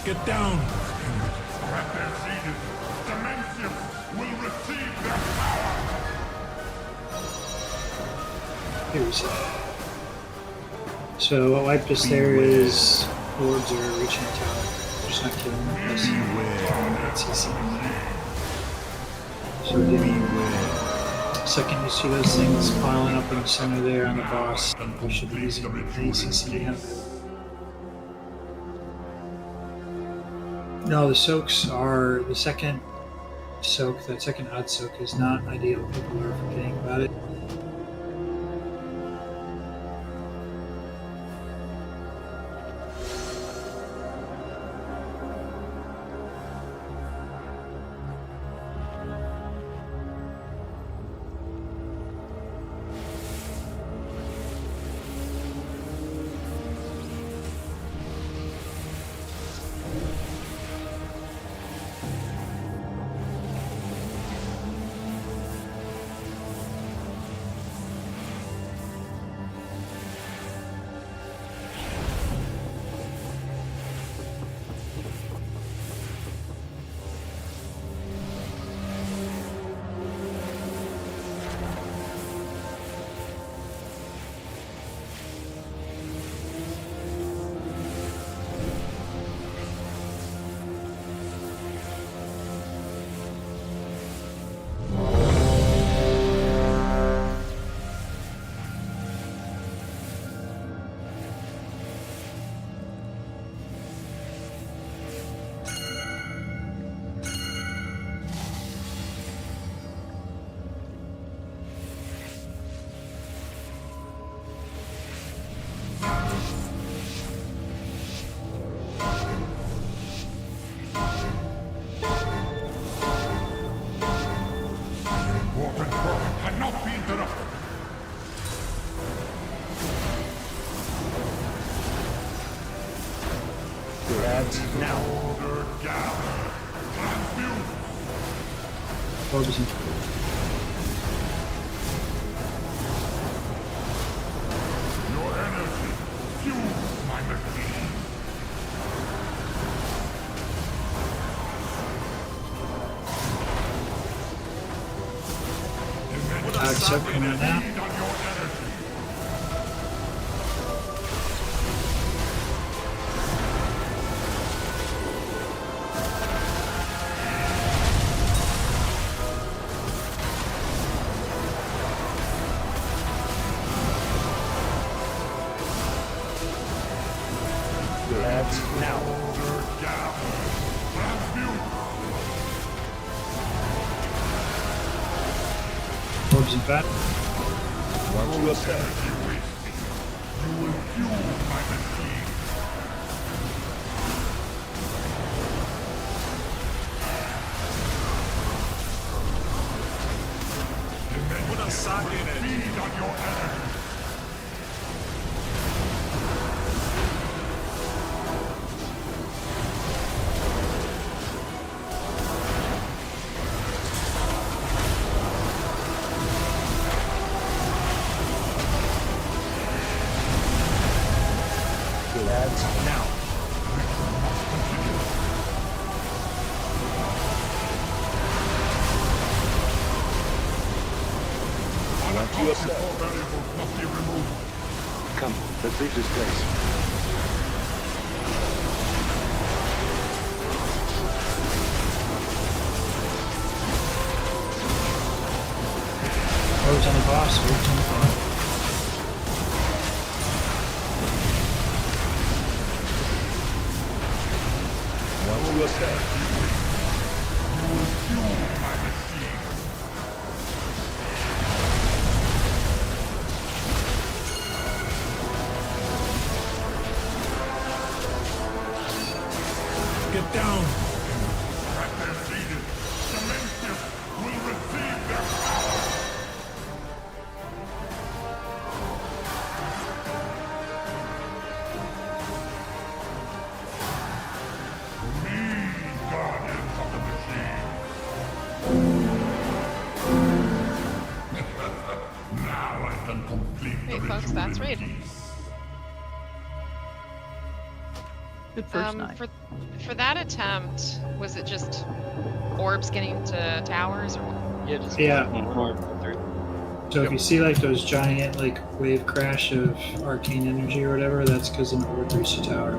Get down! At their zenith, Dimensions will receive their power! Here's so what wiped us there is lords are reaching town. Just not killing them. So second you see those things piling up in the center there on the boss, we should be using the ACC now. No, the soaks are the second soak. That second odd soak is not ideal. People are forgetting about it. So coming out. Orbs in fact. Watch yourself. You will fuel my machine. Put a sock in it. Feed on your energy. Now. Watch yourself. Must be removed. Come, let's leave this place. Orbs on the boss, orbs on the boss. Watch yourself. You will fuel my machine. Get down. At their zenith, Dimensions will receive their power. Guardians of the machine. Now I can complete the Hey folks, that's raid. Good first night. For that attempt, was it just orbs getting to towers or what? Yeah, just Yeah. one orb through. So if you see like those giant like wave crash of arcane energy or whatever, that's because an orb reached a tower.